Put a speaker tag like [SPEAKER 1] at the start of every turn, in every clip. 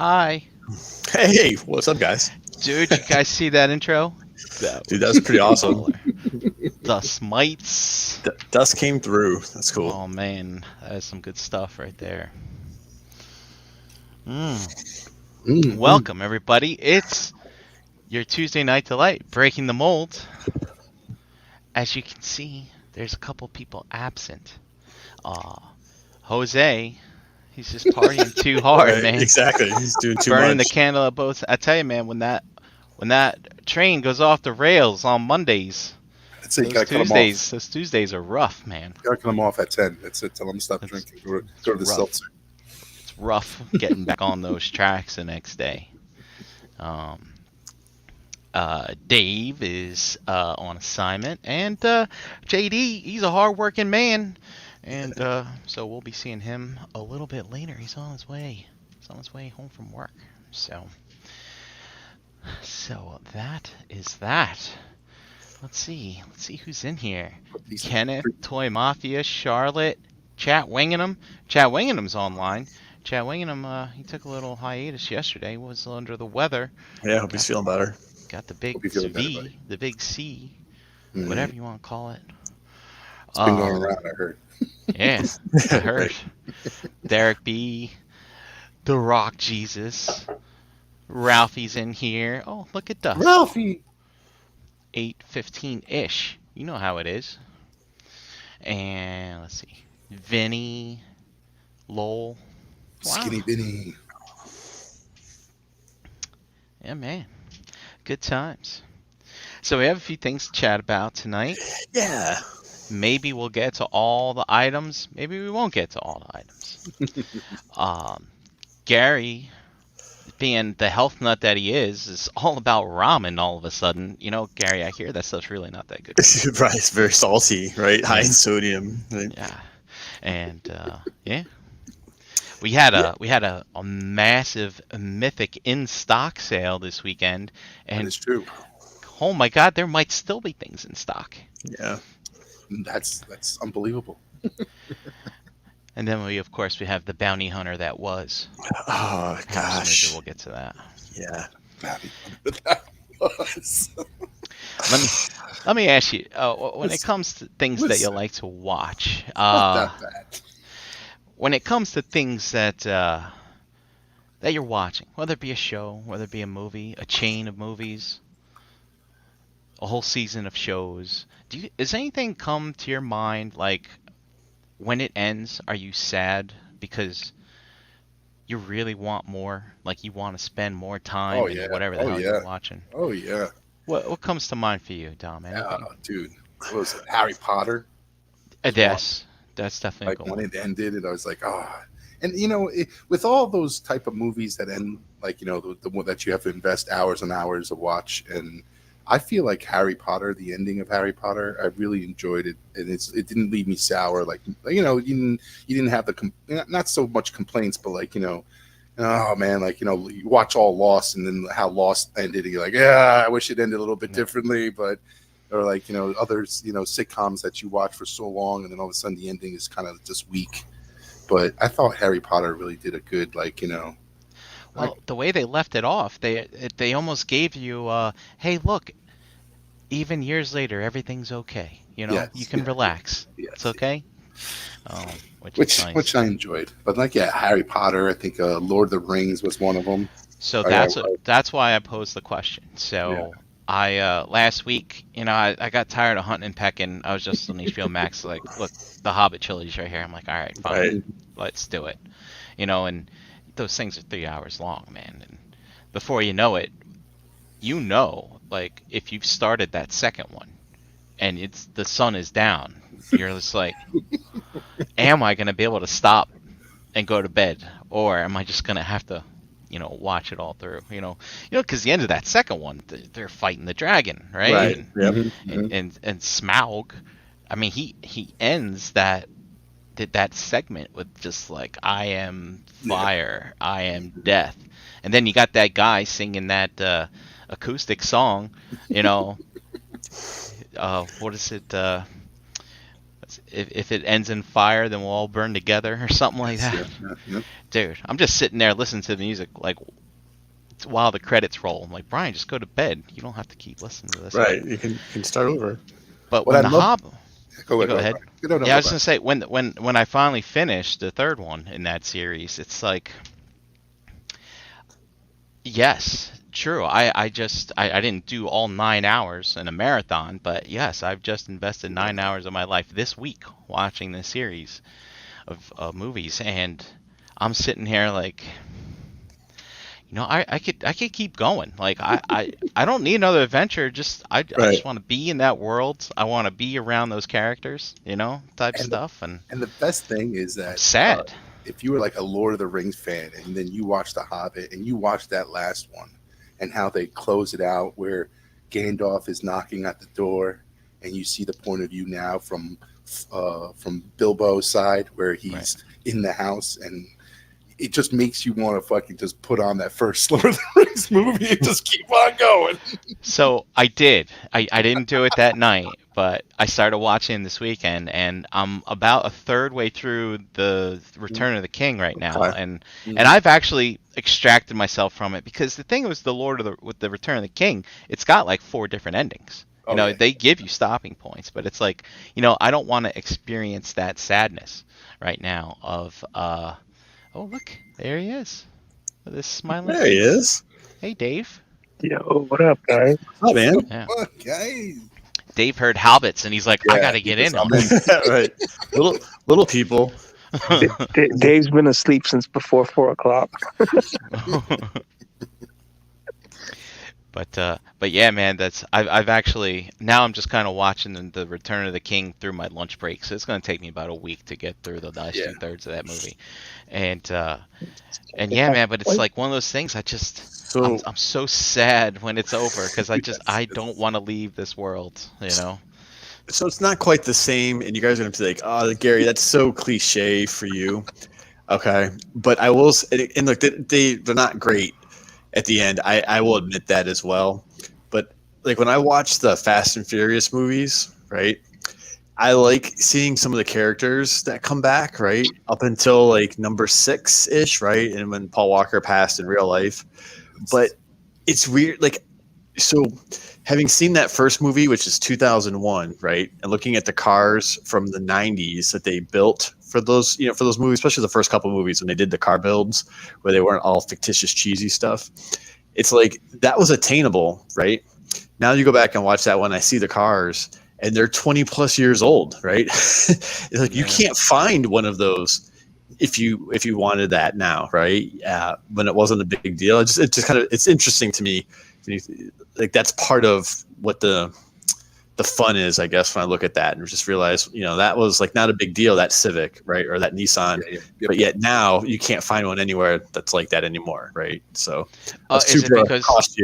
[SPEAKER 1] Hi.
[SPEAKER 2] Hey, what's up, guys?
[SPEAKER 1] Dude, you guys see that intro?
[SPEAKER 2] Dude, that's pretty awesome.
[SPEAKER 1] The Smites.
[SPEAKER 2] Dust came through. That's cool.
[SPEAKER 1] Oh, man. That is some good stuff right there. Welcome, everybody. It's your Tuesday Night Delight, Breaking the Mold. As you can see, there's a couple people absent. Jose, he's just partying too hard,
[SPEAKER 2] Right,
[SPEAKER 1] man.
[SPEAKER 2] exactly. He's doing too
[SPEAKER 1] Burning
[SPEAKER 2] much.
[SPEAKER 1] the candle at both. I tell you, man, when that train goes off the rails on Mondays,
[SPEAKER 3] So you gotta cut them off.
[SPEAKER 1] those Tuesdays are rough, man.
[SPEAKER 3] You gotta cut them off at 10. That's it. Tell them to stop drinking. Go to the
[SPEAKER 1] rough.
[SPEAKER 3] seltzer.
[SPEAKER 1] It's rough getting back on those tracks the next day. Dave is on assignment, and JD, he's a hard-working man, and so we'll be seeing him a little bit later. He's on his way. He's on his way home from work. So that is that. Let's see who's in here. Kenneth, Toy Mafia, Charlotte, Chat Wingingham. Chat Wingingham's online. Chat Wingingham, he took a little hiatus yesterday. Was under the weather.
[SPEAKER 2] Yeah, hope he's feeling better.
[SPEAKER 1] Got the big
[SPEAKER 3] better,
[SPEAKER 1] the big C, whatever you want to call it.
[SPEAKER 3] It's been going around, I heard.
[SPEAKER 1] Yeah, I heard. Derek B, The Rock Jesus, Ralphie's in here. Oh, look at Dust.
[SPEAKER 3] Ralphie!
[SPEAKER 1] 8:15-ish. You know how it is. And let's see. Vinny, Lowell. Wow.
[SPEAKER 3] Skinny Vinny.
[SPEAKER 1] Yeah, man. Good times. So we have a few things to chat about tonight.
[SPEAKER 2] Yeah.
[SPEAKER 1] Maybe we'll get to all the items. Maybe we won't get to all the items. Gary, being the health nut that he is all about ramen all of a sudden. You know, Gary, I hear that stuff's really not that good.
[SPEAKER 2] Right, it's very salty, right? High in sodium. Right?
[SPEAKER 1] Yeah. And yeah. We had a massive Mythic in stock sale this weekend, and
[SPEAKER 3] It's true.
[SPEAKER 1] Oh my God, there might still be things in stock.
[SPEAKER 2] Yeah,
[SPEAKER 3] that's unbelievable.
[SPEAKER 1] And then we have the bounty hunter that was.
[SPEAKER 2] Oh gosh,
[SPEAKER 1] Maybe we'll get to that.
[SPEAKER 2] Yeah.
[SPEAKER 3] That was.
[SPEAKER 1] Let me ask you, when it comes to things that you like to watch,
[SPEAKER 3] Not that bad.
[SPEAKER 1] When it comes to things that you're watching, whether it be a show, whether it be a movie, a chain of movies, a whole season of shows, does anything come to your mind, like when it ends, are you sad because you really want more, like you want to spend more time in whatever the hell you're watching?
[SPEAKER 3] Oh yeah.
[SPEAKER 1] What comes to mind for you, Dom?
[SPEAKER 3] Dude, what was it? Harry Potter?
[SPEAKER 1] Yes. That's definitely
[SPEAKER 3] like when it ended, and I was like, and you know, with all those type of movies that end, like, you know, the one that you have to invest hours and hours to watch, and I feel like Harry Potter, the ending of Harry Potter, I really enjoyed it, and it didn't leave me sour. Like, you know, you didn't have not so much complaints, but like, you know, oh man, like, you know, you watch all Lost, and then how Lost ended, and you're like, yeah, I wish it ended a little bit differently, but. Or like, you know, others, you know, sitcoms that you watch for so long, and then all of a sudden the ending is kind of just weak. But I thought Harry Potter really did a good, like, you know.
[SPEAKER 1] Well, the way they left it off, they almost gave you, hey, look, even years later, everything's okay. You know, you can relax.
[SPEAKER 3] Yes,
[SPEAKER 1] it's okay. Which is nice.
[SPEAKER 3] Which I enjoyed. But like, yeah, Harry Potter. I think Lord of the Rings was one of them.
[SPEAKER 1] So that's why I posed the question. So. Yeah. I last week, you know, I got tired of hunting and pecking. I was just on HBO Max, like, look, the Hobbit trilogy's right here. I'm like, all right, fine, let's do it. You know, and those things are 3 hours long, man. And before you know it, you know, like, if you've started that second one and the sun is down, you're just like, am I gonna be able to stop and go to bed, or am I just gonna have to, you know, watch it all through, you know, because the end of that second one, they're fighting the dragon, right? And Smaug, I mean, he ends that segment with just like, I am fire, I am death, and then you got that guy singing that acoustic song, you know, what is it? if it ends in fire, then we'll all burn together or something like that.
[SPEAKER 3] Yeah.
[SPEAKER 1] Dude, I'm just sitting there listening to the music like while the credits roll. I'm like, Brian, just go to bed. You don't have to keep listening to this.
[SPEAKER 2] Right, you can start over.
[SPEAKER 1] But
[SPEAKER 3] What
[SPEAKER 1] when
[SPEAKER 3] I
[SPEAKER 1] the
[SPEAKER 3] love-
[SPEAKER 1] Hobbit,
[SPEAKER 3] Go
[SPEAKER 1] ahead.
[SPEAKER 3] No,
[SPEAKER 1] Yeah, I was gonna say when I finally finished the third one in that series, it's like, yes, true. I didn't do all 9 hours in a marathon, but yes, I've just invested 9 hours of my life this week watching this series of movies, and I'm sitting here like, I could keep going. Like I don't need another adventure. I just want to be in that world. I want to be around those characters, type stuff. And
[SPEAKER 3] the best thing is that
[SPEAKER 1] I'm sad.
[SPEAKER 3] If you were like a Lord of the Rings fan, and then you watch The Hobbit, and you watch that last one, and how they close it out, where Gandalf is knocking at the door, and you see the point of view now from Bilbo's side, where he's in the house, and it just makes you want to fucking just put on that first Lord of the Rings movie and just keep on going.
[SPEAKER 1] So I did. I didn't do it that night, but I started watching this weekend, and I'm about a third way through the Return of the King right now, and I've actually extracted myself from it, because the thing with the Return of the King, it's got like 4 different endings. They give you stopping points, but it's like, I don't want to experience that sadness right now of oh, look, there he is. This smiling.
[SPEAKER 2] There he is.
[SPEAKER 1] Hey, Dave.
[SPEAKER 4] Yo, what up, guys?
[SPEAKER 2] Oh, man.
[SPEAKER 1] Yeah.
[SPEAKER 3] Okay.
[SPEAKER 1] Dave heard hobbits, and he's like, I gotta get in on it.
[SPEAKER 2] Right. Little people.
[SPEAKER 4] Dave's been asleep since before 4 o'clock.
[SPEAKER 1] But yeah, man, I've actually, now I'm just kind of watching the Return of the King through my lunch break, so it's gonna take me about a week to get through the last 2/3 of that movie, and yeah, man, but it's like one of those things. I'm so sad when it's over, because I don't want to leave this world,
[SPEAKER 2] So it's not quite the same, and you guys are gonna be like, "Oh, Gary, that's so cliche for you." Okay, but I will, and look, they're not great at the end. I will admit that as well. But like when I watch the Fast and Furious movies, right, I like seeing some of the characters that come back, right, up until like number 6-ish, right, and when Paul Walker passed in real life. But it's weird, like, so having seen that first movie, which is 2001, right, and looking at the cars from the 90s that they built for those movies, especially the first couple of movies when they did the car builds where they weren't all fictitious, cheesy stuff. It's like that was attainable, right? Now you go back and watch that one, I see the cars and they're 20 plus years old, right? It's like you can't find one of those if you wanted that now, right? When it wasn't a big deal. It's interesting to me. Like that's part of what the fun is, I guess, when I look at that and just realize, that was like not a big deal, that Civic, right, or that Nissan, but yet now you can't find one anywhere that's like that anymore, right? So,
[SPEAKER 1] is it because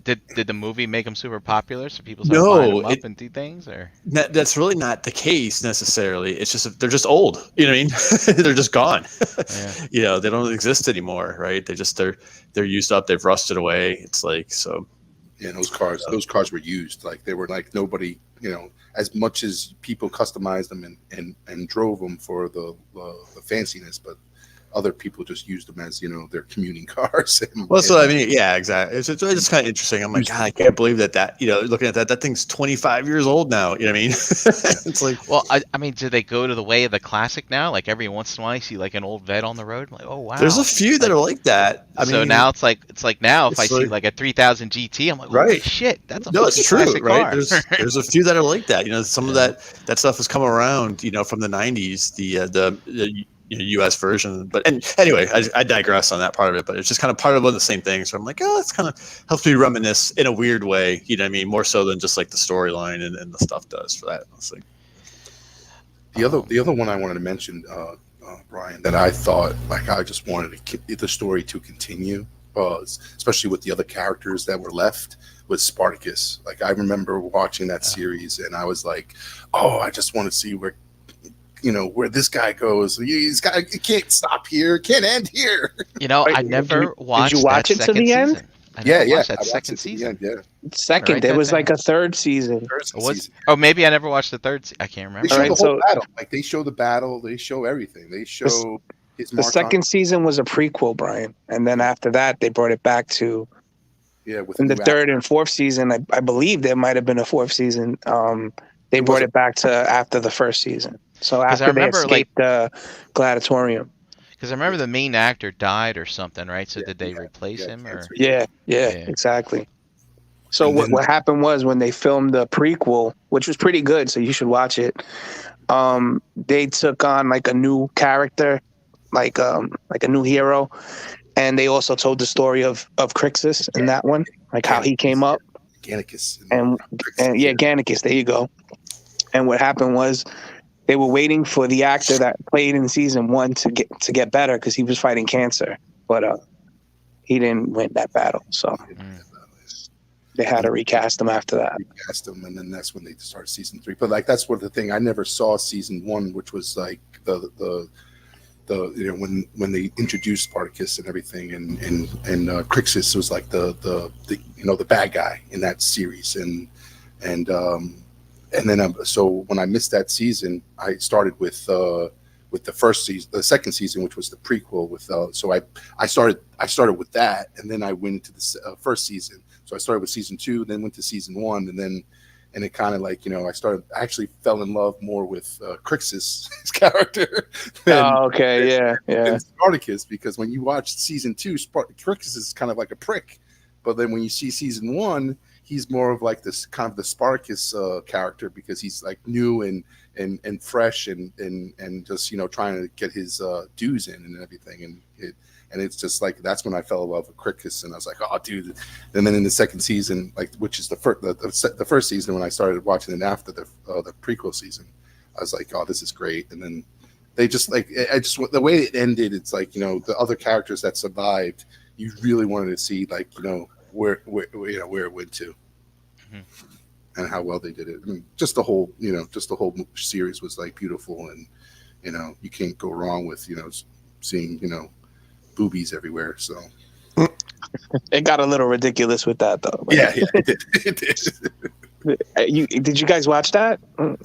[SPEAKER 1] did the movie make them super popular, so people start buying them up and do things, or
[SPEAKER 2] that's really not the case necessarily? It's just they're just old, you know what I mean? They're just gone. They don't exist anymore, right? They're used up, they've rusted away. It's like so.
[SPEAKER 3] Yeah, those cars were used. Like they were like nobody, as much as people customized them and drove them for the fanciness, but other people just used them as their commuting cars.
[SPEAKER 2] Well, that's what I mean. Yeah, exactly. It's just kind of interesting. I'm like, God, I can't believe that looking at that thing's 25 years old now. You know what I mean? It's like,
[SPEAKER 1] well, I mean, do they go to the way of the classic now? Like every once in a while, you see like an old vet on the road. I'm like, oh wow.
[SPEAKER 2] There's a few that are like that.
[SPEAKER 1] So now it's like now if I see like a 3000 GT, I'm like, holy shit, that's a
[SPEAKER 2] it's true, right?
[SPEAKER 1] car.
[SPEAKER 2] There's a few that are like that. Some of that stuff has come around, from the 90s. The U.S. version, but anyway, I digress on that part of it. But it's just kind of part of one of the same things. So I'm like, it's kind of helps me reminisce in a weird way. You know what I mean? More so than just like the storyline and the stuff does for that. Like,
[SPEAKER 3] the other one I wanted to mention, Brian, that I thought like I just wanted the story to continue, especially with the other characters that were left, was Spartacus. Like I remember watching that series, and I was like, I just want to see where this guy goes. It can't stop here. It can't end here.
[SPEAKER 1] I never watched.
[SPEAKER 4] Did you watch it to the end?
[SPEAKER 1] I never watched
[SPEAKER 3] I
[SPEAKER 1] that
[SPEAKER 3] watched
[SPEAKER 1] second
[SPEAKER 3] it to the
[SPEAKER 1] season.
[SPEAKER 3] end, yeah.
[SPEAKER 4] Second,
[SPEAKER 1] Write
[SPEAKER 4] there
[SPEAKER 1] that
[SPEAKER 4] was like
[SPEAKER 1] down.
[SPEAKER 4] a third season.
[SPEAKER 3] First
[SPEAKER 1] What's,
[SPEAKER 3] season.
[SPEAKER 1] oh, maybe I never watched the third. I can't
[SPEAKER 3] They
[SPEAKER 1] remember.
[SPEAKER 3] show
[SPEAKER 4] Alright,
[SPEAKER 3] the whole
[SPEAKER 4] so
[SPEAKER 3] battle. Like they show the battle. They show everything. They show his
[SPEAKER 4] the
[SPEAKER 3] march on.
[SPEAKER 4] second season was a prequel, Brian, and then after that they brought it back to.
[SPEAKER 3] Yeah, with
[SPEAKER 4] In the
[SPEAKER 3] new
[SPEAKER 4] third and fourth season, I believe there might have been a fourth season. They
[SPEAKER 3] It
[SPEAKER 4] brought
[SPEAKER 3] wasn't-
[SPEAKER 4] it back to after the first season. So
[SPEAKER 1] 'Cause I
[SPEAKER 4] after they
[SPEAKER 1] remember,
[SPEAKER 4] escaped the gladiatorium.
[SPEAKER 1] Because I remember the main actor died or something, right? So
[SPEAKER 3] Yeah,
[SPEAKER 1] did they
[SPEAKER 3] yeah,
[SPEAKER 1] replace
[SPEAKER 3] yeah,
[SPEAKER 1] him or?
[SPEAKER 3] cancer.
[SPEAKER 4] Yeah,
[SPEAKER 1] Yeah.
[SPEAKER 4] exactly. So
[SPEAKER 3] And then-
[SPEAKER 4] what happened was when they filmed the prequel, which was pretty good, so you should watch it. They took on like a new character, like a new hero, and they also told the story of Crixus in that one, like how he came up.
[SPEAKER 3] Gannicus
[SPEAKER 4] And yeah, Gannicus, there you go. And what happened was they were waiting for the actor that played in season 1 to get better because he was fighting cancer, but he didn't win that battle, so they had to recast him after that.
[SPEAKER 3] Recast him, and then that's when they started season 3. But like that's what the thing. I never saw season 1, which was like the when they introduced Spartacus and everything, and Crixus was like the bad guy in that series, and then so when I missed that season, I started with the first season, the second season, which was the prequel. So I started with that, and then I went into the first season. So I started with season 2, then went to season 1, and it kind of like I actually fell in love more with Crixus, his character.
[SPEAKER 4] Than
[SPEAKER 3] Spartacus, because when you watch season 2, Crixus is kind of like a prick, but then when you see season 1, he's more of like this kind of the Spartacus character, because he's like new and fresh and just trying to get his dues in and everything, and it's just like that's when I fell in love with Crixus, and I was like, oh dude. And then in the second season, like which is the first season, when I started watching it after the prequel season, I was like, oh, this is great. And then they just like the way it ended, it's like the other characters that survived, you really wanted to see like where it went to, and how well they did it. I mean, just the whole series was like beautiful, and you can't go wrong with seeing boobies everywhere. So
[SPEAKER 4] it got a little ridiculous with that though.
[SPEAKER 3] Yeah, it did. It did.
[SPEAKER 4] Did you guys watch that?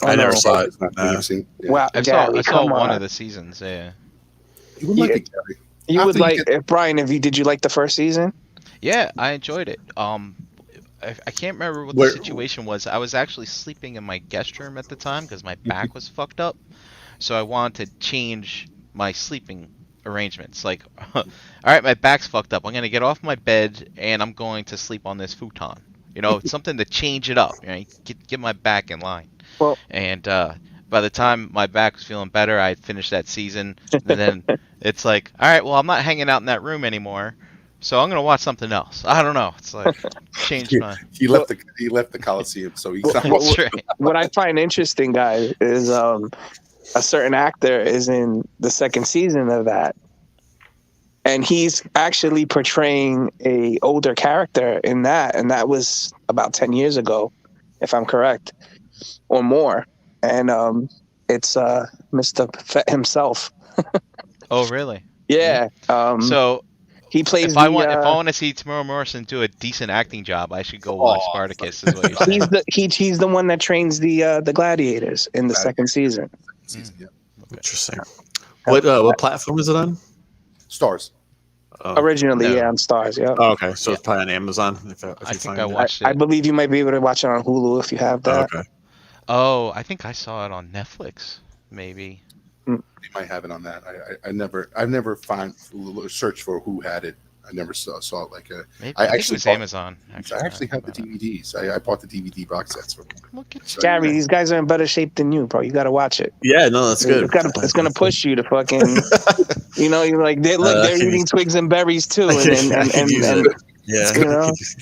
[SPEAKER 2] I never saw it.
[SPEAKER 4] Wow,
[SPEAKER 1] I
[SPEAKER 4] Gary,
[SPEAKER 1] saw
[SPEAKER 4] come
[SPEAKER 1] one
[SPEAKER 4] on.
[SPEAKER 1] of the seasons. Yeah.
[SPEAKER 3] You would like it, Gary.
[SPEAKER 4] You would like if Brian. Did you like the first season?
[SPEAKER 1] Yeah, I enjoyed it. I can't remember what the situation was. I was actually sleeping in my guest room at the time because my back was fucked up. So I wanted to change my sleeping arrangements. Like, all right, my back's fucked up. I'm going to get off my bed and I'm going to sleep on this futon. It's something to change it up. Get my back in line.
[SPEAKER 4] Well,
[SPEAKER 1] and by the time my back was feeling better, I finished that season. And then it's like, all right, well, I'm not hanging out in that room anymore. So I'm gonna watch something else. I don't know. It's like changed my.
[SPEAKER 3] He left the Coliseum, so he's not.
[SPEAKER 4] What I find interesting, guys, is a certain actor is in the second season of that, and he's actually portraying a older character in that, and that was about 10 years ago, if I'm correct, or more. And it's Mr. Fett himself.
[SPEAKER 1] Oh, really?
[SPEAKER 4] Yeah.
[SPEAKER 1] So.
[SPEAKER 4] He plays.
[SPEAKER 1] If I want to see Tamara Morrison do a decent acting job, I should go watch Spartacus. Is what you're saying?
[SPEAKER 4] He's the one that trains the gladiators in the second season.
[SPEAKER 3] Yeah.
[SPEAKER 2] Interesting. What platform is it on?
[SPEAKER 3] Stars.
[SPEAKER 4] Originally, on Stars. Yeah.
[SPEAKER 2] Oh, okay, so it's probably on Amazon.
[SPEAKER 1] I think I watched it.
[SPEAKER 4] I believe you might be able to watch it on Hulu if you have that.
[SPEAKER 2] Oh, okay.
[SPEAKER 1] Oh, I think I saw it on Netflix. Maybe.
[SPEAKER 3] You might have it on that. I've never searched for who had it. I never saw it like a.
[SPEAKER 1] Maybe, I think it was Amazon.
[SPEAKER 3] I actually have the DVDs. I bought the DVD box sets from them.
[SPEAKER 4] Gary, these guys are in better shape than you, bro. You got to watch it.
[SPEAKER 2] Yeah, no, that's good.
[SPEAKER 4] It's gonna push you to fucking. You're like they're eating twigs and berries too, and
[SPEAKER 2] yeah,
[SPEAKER 3] it's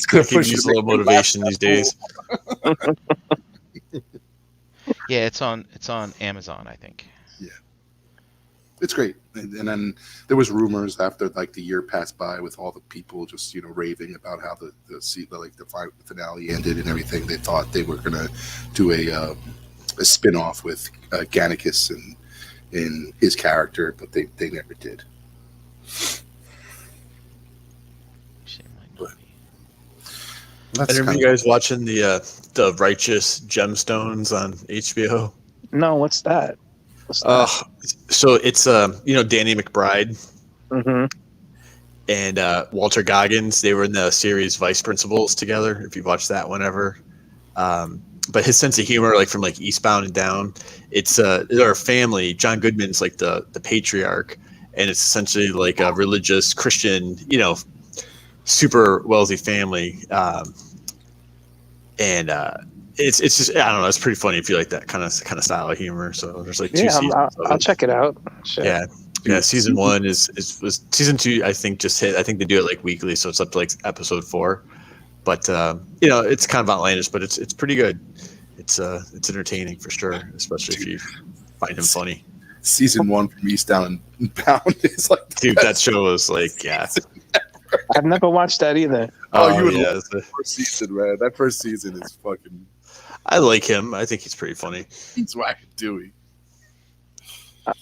[SPEAKER 3] gonna push
[SPEAKER 2] use a little motivation these days.
[SPEAKER 1] Yeah, it's on Amazon, I think.
[SPEAKER 3] Yeah, it's great. And then there was rumors after like the year passed by with all the people just raving about how the finale ended and everything. They thought they were gonna do a spin-off with Gannicus and his character, but they never did.
[SPEAKER 2] Are you guys watching the Righteous Gemstones on HBO?
[SPEAKER 4] No, what's that?
[SPEAKER 2] So it's Danny McBride
[SPEAKER 4] Mm-hmm.
[SPEAKER 2] and Walter Goggins. They were in the series Vice Principals together. If you've watched that one ever. But his sense of humor, like from like Eastbound and Down, they're a family. John Goodman's like the patriarch, and it's essentially like a religious Christian, super wealthy family. It's just, I don't know, it's pretty funny if you like that kind of style of humor. So there's like two seasons.
[SPEAKER 4] I'll check it out. Sure.
[SPEAKER 2] Yeah. Season 1 was season 2. I think just hit. I think they do it like weekly, so it's up to like episode 4. But it's kind of outlandish, but it's pretty good. It's entertaining for sure, especially if you find him funny.
[SPEAKER 3] Season 1 from Eastbound and Bound is like
[SPEAKER 2] that show was like
[SPEAKER 4] I've never watched that either.
[SPEAKER 3] You would love the first season, man. That first season is fucking.
[SPEAKER 2] I like him. I think he's pretty funny.
[SPEAKER 3] He's wacky Dewey.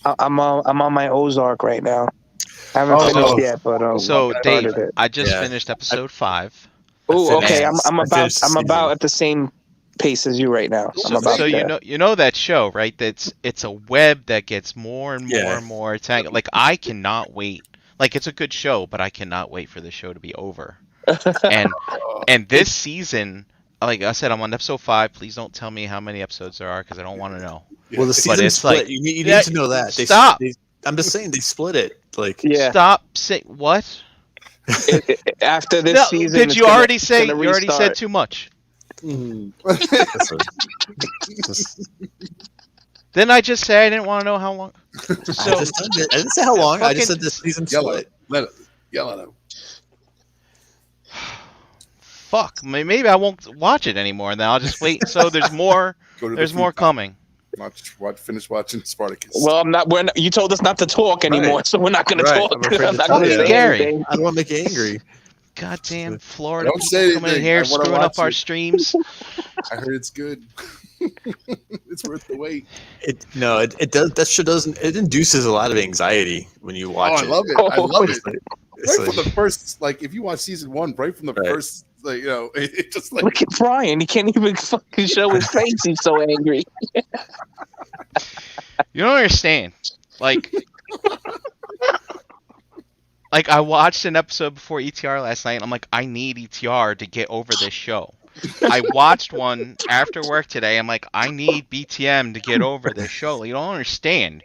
[SPEAKER 4] I'm on my Ozark right now. I haven't finished yet, but
[SPEAKER 1] so Dave, I just finished episode 5.
[SPEAKER 4] Oh, okay. I'm about at the same pace as you right now.
[SPEAKER 1] So you know that show, right? It's a web that gets more and more and more tangled. Like I cannot wait. Like it's a good show, but I cannot wait for the show to be over. And this season, like I said, I'm on episode 5. Please don't tell me how many episodes there are because I don't want to know.
[SPEAKER 2] Well, the season split. Like, you need to know that.
[SPEAKER 1] Stop.
[SPEAKER 2] I'm just saying they split it. Like
[SPEAKER 1] stop saying what?
[SPEAKER 4] After this season,
[SPEAKER 1] did you already say? You already said too much.
[SPEAKER 2] Mm.
[SPEAKER 1] Didn't I just say I didn't want to know how long? So
[SPEAKER 2] I didn't say how long. I just said this season split.
[SPEAKER 3] Yell at him.
[SPEAKER 1] Fuck. Maybe I won't watch it anymore. Then I'll just wait. So there's more. There's more coming.
[SPEAKER 3] Finish watching Spartacus.
[SPEAKER 4] Well, you told us not to talk anymore, so we're not going to talk.
[SPEAKER 2] I'm not
[SPEAKER 1] going to say Gary.
[SPEAKER 2] Anything. I don't want to make you angry.
[SPEAKER 1] Goddamn Florida
[SPEAKER 3] coming
[SPEAKER 1] in here screwing up our streams.
[SPEAKER 3] I heard it's good. It's worth the wait.
[SPEAKER 2] It does. That shit doesn't. It induces a lot of anxiety when you watch it.
[SPEAKER 3] I love it. I love it. Right from the first, like if you watch season 1, right from the first, like it just like
[SPEAKER 4] look at Brian. He can't even fucking show his face. He's so angry.
[SPEAKER 1] You don't understand. Like I watched an episode before ETR last night, and I'm like, I need ETR to get over this show. I watched one after work today. I'm like, I need BTM to get over this show. You don't understand.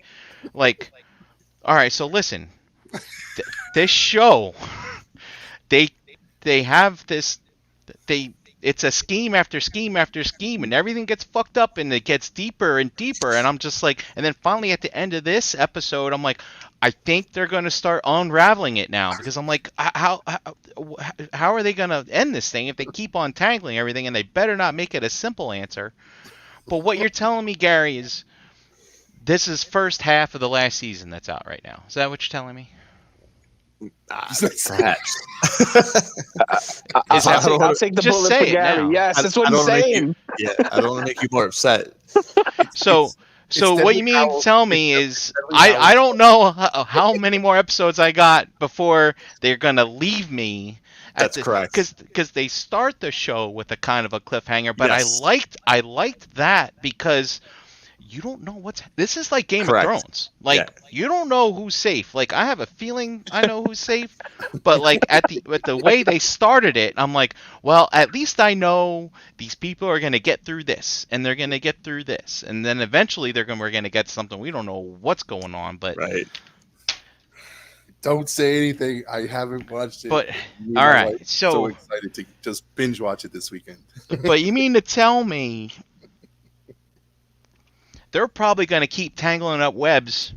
[SPEAKER 1] Like, all right, so listen. This show, they have this. It's a scheme after scheme after scheme, and everything gets fucked up, and it gets deeper and deeper. And I'm just like, and then finally at the end of this episode, I'm like, I think they're going to start unraveling it now, because I'm like, how are they going to end this thing if they keep on tangling everything, and they better not make it a simple answer. But what you're telling me, Gary, is this is first half of the last season that's out right now. Is that what you're telling me?
[SPEAKER 2] Perhaps.
[SPEAKER 4] I'll take the bullet for Gary. Yes, that's what I'm saying.
[SPEAKER 2] I don't want to make you more upset.
[SPEAKER 1] So what you mean to tell me is I don't know how many more episodes I got before they're gonna leave me.
[SPEAKER 2] That's correct.
[SPEAKER 1] Because they start the show with a kind of a cliffhanger, but I liked that because you don't know this is like Game of Thrones. Like you don't know who's safe. Like I have a feeling I know who's safe, but like with the way they started it, I'm like, well, at least I know these people are gonna get through this, and they're gonna get through this, and then eventually we're gonna get something. We don't know what's going on, but
[SPEAKER 3] don't say anything. I haven't watched it.
[SPEAKER 1] But all right,
[SPEAKER 3] so excited to just binge watch it this weekend.
[SPEAKER 1] But you mean to tell me they're probably going to keep tangling up webs,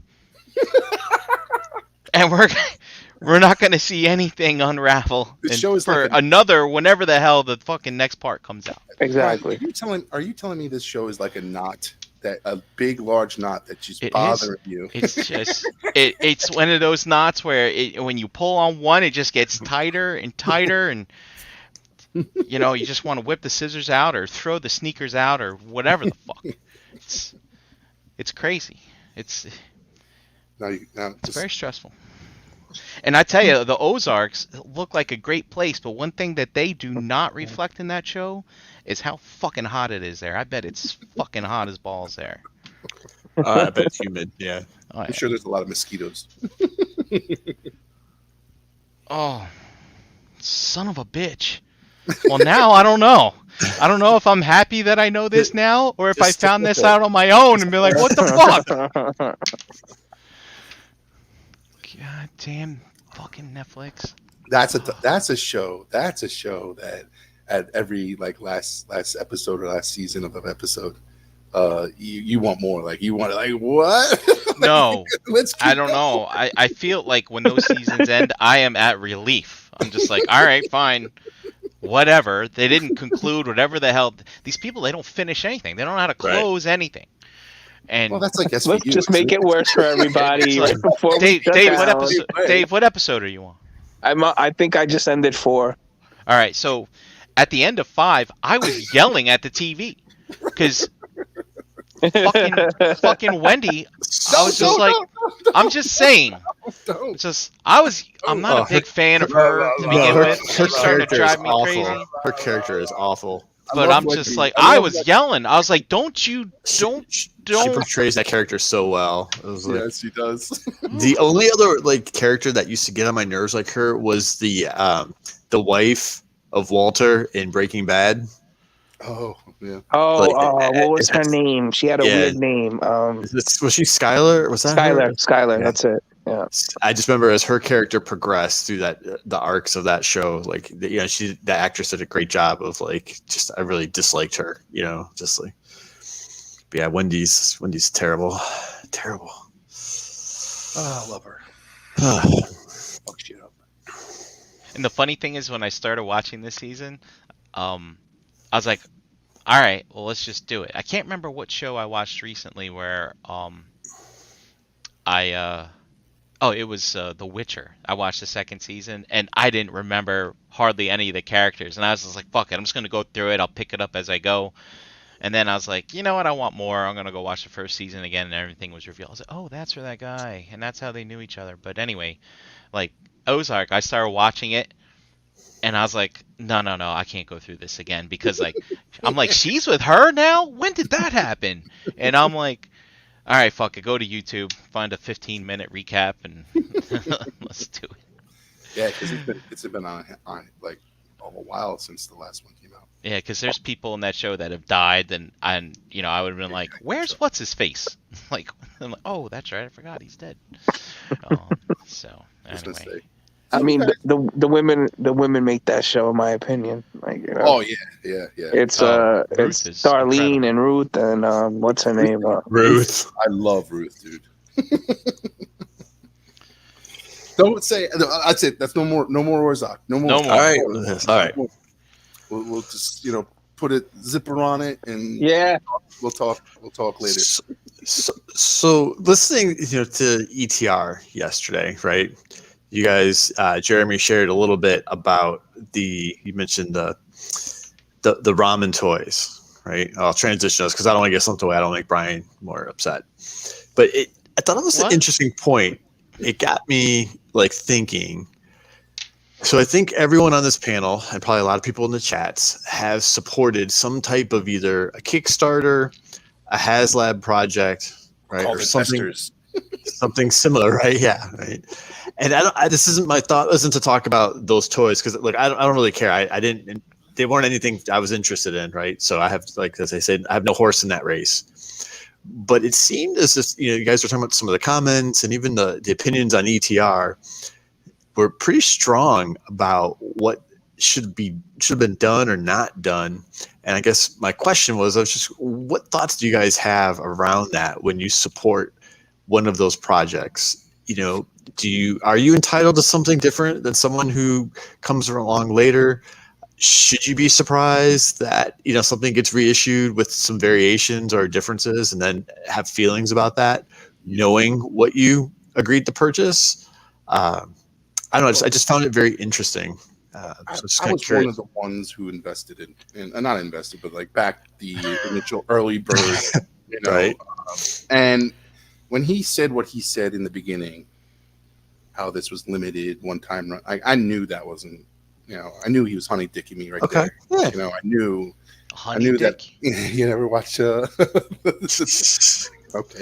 [SPEAKER 1] and we're not going to see anything unravel for another whenever the hell the fucking next part comes out.
[SPEAKER 4] Exactly.
[SPEAKER 3] Are you telling me this show is like a knot, that a big large knot that just bothering you?
[SPEAKER 1] It's just it's one of those knots where when you pull on one, it just gets tighter and tighter, and you just want to whip the scissors out or throw the sneakers out or whatever the fuck. It's crazy. It's very stressful. And I tell you, the Ozarks look like a great place, but one thing that they do not reflect in that show is how fucking hot it is there. I bet it's fucking hot as balls there.
[SPEAKER 2] I bet it's humid. Yeah.
[SPEAKER 1] Oh, yeah.
[SPEAKER 3] I'm sure there's a lot of mosquitoes.
[SPEAKER 1] Oh, son of a bitch. Well, now I don't know. I don't know if I'm happy that I know this now, or if I found this out on my own and be like, what the fuck? God damn fucking Netflix.
[SPEAKER 3] That's a show that at every like last episode or last season of an episode, you want more. Like you want like what?
[SPEAKER 1] No,
[SPEAKER 3] Let's keep
[SPEAKER 1] I don't know. I feel like when those seasons end, I am at relief. I'm just like, all right, fine, whatever. They didn't conclude whatever the hell. These people, they don't finish anything. They don't know how to close anything. And
[SPEAKER 3] well, that's like
[SPEAKER 4] let's just make it worse for everybody.
[SPEAKER 1] Like,
[SPEAKER 4] before
[SPEAKER 1] Dave, what episode are you on?
[SPEAKER 4] I think I just ended 4.
[SPEAKER 1] All right, so at the end of 5, I was yelling at the TV because fucking Wendy. I was just like, I'm just saying. I'm not a big fan of her to begin with. She's starting to drive me crazy.
[SPEAKER 2] Her character is awful.
[SPEAKER 1] But I'm just like, I was yelling. I was like, don't. She
[SPEAKER 2] portrays that character so well. It was like,
[SPEAKER 3] yes, she does.
[SPEAKER 2] The only other like character that used to get on my nerves like her was the wife of Walter in Breaking Bad.
[SPEAKER 3] Oh yeah.
[SPEAKER 4] What was her name? She had a weird name.
[SPEAKER 2] Was she Skylar? Was that
[SPEAKER 4] Skylar?
[SPEAKER 2] Yeah.
[SPEAKER 4] That's it. Yeah.
[SPEAKER 2] I just remember as her character progressed through the arcs of that show, like the actress did a great job of like just I really disliked her, just like. But yeah, Wendy's terrible.
[SPEAKER 3] Oh, I love her. Fuck shit up.
[SPEAKER 1] And the funny thing is, when I started watching this season, I was like, all right, well, let's just do it. I can't remember what show I watched recently where it was The Witcher. I watched the second season, and I didn't remember hardly any of the characters. And I was just like, fuck it, I'm just going to go through it. I'll pick it up as I go. And then I was like, you know what, I want more. I'm going to go watch the first season again, and everything was revealed. I was like, oh, that's for that guy, and that's how they knew each other. But anyway, like, Ozark, I started watching it, and I was like, no, I can't go through this again. Because, like, I'm like, she's with her now? When did that happen? And I'm like, all right, fuck it, go to YouTube, find a 15-minute recap, and let's do it.
[SPEAKER 3] Yeah, because it's been on like a while since the last one came out.
[SPEAKER 1] Yeah, because there's people in that show that have died, and I would have been like, where's what's his face? Like, I'm like, oh, that's right, I forgot he's dead. So anyway,
[SPEAKER 4] I mean, the women make that show, in my opinion. Like,
[SPEAKER 3] oh yeah.
[SPEAKER 4] It's it's Darlene and Ruth and what's her name?
[SPEAKER 2] Ruth.
[SPEAKER 3] I love Ruth, dude. Don't say that's it. That's no more Ozark. No more.
[SPEAKER 2] All right.
[SPEAKER 3] We'll just put a zipper on it and we'll talk later.
[SPEAKER 2] So listening to ETR yesterday, right? You guys, Jeremy shared a little bit about you mentioned the ramen toys, right? I'll transition those because I don't want to get something away. I don't make Brian more upset. But I thought it was an interesting point. It got me like thinking. So I think everyone on this panel and probably a lot of people in the chats have supported some type of either a Kickstarter, a HasLab project, right, or something similar, right? Yeah, right. And this isn't my thought. Isn't to talk about those toys because like I don't really care. I didn't. They weren't anything I was interested in, right? So I have, like as I said, I have no horse in that race. But it seemed as if you guys were talking about some of the comments and even the opinions on ETR were pretty strong about what should have been done or not done. And I guess my question was just what thoughts do you guys have around that when you support one of those projects? Are you entitled to something different than someone who comes along later? Should you be surprised that something gets reissued with some variations or differences and then have feelings about that, knowing what you agreed to purchase? I don't know. I just found it very interesting.
[SPEAKER 3] I was one of the ones who invested in not invested, but like backed the initial early bird,
[SPEAKER 2] right?
[SPEAKER 3] And when he said what he said in the beginning, how this was limited one time run. I knew that wasn't, I knew he was honey dicking me right there.
[SPEAKER 2] Yeah.
[SPEAKER 3] I knew
[SPEAKER 1] Honey dick?
[SPEAKER 3] that you never watch okay,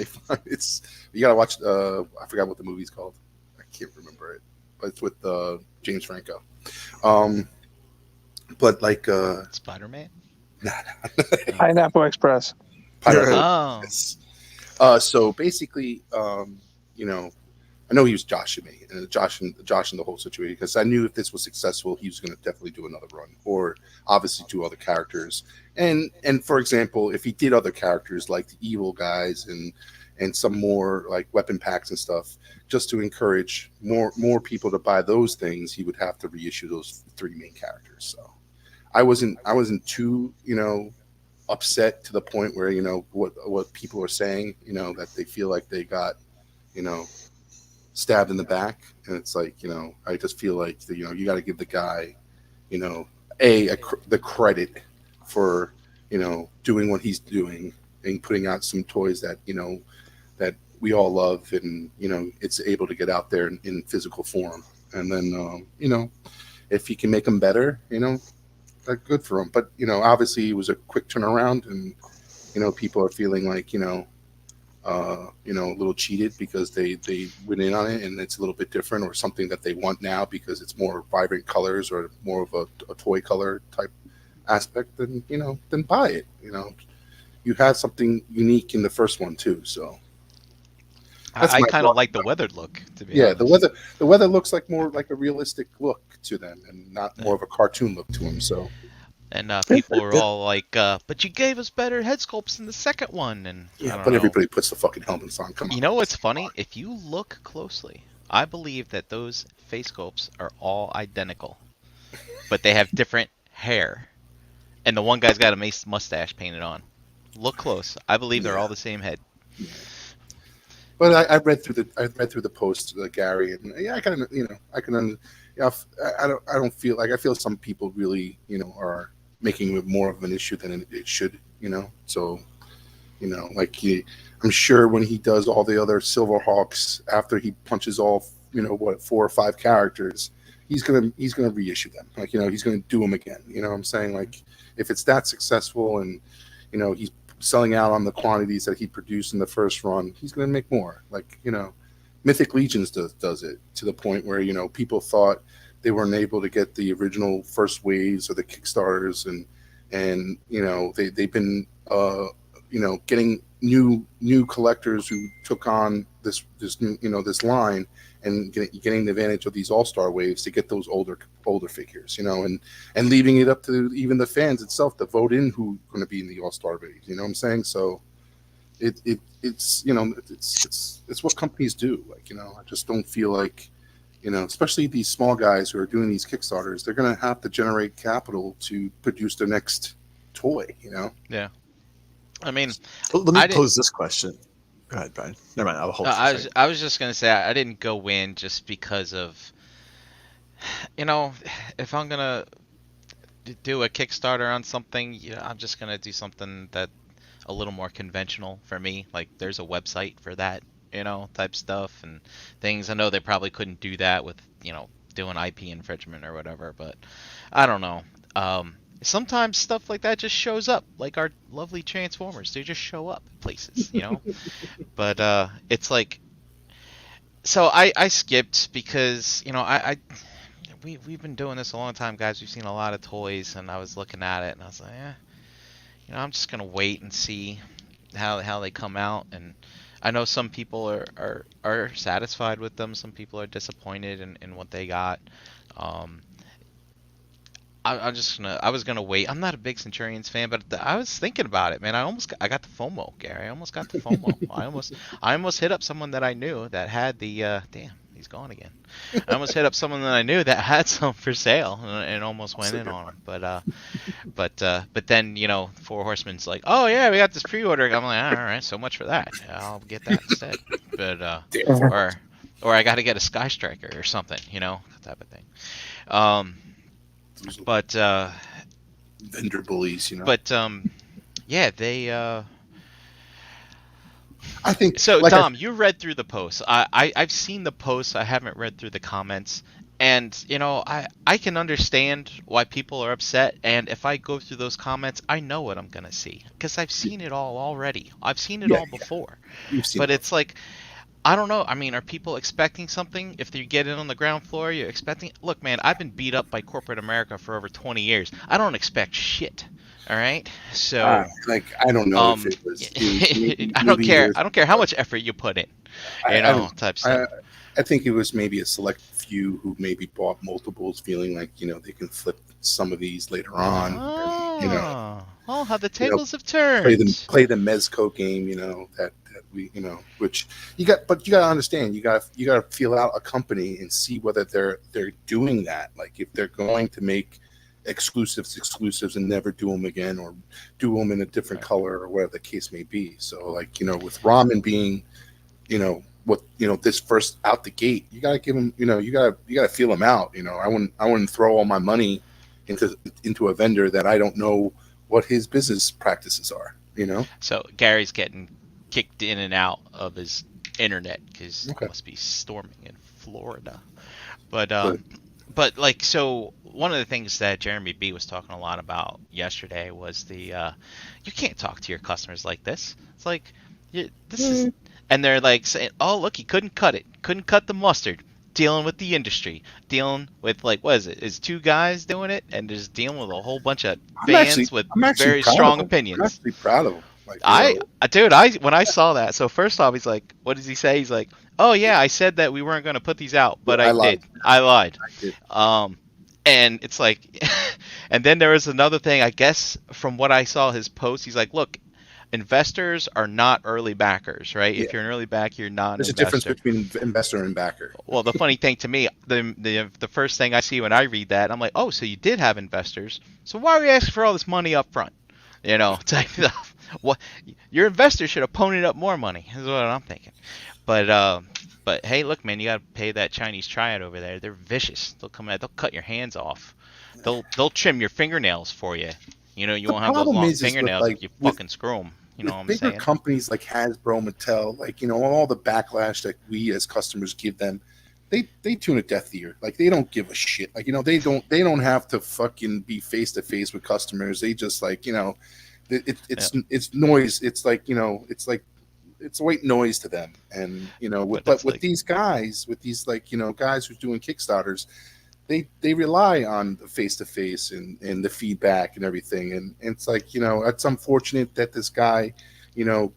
[SPEAKER 3] fine. You gotta watch I forgot what the movie's called. I can't remember it. But it's with James Franco. But like
[SPEAKER 1] Spider-Man?
[SPEAKER 3] Nah.
[SPEAKER 4] Pineapple Express.
[SPEAKER 1] Oh.
[SPEAKER 3] So basically, I know he was joshing me, and joshing the whole situation, because I knew if this was successful, he was going to definitely do another run, or obviously do other characters. And for example, if he did other characters like the evil guys and some more like weapon packs and stuff, just to encourage more people to buy those things, he would have to reissue those 3 main characters. So I wasn't too upset to the point where what people are saying, that they feel like they got stabbed in the back, and it's like, I just feel like you got to give the guy the credit for doing what he's doing and putting out some toys that that we all love, and it's able to get out there in physical form. And then if he can make them better, good for him. But obviously it was a quick turnaround, and people are feeling like a little cheated because they went in on it, and it's a little bit different, or something that they want now because it's more vibrant colors or more of a toy color type aspect. Then then buy it. You had something unique in the first one too, so
[SPEAKER 1] I kind of like the weathered look, to be honest.
[SPEAKER 3] the weather looks like more like a realistic look to them, and not more of a cartoon look to them. So,
[SPEAKER 1] and people were all like, "But you gave us better head sculpts in the second one." And
[SPEAKER 3] but everybody puts the fucking helmets on. Come on.
[SPEAKER 1] You know what's funny? If you look closely, I believe that those face sculpts are all identical, but they have different hair, and the one guy's got a mustache painted on. Look close. I believe they're all the same head.
[SPEAKER 3] Yeah. But I read through the post, Gary, and I can I don't feel like, I feel some people really are making it more of an issue than it should. So like I'm sure when he does all the other Silverhawks after he punches all 4 or 5 characters, he's gonna reissue them. Like he's gonna do them again. What I'm saying? Like if it's that successful and he's selling out on the quantities that he produced in the first run, he's going to make more. Like Mythic Legions does it to the point where people thought they weren't able to get the original first waves or the Kickstarters, and they've been getting new collectors who took on this new this line, and getting the advantage of these all-star waves to get those older figures, and leaving it up to even the fans itself to vote in who's going to be in the all-star waves. You know what I'm saying? So it's what companies do. Like I just don't feel like especially these small guys who are doing these Kickstarters, they're going to have to generate capital to produce their next toy.
[SPEAKER 1] Yeah. I mean,
[SPEAKER 2] let me pose this question. Go ahead, Brian. Never mind. I'll hold.
[SPEAKER 1] I was just gonna say I didn't go in just because of, if I'm gonna do a Kickstarter on something, I'm just gonna do something that a little more conventional for me. Like there's a website for that, type stuff and things. I know they probably couldn't do that with doing IP infringement or whatever, but I don't know. Sometimes stuff like that just shows up, like our lovely Transformers. They just show up places, But it's like, so I skipped because we've been doing this a long time, guys. We've seen a lot of toys, and I was looking at it, and I was like, I'm just gonna wait and see how they come out. And I know some people are satisfied with them. Some people are disappointed in what they got. I was gonna wait. I'm not a big Centurions fan, but I was thinking about it, man. I got the FOMO, Gary. I almost got the FOMO. I almost hit up someone that I knew that had the damn. He's gone again. I almost hit up someone that I knew that had some for sale, and almost went in on them. But then 4 Horsemen's like, oh yeah, we got this pre-order. I'm like, all right, so much for that. Yeah, I'll get that instead. But or I got to get a Sky Striker or something, type of thing. But
[SPEAKER 3] vendor bullies,
[SPEAKER 1] But yeah, they
[SPEAKER 3] I think
[SPEAKER 1] So,
[SPEAKER 3] like
[SPEAKER 1] Dom, you read through the posts. I've seen the posts. I haven't read through the comments. And, I can understand why people are upset. And if I go through those comments, I know what I'm going to see. Because I've seen it all already. I've seen it all before.
[SPEAKER 3] you've seen
[SPEAKER 1] But
[SPEAKER 3] it.
[SPEAKER 1] it's like, I don't know. I mean, are people expecting something? If you get in on the ground floor, you're expecting... Look, man, I've been beat up by corporate America for over 20 years. I don't expect shit. All right? So...
[SPEAKER 3] Like I don't know if it was.
[SPEAKER 1] I don't care. I don't care how much effort you put in, type stuff.
[SPEAKER 3] I think it was maybe a select few who maybe bought multiples, feeling like they can flip some of these later on.
[SPEAKER 1] Oh, how the tables have turned.
[SPEAKER 3] Play the Mezco game, that we, which you got, but you got to understand, you got to feel out a company and see whether they're doing that. Like if they're going to make exclusives and never do them again, or do them in a different color, or whatever the case may be. So like with ramen being what this first out the gate, you got to give them, you got to feel them out. I wouldn't throw all my money into a vendor that I don't know what his business practices are.
[SPEAKER 1] So Gary's getting kicked in and out of his internet because it must be storming in Florida. But like, so one of the things that Jeremy B was talking a lot about yesterday was you can't talk to your customers like this. It's like, this is, and they're like saying, oh, look, he couldn't cut the mustard, dealing with the industry, dealing with like, what is it? Is two guys doing it and just dealing with a whole bunch of fans with very strong opinions.
[SPEAKER 3] I'm actually proud of him. Like,
[SPEAKER 1] when I saw that, so first off, he's like, what does he say? He's like, oh yeah, I said that we weren't going to put these out, but I lied. And it's like, and then there was another thing, I guess, from what I saw his post, he's like, look, investors are not early backers, right? Yeah. If you're an early backer, you're not an investor.
[SPEAKER 3] There's a difference between investor and backer.
[SPEAKER 1] Well, the funny thing to me, the first thing I see when I read that, I'm like, oh, so you did have investors. So why are we asking for all this money up front? Type stuff. What, your investors should have ponied up more money, is what I'm thinking. But hey, look, man, you got to pay that Chinese triad over there. They're vicious. They'll come out. They'll cut your hands off. They'll trim your fingernails for you. You won't have those long fingernails. You fucking screw them. You know what I'm saying?
[SPEAKER 3] Bigger companies like Hasbro, Mattel, like all the backlash that we as customers give them, they tune a deaf ear. Like they don't give a shit. Like they don't have to fucking be face to face with customers. They just like it's noise. It's like it's white noise to them. And with these guys, guys who's doing Kickstarters, they rely on the face to face and the feedback and everything. And it's like it's unfortunate that this guy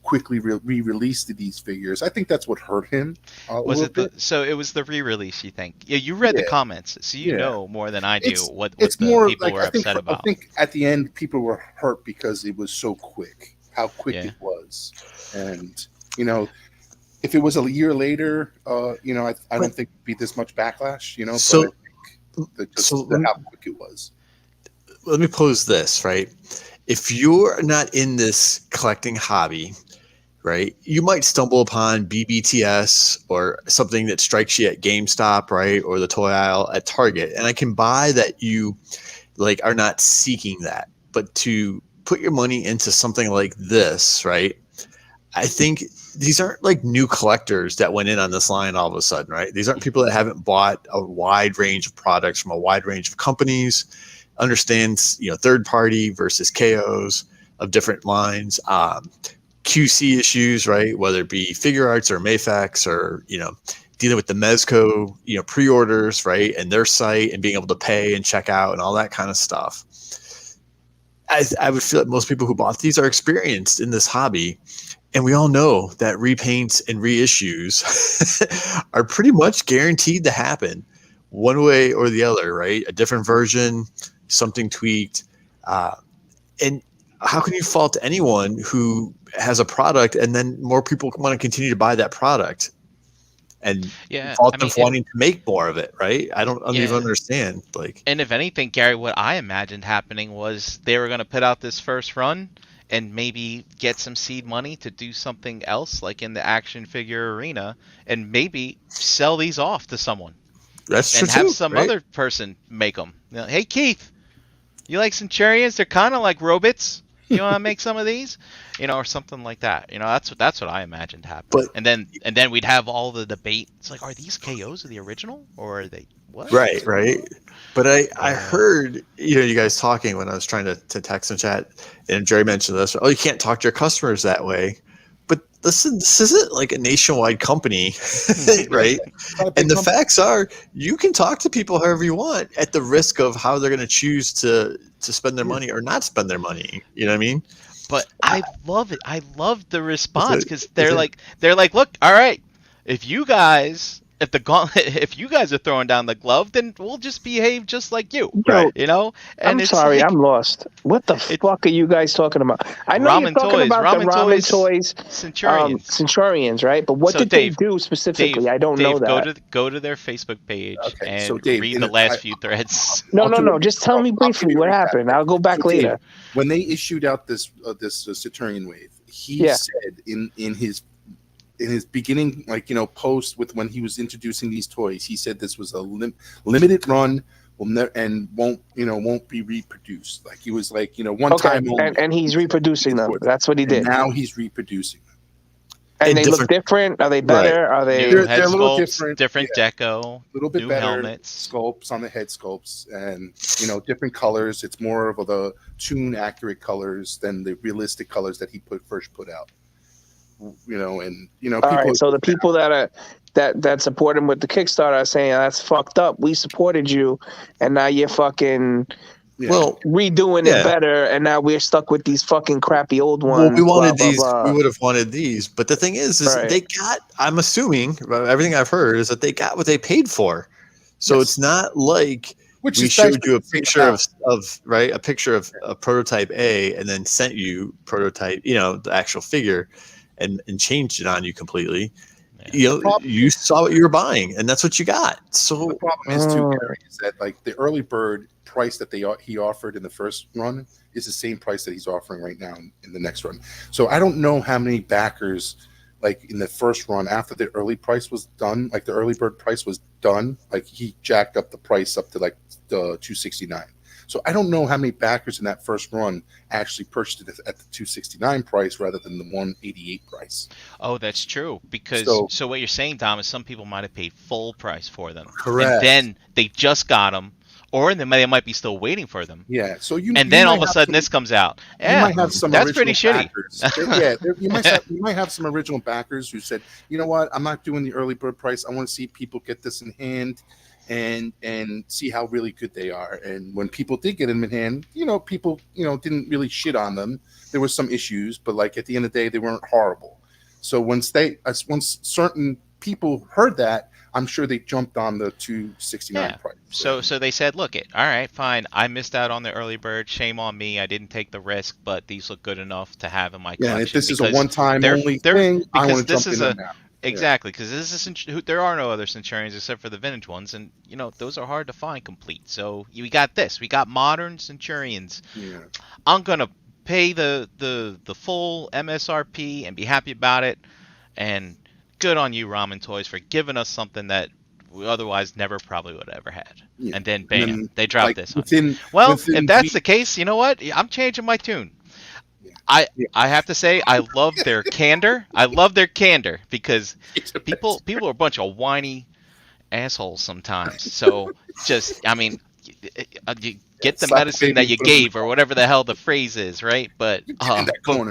[SPEAKER 3] quickly re-released these figures. I think that's what hurt him.
[SPEAKER 1] So it was the re-release, you think? Yeah, you read the comments, so you know more than I do what the people were upset about.
[SPEAKER 3] I think at the end people were hurt because it was so quick, how quick it was. And if it was a year later, I don't think it'd be this much backlash. How quick it was.
[SPEAKER 2] Let me pose this, right? If you're not in this collecting hobby, right, you might stumble upon BBTS or something that strikes you at GameStop, right, or the toy aisle at Target. And I can buy that you are not seeking that. But to put your money into something like this, right, I think these aren't like new collectors that went in on this line all of a sudden, right? These aren't people that haven't bought a wide range of products from a wide range of companies, understands, third party versus KOs of different lines, QC issues, right? Whether it be figure arts or Mayfax or, dealing with the Mezco, pre-orders, right? And their site and being able to pay and check out and all that kind of stuff. I would feel that most people who bought these are experienced in this hobby. And we all know that repaints and reissues are pretty much guaranteed to happen one way or the other, right? A different version, something tweaked. And how can you fault anyone who has a product and then more people want to continue to buy that product? And fault them for wanting to make more of it, right? I don't even understand.
[SPEAKER 1] And if anything, Gary, what I imagined happening was they were going to put out this first run and maybe get some seed money to do something else, like in the action figure arena, and maybe sell these off to someone.
[SPEAKER 2] That's true.
[SPEAKER 1] And have some other person make them. Hey, Keith, you like Centurions? They're kind of like robots. you want to make some of these, or something like that. That's what I imagined happening.
[SPEAKER 2] But
[SPEAKER 1] And then we'd have all the debate. It's like, are these KOs of the original, or are they what?
[SPEAKER 2] right. But I
[SPEAKER 1] Yeah.
[SPEAKER 2] heard you guys talking when I was trying to text and chat, and Jerry mentioned this. Oh, you can't talk to your customers that way. But listen, this isn't like a nationwide company, right? And the facts are, you can talk to people however you want at the risk of how they're going to choose to spend their money or not spend their money. You know what I mean?
[SPEAKER 1] But I love it. I love the response because they're like, look, all right, if you guys are throwing down the glove, then we'll just behave just like you,
[SPEAKER 2] Right?
[SPEAKER 1] And
[SPEAKER 4] I'm
[SPEAKER 1] it's
[SPEAKER 4] sorry,
[SPEAKER 1] like,
[SPEAKER 4] I'm lost. What the fuck are you guys talking about? I know you're
[SPEAKER 1] Ramen
[SPEAKER 4] talking
[SPEAKER 1] toys,
[SPEAKER 4] about the ramen toys,
[SPEAKER 1] Centurions.
[SPEAKER 4] Centurions, right? But what
[SPEAKER 1] So
[SPEAKER 4] did
[SPEAKER 1] Dave,
[SPEAKER 4] they do specifically? I don't know that.
[SPEAKER 1] Go to their Facebook page
[SPEAKER 3] Okay,
[SPEAKER 1] and
[SPEAKER 3] so Dave,
[SPEAKER 1] read the last few threads.
[SPEAKER 4] No. Just tell me briefly what happened. I'll go back later.
[SPEAKER 3] Dave, when they issued out this Centurion wave, he said in his beginning, post with when he was introducing these toys, he said this was a limited run, won't be reproduced. Like he was like, one time only.
[SPEAKER 4] And he's reproducing them. That's what he did.
[SPEAKER 3] And now he's reproducing them.
[SPEAKER 4] And they look different. Are they better? Right. Are they?
[SPEAKER 1] They're
[SPEAKER 3] a little
[SPEAKER 1] different deco,
[SPEAKER 3] a little bit
[SPEAKER 1] new
[SPEAKER 3] better
[SPEAKER 1] helmets,
[SPEAKER 3] sculpts on the head sculpts, and different colors. It's more of the tune accurate colors than the realistic colors that he first put out.
[SPEAKER 4] All
[SPEAKER 3] people.
[SPEAKER 4] Right, so the people that support him with the Kickstarter are saying that's fucked up. We supported you, and now you're fucking redoing it better, and now we're stuck with these fucking crappy old ones.
[SPEAKER 2] Well, we wanted these. We would have wanted these, but the thing is they got. I'm assuming everything I've heard is that they got what they paid for. So it's not like we showed you a picture a picture of a prototype A and then sent you prototype, the actual figure. And changed it on you completely. Yeah. You saw what you were buying, and that's what you got. So
[SPEAKER 3] the problem is too, Gary, is that like the early bird price that he offered in the first run is the same price that he's offering right now in the next run. So I don't know how many backers, like in the first run after the early price was done, like the early bird price was done, like he jacked up the price up to like the $269. So I don't know how many backers in that first run actually purchased it at the $269 price rather than the $188 price.
[SPEAKER 1] Oh, that's true. Because so what you're saying, Dom, is some people might have paid full price for them.
[SPEAKER 3] Correct.
[SPEAKER 1] And then they just got them, or they might be still waiting for them.
[SPEAKER 3] Yeah. So
[SPEAKER 1] then all of a sudden this comes out. Yeah,
[SPEAKER 3] you might have some
[SPEAKER 1] that's pretty shitty.
[SPEAKER 3] You might have some original backers who said, you know what, I'm not doing the early bird price. I want to see people get this in hand. And see how really good they are. And when people did get them in hand, people, didn't really shit on them. There were some issues, but like at the end of the day, they weren't horrible. So once certain people heard that, I'm sure they jumped on the $269 price.
[SPEAKER 1] So they said, look, all right, fine. I missed out on the early bird. Shame on me. I didn't take the risk, but these look good enough to have in my collection.
[SPEAKER 3] Yeah, if this is a one-time only thing, I want to jump in now.
[SPEAKER 1] Exactly, because there are no other Centurions except for the vintage ones, and those are hard to find complete. So we got this. We got modern Centurions.
[SPEAKER 3] Yeah.
[SPEAKER 1] I'm gonna pay the full MSRP and be happy about it. And good on you, Ramen Toys, for giving us something that we otherwise never probably would have ever had. Yeah. And then bam, they dropped this. If that's the case, you know what? I'm changing my tune. I have to say I love their candor. Because people are a bunch of whiny assholes sometimes. So you get the medicine that you gave or whatever the hell the phrase is, right? But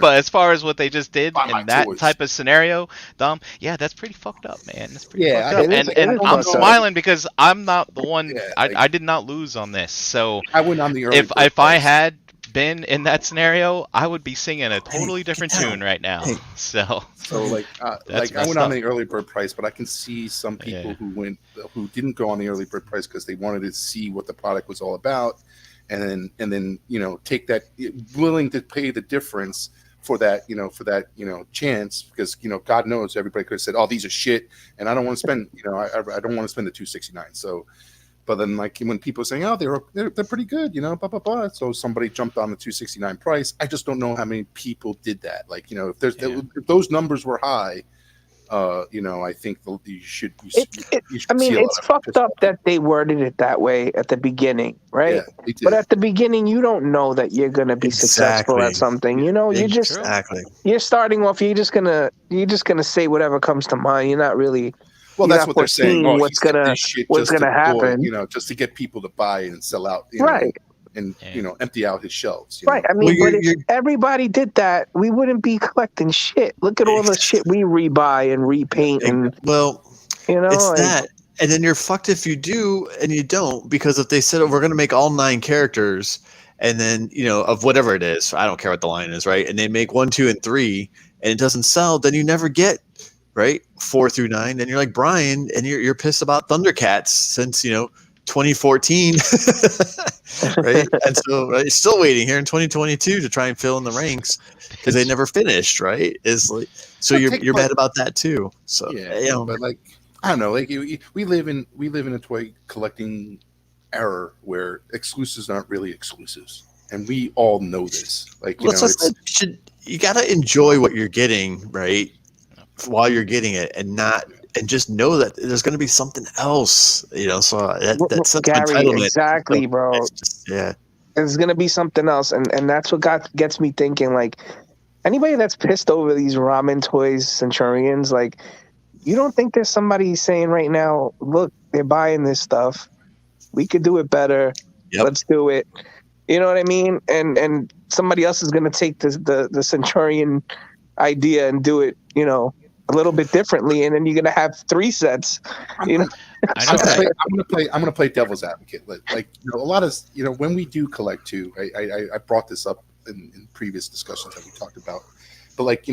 [SPEAKER 1] as far as what they just did in that type of scenario, Dom, that's pretty fucked up, man. That's pretty fucked up. And I'm smiling because I'm not the one. I did not lose on this. So
[SPEAKER 3] I went on the early
[SPEAKER 1] if I had been in that scennario, I would be singing a totally different tune right now. So
[SPEAKER 3] I went on the early bird price, but I can see some people who didn't go on the early bird price because they wanted to see what the product was all about, and then take that, willing to pay the difference for that chance, because God knows everybody could have said, oh, these are shit, and I don't want to spend I don't want to spend the $269. So. But then, like when people are saying, "Oh, they're pretty good," blah blah blah. So somebody jumped on the $269 price. I just don't know how many people did that. Like, if those numbers were high, I think you should
[SPEAKER 4] I mean,
[SPEAKER 3] see a lot
[SPEAKER 4] it's
[SPEAKER 3] of
[SPEAKER 4] fucked
[SPEAKER 3] pissed
[SPEAKER 4] up
[SPEAKER 3] off.
[SPEAKER 4] that they worded it that way at the beginning, right?
[SPEAKER 3] Yeah, they did.
[SPEAKER 4] But at the beginning, you don't know that you're gonna be successful at something. You know,
[SPEAKER 2] Exactly.
[SPEAKER 4] you're starting off. You're just gonna say whatever comes to mind. You're not really.
[SPEAKER 3] Well,
[SPEAKER 4] You're
[SPEAKER 3] that's
[SPEAKER 4] not
[SPEAKER 3] what they're saying.
[SPEAKER 4] foreseeing
[SPEAKER 3] Oh,
[SPEAKER 4] what's
[SPEAKER 3] he's doing this shit
[SPEAKER 4] what's
[SPEAKER 3] just to
[SPEAKER 4] gonna happen.
[SPEAKER 3] just to get people to buy and sell out,
[SPEAKER 4] Right.
[SPEAKER 3] and empty out his shelves.
[SPEAKER 4] Right. I mean, but if everybody did that, we wouldn't be collecting shit. Look at all the shit we rebuy and repaint, and
[SPEAKER 2] it's that. And then you're fucked if you do and you don't, because if they said, we're going to make all 9 characters, and then of whatever it is, I don't care what the line is, right? And they make 1, 2, and 3, and it doesn't sell, then you never get 4 through 9. Then you're like Brian, and you're pissed about Thundercats since 2014, right? And so still waiting here in 2022 to try and fill in the ranks because they never finished, right? You're mad about that too. So
[SPEAKER 3] but I don't know, we live in a toy collecting era where exclusives aren't really exclusives, and we all know this.
[SPEAKER 2] You gotta enjoy what you're getting, right? While you're getting it, and just know that there's going to be something else, so that's
[SPEAKER 4] Gary,
[SPEAKER 2] entitlement.
[SPEAKER 4] exactly, bro. There's going to be something else, and that's what gets me thinking, like, anybody that's pissed over these ramen toys Centurions, like, you don't think there's somebody saying right now, look, they're buying this stuff, we could do it better, let's do it, you know what I mean? And somebody else is going to take the Centurion idea and do it, a little bit differently, and then you're gonna have 3 sets. I'm
[SPEAKER 3] gonna play devil's advocate. A lot of when we do collect too. I brought this up in previous discussions that we talked about, but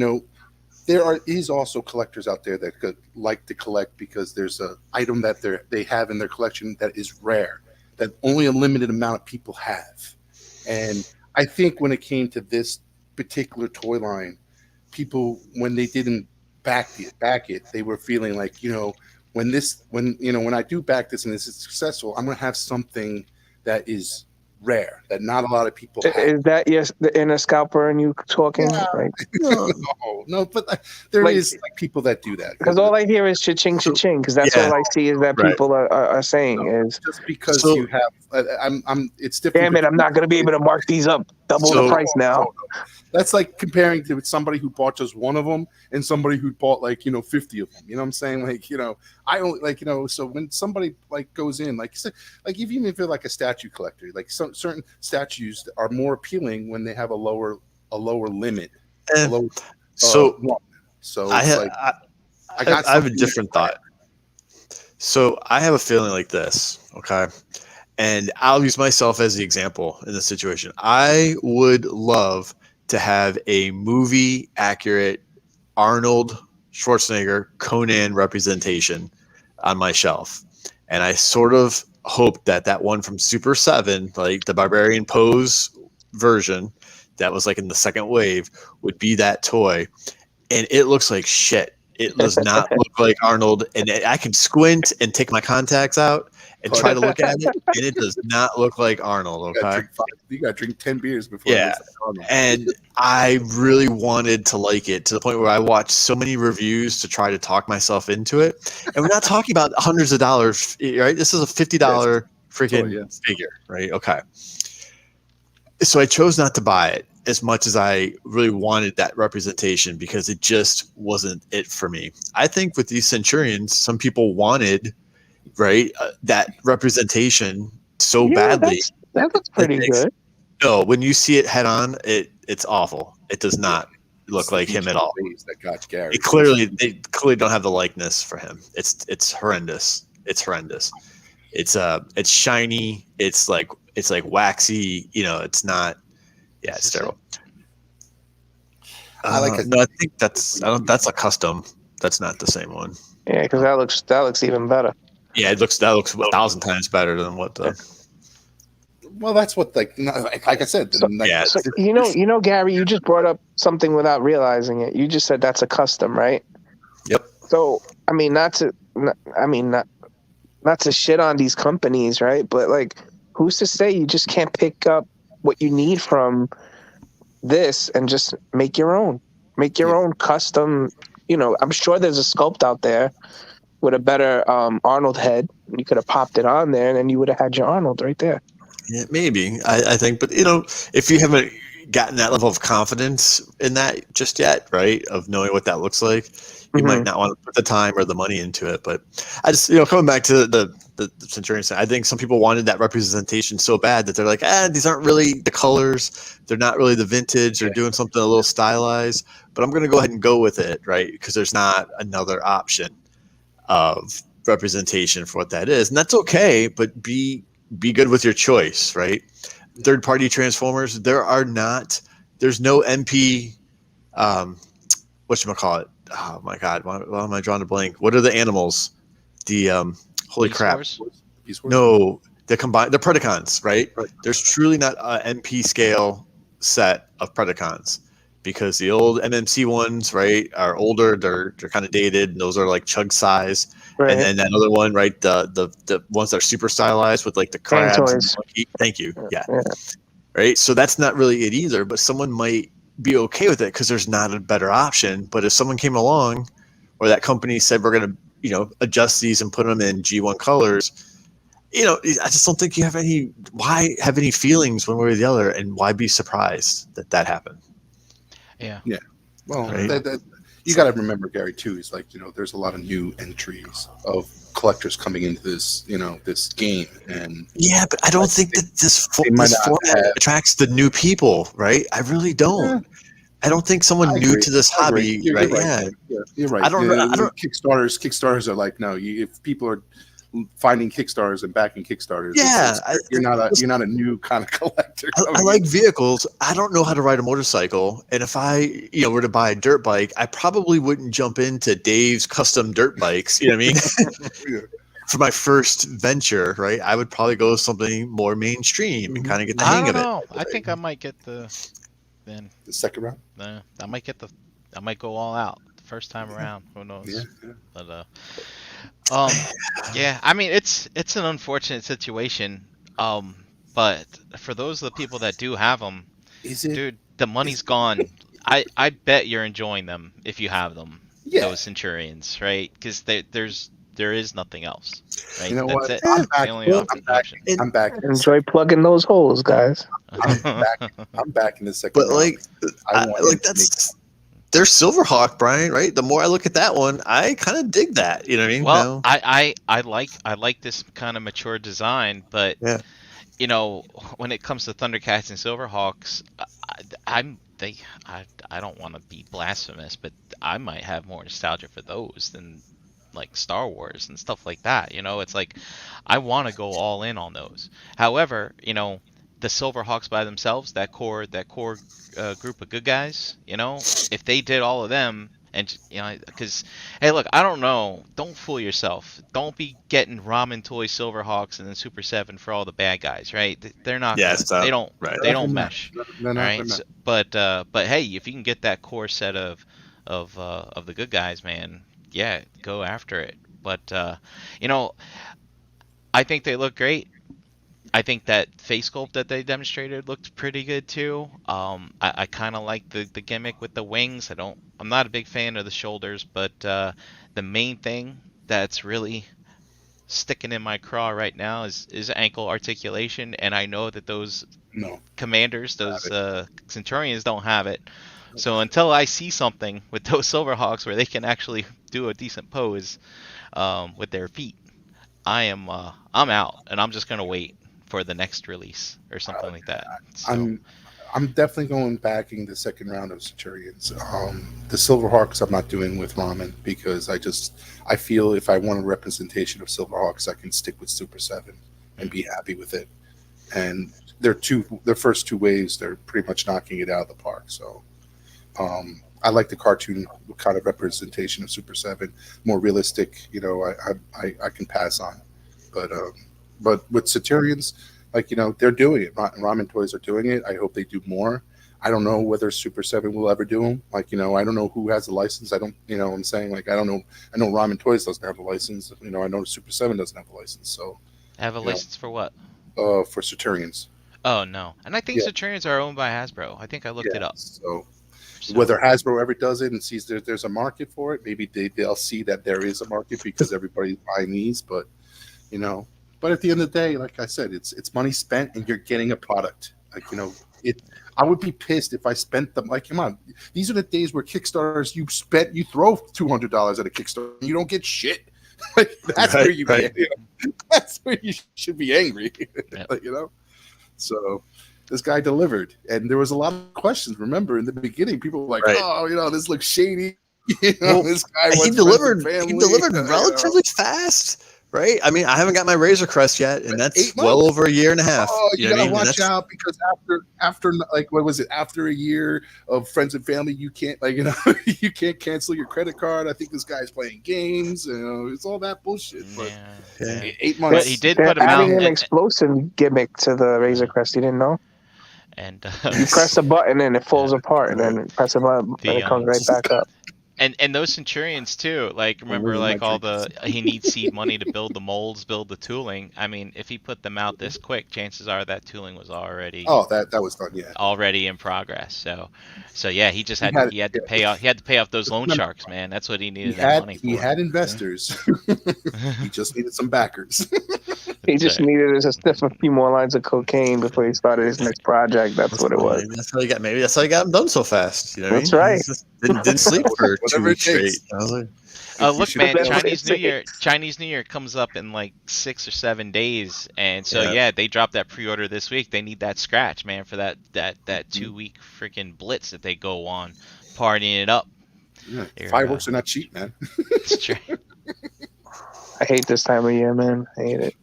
[SPEAKER 3] there is also collectors out there that could like to collect because there's an item that they have in their collection that is rare, that only a limited amount of people have, and I think when it came to this particular toy line, people, when they didn't back it, they were feeling like, when I do back this and this is successful, I'm going to have something that is rare, that not a lot of people have.
[SPEAKER 4] Is that the inner scalper and you talking?
[SPEAKER 3] Yeah.
[SPEAKER 4] Right?
[SPEAKER 3] No, but there is people that do that.
[SPEAKER 4] Because all I hear is cha-ching, cha-ching, because that's all I see is that people are saying is
[SPEAKER 3] just because you have, it's different.
[SPEAKER 4] Damn it, I'm not going to be able to mark these up double the price now.
[SPEAKER 3] That's like comparing to somebody who bought just one of them and somebody who bought 50 of them. You know what I'm saying? I only so when somebody goes in, even if you're like a statue collector, certain statues are more appealing when they have a lower limit.
[SPEAKER 2] I have a different thought. So I have a feeling like this, okay? And I'll use myself as the example in this situation. I would love to have a movie accurate Arnold Schwarzenegger Conan representation on my shelf. And I sort of hope that one from Super 7, like the Barbarian Pose version that was in the second wave, would be that toy. And it looks like shit. It does not look like Arnold. And I can squint and take my contacts out and try to look at it, and it does not look like Arnold. Okay,
[SPEAKER 3] you got to drink 10 beers before.
[SPEAKER 2] Yeah, and I really wanted to like it to the point where I watched so many reviews to try to talk myself into it. And we're not talking about hundreds of dollars, right? This is a $50 freaking figure, right? Okay. So I chose not to buy it as much as I really wanted that representation because it just wasn't it for me. I think with these Centurions, some people wanted that representation so badly.
[SPEAKER 4] That looks pretty good.
[SPEAKER 2] No, when you see it head on, it's awful. It does not look like him at all.
[SPEAKER 3] That got Gary.
[SPEAKER 2] They clearly don't have the likeness for him. It's horrendous. It's horrendous. It's shiny. It's like waxy. It's not. Yeah, it's terrible. No, I think that's a custom. That's not the same one.
[SPEAKER 4] Yeah, because that looks even better.
[SPEAKER 2] Yeah, that looks 1,000 times better than what the.
[SPEAKER 3] Well, that's what like I said.
[SPEAKER 4] So, Gary, you just brought up something without realizing it. You just said that's a custom, right?
[SPEAKER 2] Yep.
[SPEAKER 4] So not to shit on these companies, right? But who's to say you just can't pick up what you need from this and just make your own? Make your own custom I'm sure there's a sculpt out there with a better Arnold head. You could have popped it on there, and then you would have had your Arnold right there.
[SPEAKER 2] Yeah, maybe. I think, but if you haven't gotten that level of confidence in that just yet, right, of knowing what that looks like, you might not want to put the time or the money into it. But I just, coming back to the Centurion, I think some people wanted that representation so bad that they're like, these aren't really the colors. They're not really the vintage. They're doing something a little stylized. But I'm going to go ahead and go with it, right, because there's not another option of representation for what that is. And that's okay, but be good with your choice, right? Third-party Transformers, there's no MP, whatchamacallit? Oh my God, why am I drawing a blank? What are the animals? The, holy
[SPEAKER 1] Beast
[SPEAKER 2] crap.
[SPEAKER 1] Wars?
[SPEAKER 2] No, they're Predacons, right? There's truly not an MP scale set of Predacons because the old MMC ones, right, are older. They're kind of dated. And those are like chug size. Right. And then that other one, right, the ones that are super stylized with like the crabs and the monkey. Thank you. Yeah. Right. So that's not really it either, but someone might be okay with it because there's not a better option. But if someone came along or that company said we're going to, adjust these and put them in G1 colors, I just don't think you have why have any feelings one way or the other, and why be surprised that happened?
[SPEAKER 1] Yeah.
[SPEAKER 3] Yeah. Well,
[SPEAKER 2] right?
[SPEAKER 3] You got to remember, Gary, too, is like, there's a lot of new entries of collectors coming into this, this game. And
[SPEAKER 2] yeah, but I don't think that this format attracts the new people, right? I really don't. Yeah. I don't think someone new to this hobby, right? Yeah,
[SPEAKER 3] you're right.
[SPEAKER 2] I don't know.
[SPEAKER 3] Kickstarters are like, no, if people are finding Kickstarters and backing Kickstarters, you're not a new kind of collector.
[SPEAKER 2] I like vehicles. I don't know how to ride a motorcycle, and if I were to buy a dirt bike, I probably wouldn't jump into Dave's custom dirt bikes. You know what I mean? For my first venture, right? I would probably go with something more mainstream and kind of get the hang of it.
[SPEAKER 1] I don't know. I think I might get the
[SPEAKER 3] second round.
[SPEAKER 1] I might go all out the first time around. Who knows?
[SPEAKER 3] Yeah.
[SPEAKER 1] But yeah. I mean, it's an unfortunate situation. But for those of the people that do have them, dude, the money's gone. I bet you're enjoying them if you have them. Yeah. Those Centurions, right? Because there is nothing else. Right?
[SPEAKER 3] You know what?
[SPEAKER 1] I'm back.
[SPEAKER 4] Enjoy plugging those holes, guys.
[SPEAKER 3] I'm back in the second.
[SPEAKER 2] But they're Silverhawk, Brian, right? The more I look at that one, I kind of dig that. You know what I mean?
[SPEAKER 1] Well, I like this kind of mature design, but when it comes to Thundercats and Silverhawks, I don't want to be blasphemous, but I might have more nostalgia for those than like Star Wars and stuff like that. It's like I want to go all in on those. However, the Silverhawks by themselves, that core group of good guys, if they did all of them, and because hey, look, I don't know, don't fool yourself. Don't be getting Ramen Toy Silverhawks and then Super 7 for all the bad guys, right? They're not. Yeah, they don't mesh. Right. So, but hey, if you can get that core set of the good guys, man, yeah, go after it. But I think they look great. I think that face sculpt that they demonstrated looked pretty good too. I kind of like the gimmick with the wings. I'm not a big fan of the shoulders, but the main thing that's really sticking in my craw right now is ankle articulation, and I know that those commanders, those Centurions, don't have it. So until I see something with those Silverhawks where they can actually do a decent pose with their feet, I'm out, and I'm just gonna wait for the next release or something like that. So.
[SPEAKER 3] I'm definitely going backing the second round of Centurions. The Silverhawks I'm not doing with Ramen because I feel if I want a representation of Silverhawks, I can stick with Super 7 and be happy with it. And their first two waves, they're pretty much knocking it out of the park. So I like the cartoon kind of representation of Super 7, more realistic. I can pass on, but with Centurions, they're doing it. Ramen Toys are doing it. I hope they do more. I don't know whether Super 7 will ever do them. I don't know who has the license. I don't, I'm saying, I don't know. I know Ramen Toys doesn't have a license. I know Super 7 doesn't have a license. So
[SPEAKER 1] have a license for what?
[SPEAKER 3] For Centurions.
[SPEAKER 1] Oh no, and I think Centurions are owned by Hasbro. I think I looked it up.
[SPEAKER 3] So
[SPEAKER 1] So,
[SPEAKER 3] whether Hasbro ever does it and sees there's a market for it, maybe they'll see that there is a market because everybody's buying these. But but at the end of the day, like I said, it's money spent and you're getting a product. Like I would be pissed if I spent them. Like, come on, these are the days where Kickstarters you throw $200 at a Kickstarter and you don't get shit. Like, that's where you that's where you should be angry.
[SPEAKER 1] Yep.
[SPEAKER 3] So this guy delivered, and there was a lot of questions. Remember, in the beginning, people were like, "Oh, this looks shady." This guy
[SPEAKER 2] he delivered. He delivered relatively fast, right? I mean, I haven't got my Razor Crest yet, and that's well over a year and a half.
[SPEAKER 3] Oh, you gotta watch out, because after like, what was it? After a year of friends and family, you can't you can't cancel your credit card. I think this guy's playing games. It's all that bullshit. But 8 months.
[SPEAKER 1] But he did put him out.
[SPEAKER 4] Adding an explosive gimmick to the Razor Crest. You didn't know?
[SPEAKER 1] And
[SPEAKER 4] you press a button and it falls apart, and then press a button and it comes right back up.
[SPEAKER 1] And those Centurions too, like, remember, like, he needs seed money to build the molds, build the tooling. I mean, if he put them out this quick, chances are that tooling was already
[SPEAKER 3] that was done,
[SPEAKER 1] already in progress. So yeah, he just had to pay off those loan sharks, man. That's what he needed that money for.
[SPEAKER 3] He had investors. He just needed some backers.
[SPEAKER 4] He just needed to sniff a few more lines of cocaine before he started his next project. That's what it was.
[SPEAKER 2] That's how he got. Maybe that's how he got him done so fast.
[SPEAKER 4] That's right.
[SPEAKER 2] Didn't sleep for 2 weeks straight.
[SPEAKER 1] Look, man, Chinese New Year comes up in like 6 or 7 days, and so they dropped that pre-order this week. They need that scratch, man, for that 2-week freaking blitz that they go on, partying it up.
[SPEAKER 3] Yeah, fireworks are not cheap, man.
[SPEAKER 1] It's true.
[SPEAKER 4] I hate this time of year, man. I hate it.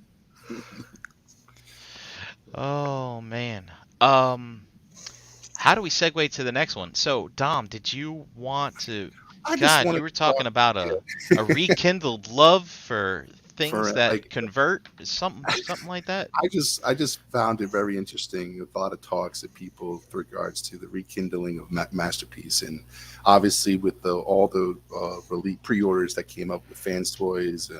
[SPEAKER 1] Oh man. How do we segue to the next one? So, Dom, did you want to? You were talking about a rekindled love for things that convert, something like that.
[SPEAKER 3] I just found it very interesting with a lot of talks of people with regards to the rekindling of Masterpiece, and obviously with all the pre-orders that came up with Fans Toys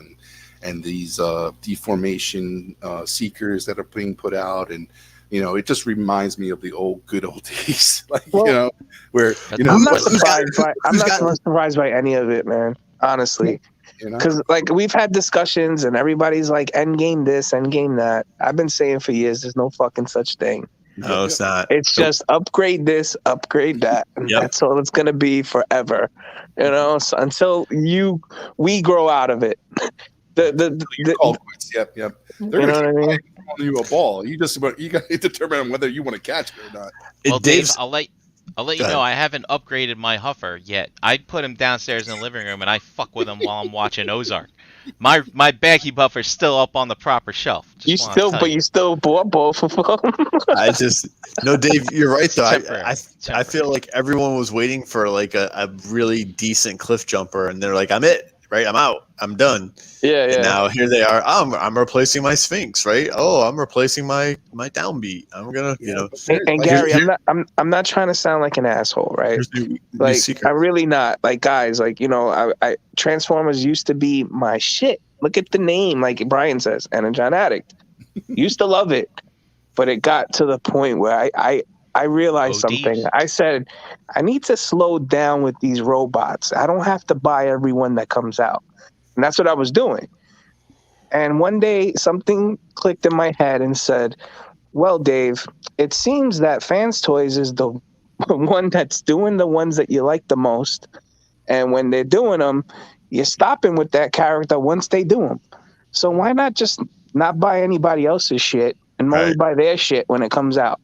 [SPEAKER 3] and these deformation seekers that are being put out, and it just reminds me of the good old days, where
[SPEAKER 4] I'm not surprised by any of it, man. Honestly, because we've had discussions and everybody's like, Endgame this, Endgame that. I've been saying for years, there's no fucking such thing.
[SPEAKER 2] No, it's not.
[SPEAKER 4] It's just upgrade this, upgrade that. That's all it's gonna be forever. So until we grow out of it.
[SPEAKER 3] Yep. They're
[SPEAKER 4] what I mean?
[SPEAKER 3] You a ball. You got to determine whether you want to catch it or not.
[SPEAKER 1] Well, Dave, I'll let you know, I haven't upgraded my Huffer yet. I put him downstairs in the living room and I fuck with him while I'm watching Ozark. My baggy buffer's still up on the proper shelf.
[SPEAKER 4] You still bought both of them.
[SPEAKER 2] No, Dave, you're right though. I feel like everyone was waiting for like a really decent cliff jumper, and they're like, I'm it. Right, I'm out. I'm done.
[SPEAKER 4] Yeah.
[SPEAKER 2] And now here they are. I'm replacing my Sphinx. Right. Oh, I'm replacing my downbeat. I'm gonna,
[SPEAKER 4] And Gary, I'm not trying to sound like an asshole, right? I'm really not. Like, guys, I Transformers used to be my shit. Look at the name, like Brian says, Energon Addict. Used to love it, but it got to the point where I realized something. I said, I need to slow down with these robots. I don't have to buy every one that comes out. And that's what I was doing. And one day something clicked in my head and said, well, Dave, it seems that Fans Toys is the one that's doing the ones that you like the most. And when they're doing them, you're stopping with that character once they do them. So why not just not buy anybody else's shit and only buy their shit when it comes out?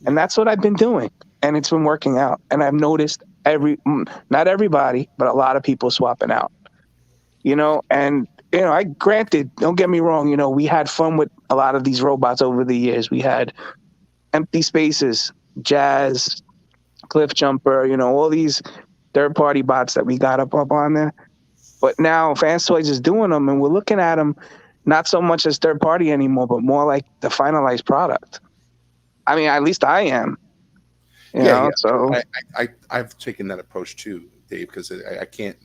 [SPEAKER 4] And that's what I've been doing, and it's been working out. And I've noticed not everybody, but a lot of people swapping out. I granted, don't get me wrong, we had fun with a lot of these robots over the years. We had Empty Spaces, Jazz, Cliff Jumper, all these third-party bots that we got up on there. But now Fans Toys is doing them, and we're looking at them not so much as third-party anymore, but more like the finalized product. I mean, at least I am. So
[SPEAKER 3] I've taken that approach too, Dave, because I can't,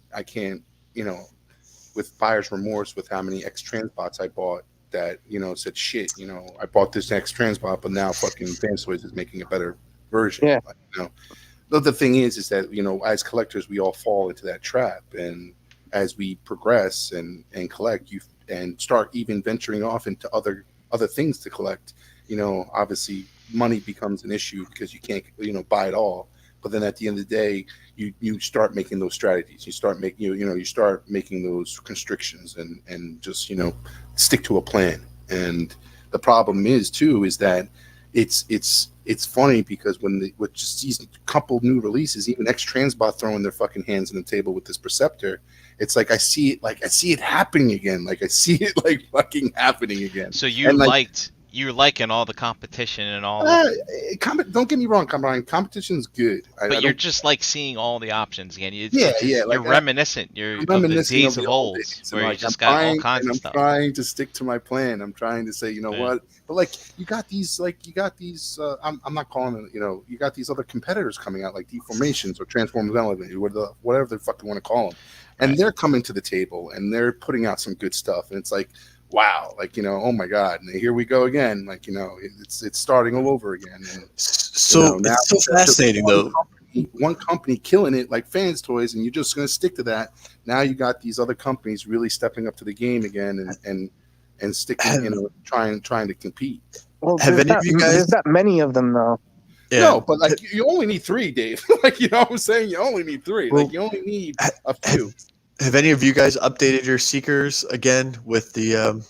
[SPEAKER 3] with buyer's remorse with how many X-Transbots I bought that, said shit, I bought this X-Transbot, but now fucking Fans Toys is making a better version.
[SPEAKER 4] Yeah.
[SPEAKER 3] the thing is that, you know, as collectors, we all fall into that trap, and as we progress and collect, you and start even venturing off into other things to collect, you know, obviously money becomes an issue because you can't, you know, buy it all. But then at the end of the day, you start making those strategies. You start making you start making those constrictions and just, you know, stick to a plan. And the problem is too is that it's funny because with just these couple new releases, even X Transbot throwing their fucking hands on the table with this Perceptor, it's like I see it happening again. Like I see it like fucking happening again.
[SPEAKER 1] So you're liking all the competition and all.
[SPEAKER 3] Don't get me wrong, Brian. Competition's good,
[SPEAKER 1] but you're just like seeing all the options again.
[SPEAKER 3] Like,
[SPEAKER 1] you're reminiscent. You're reminiscing of the days of old, where you just got all kinds of stuff.
[SPEAKER 3] I'm trying to stick to my plan. I'm trying to say, you know what? But like you got these. I'm not calling it. You know, you got these other competitors coming out like Deformations or Transformers Elevated, whatever they fucking want to call them, and they're coming to the table and they're putting out some good stuff. And it's like, wow, like, you know, oh my God, and here we go again. Like, you know, it's starting all over again. And,
[SPEAKER 2] so
[SPEAKER 3] you know, now
[SPEAKER 2] it's so fascinating though.
[SPEAKER 3] One company killing it like Fans Toys, and you're just going to stick to that. Now you got these other companies really stepping up to the game again and sticking, you know, trying to compete.
[SPEAKER 4] Well, there's not many of them though.
[SPEAKER 3] Yeah. No, but like you only need 3, Dave. Like, you know what I'm saying? You only need 3. Well, like you only need a few.
[SPEAKER 2] Have any of you guys updated your Seekers again with the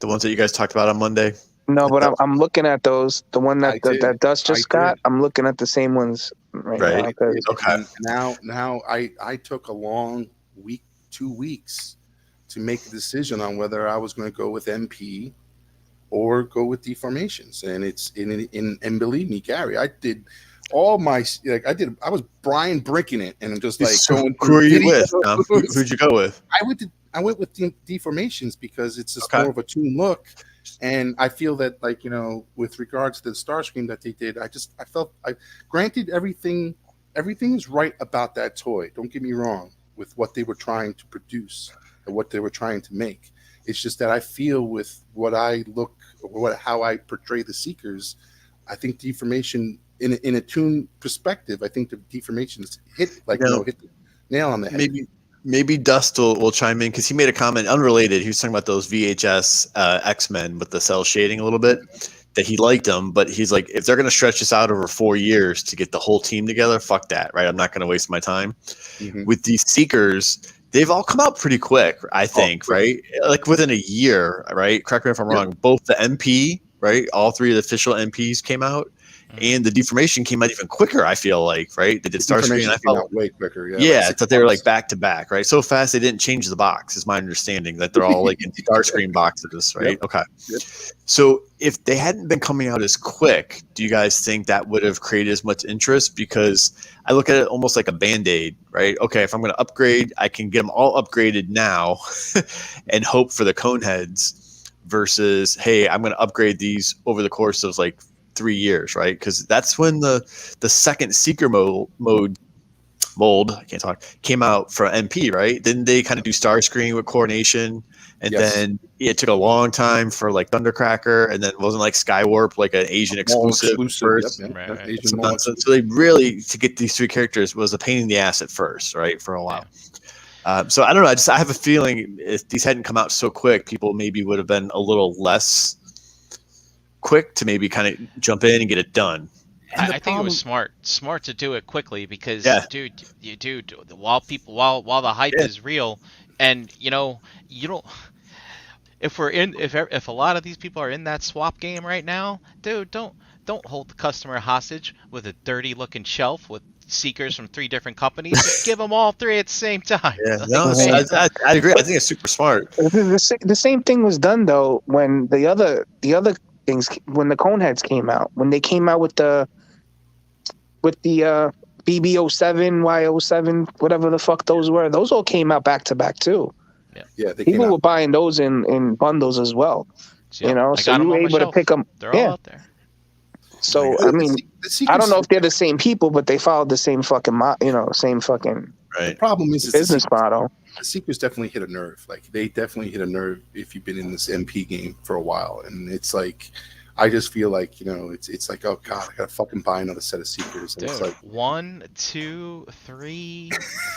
[SPEAKER 2] ones that you guys talked about on Monday?
[SPEAKER 4] No, but I'm looking at those. The one that Dust just got. I'm looking at the same ones right now.
[SPEAKER 3] Okay. Now I took a long 2 weeks to make a decision on whether I was going to go with MP or go with Deformations, and it's and believe me, Gary, I did all my I was Brian Bricking it, and I'm just like going.
[SPEAKER 2] Who are you with? Who'd you go with?
[SPEAKER 3] I went with Deformations because it's just more of a tune look, and I feel that, like, you know, with regards to the Starscream that they did, I felt granted everything is right about that toy. Don't get me wrong with what they were trying to produce and what they were trying to make. It's just that I feel with how I portray the Seekers, I think Deformation in a tune perspective, I think the Deformations hit the nail on the head.
[SPEAKER 2] Maybe Dust will chime in because he made a comment unrelated. He was talking about those VHS X-Men with the cell shading a little bit, that he liked them, but he's like, if they're going to stretch this out over 4 years to get the whole team together, fuck that, right? I'm not going to waste my time. Mm-hmm. With these Seekers, they've all come out pretty quick, I think, right? Like within a year, right? Correct me if I'm wrong. Both the MP, right? All 3 of the official MPs came out. And the Deformation came out even quicker, I feel like, right? They did Starscream. I felt
[SPEAKER 3] way quicker.
[SPEAKER 2] Yeah, I thought they were like back to back, right? So fast they didn't change the box, is my understanding, that they're all like in Starscream boxes, right? Yep. Okay. Yep. So if they hadn't been coming out as quick, do you guys think that would have created as much interest? Because I look at it almost like a Band-Aid, right? Okay, if I'm going to upgrade, I can get them all upgraded now and hope for the cone heads versus, hey, I'm going to upgrade these over the course of like 3 years, right? Because that's when the second Seeker mold I can't talk, came out for MP, right? Then they kind of do Starscream with Coronation, and then it took a long time for like Thundercracker, and then it wasn't like Skywarp, like an Asian exclusive first.
[SPEAKER 3] Yep. Right.
[SPEAKER 2] Asian so they really, to get these 3 characters was a pain in the ass at first, right? For a while. So I don't know. I have a feeling if these hadn't come out so quick, people maybe would have been a little less quick to maybe kind of jump in and get it done.
[SPEAKER 1] I think it was smart to do it quickly because, dude, while the hype is real, and you know, you don't. If a lot of these people are in that swap game right now, dude, don't hold the customer hostage with a dirty looking shelf with Seekers from 3 different companies. Just give them all 3 at the same time.
[SPEAKER 2] Yeah, I agree. I think it's super smart.
[SPEAKER 4] The same thing was done though when the other things, when the Coneheads came out, when they came out with the BB07, Y07, whatever the fuck those were, those all came out back to back too.
[SPEAKER 3] Yeah.
[SPEAKER 4] People were buying those in bundles as well. You know, so you were able to pick them.
[SPEAKER 1] They're all out there.
[SPEAKER 4] So I mean, I don't know if they're the same people, but they followed the same fucking, same fucking.
[SPEAKER 2] Right.
[SPEAKER 3] The problem is
[SPEAKER 4] business model.
[SPEAKER 3] The Seekers definitely hit a nerve. Like they definitely hit a nerve if you've been in this MP game for a while, and it's like, I just feel like, it's like, oh god, I gotta fucking buy another set of Seekers, and
[SPEAKER 1] Dude,
[SPEAKER 3] it's like,
[SPEAKER 1] 1, 2, 3,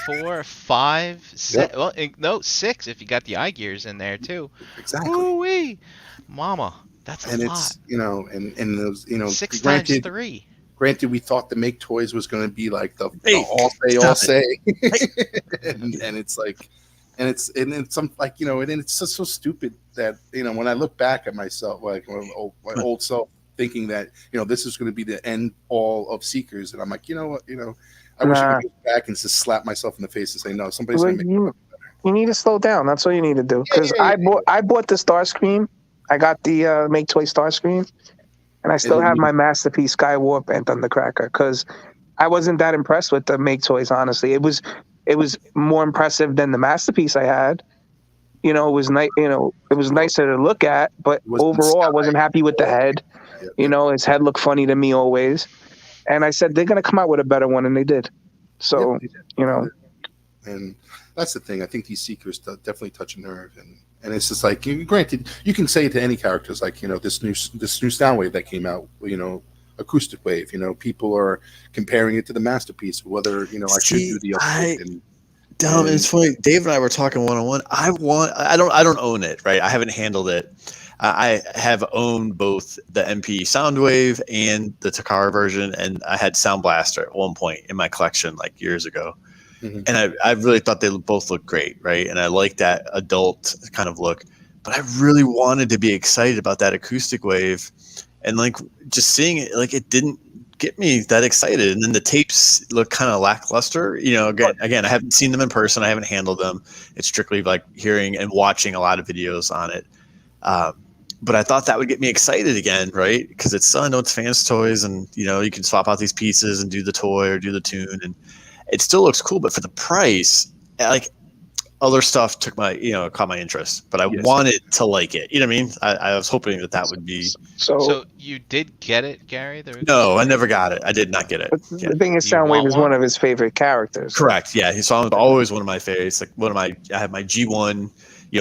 [SPEAKER 1] 4, 5, 6.
[SPEAKER 3] yep,
[SPEAKER 1] Well, no, 6 if you got the eye gears in there too.
[SPEAKER 3] exactly.
[SPEAKER 1] Woo-wee, mama, that's a
[SPEAKER 3] And
[SPEAKER 1] lot.
[SPEAKER 3] it's, and those,
[SPEAKER 1] 6 times
[SPEAKER 3] granted,
[SPEAKER 1] 3.
[SPEAKER 3] we thought the Make Toys was going to be like the
[SPEAKER 2] Hey,
[SPEAKER 3] all
[SPEAKER 2] stop
[SPEAKER 3] say, and it's like, and it's some like, and it's just so stupid that, when I look back at myself, like my old self, thinking that, this is going to be the end all of Seekers, and I'm like, you know what, I wish I could go back and just slap myself in the face and say, no, somebody's
[SPEAKER 4] Well,
[SPEAKER 3] going to make.
[SPEAKER 4] you need to slow down. That's all you need to do. Because
[SPEAKER 3] Yeah.
[SPEAKER 4] I bought the Starscream. I got the Make Toy Starscream, and I still have my Masterpiece Skywarp and Thundercracker because I wasn't that impressed with the Make Toys. Honestly, it was more impressive than the Masterpiece I had. It was nice. It was nicer to look at, but overall, I wasn't happy with the head. His head looked funny to me always, and I said they're gonna come out with a better one, and they did. So
[SPEAKER 3] and that's the thing. I think these Seekers definitely touch a nerve, and it's just like, granted, you can say it to any characters, like, this new Soundwave that came out, Acoustic Wave. People are comparing it to the Masterpiece, whether I should do the upgrade.
[SPEAKER 2] It's funny. Dave and I were talking one-on-one. I don't own it, right? I haven't handled it. I have owned both the MP Soundwave and the Takara version, and I had Sound Blaster at one point in my collection, like years ago. Mm-hmm. And I really thought they both looked great, right? And I liked that adult kind of look. But I really wanted to be excited about that Acoustic Wave, and like just seeing it, like it didn't get me that excited. And then the tapes look kind of lackluster. Again, I haven't seen them in person. I haven't handled them. It's strictly like hearing and watching a lot of videos on it. But I thought that would get me excited again, right? Because it's fans toys, and you can swap out these pieces and do the toy or do the tune, and it still looks cool. But for the price, like other stuff caught my interest. But I wanted to like it. You know what I mean? I was hoping that would be.
[SPEAKER 1] So you did get it, Gary?
[SPEAKER 2] No, I never got it. I did not get it.
[SPEAKER 4] The thing is, Soundwave is one of his favorite characters.
[SPEAKER 2] Correct. Yeah, he's always one of my favorites. Like I have my G1.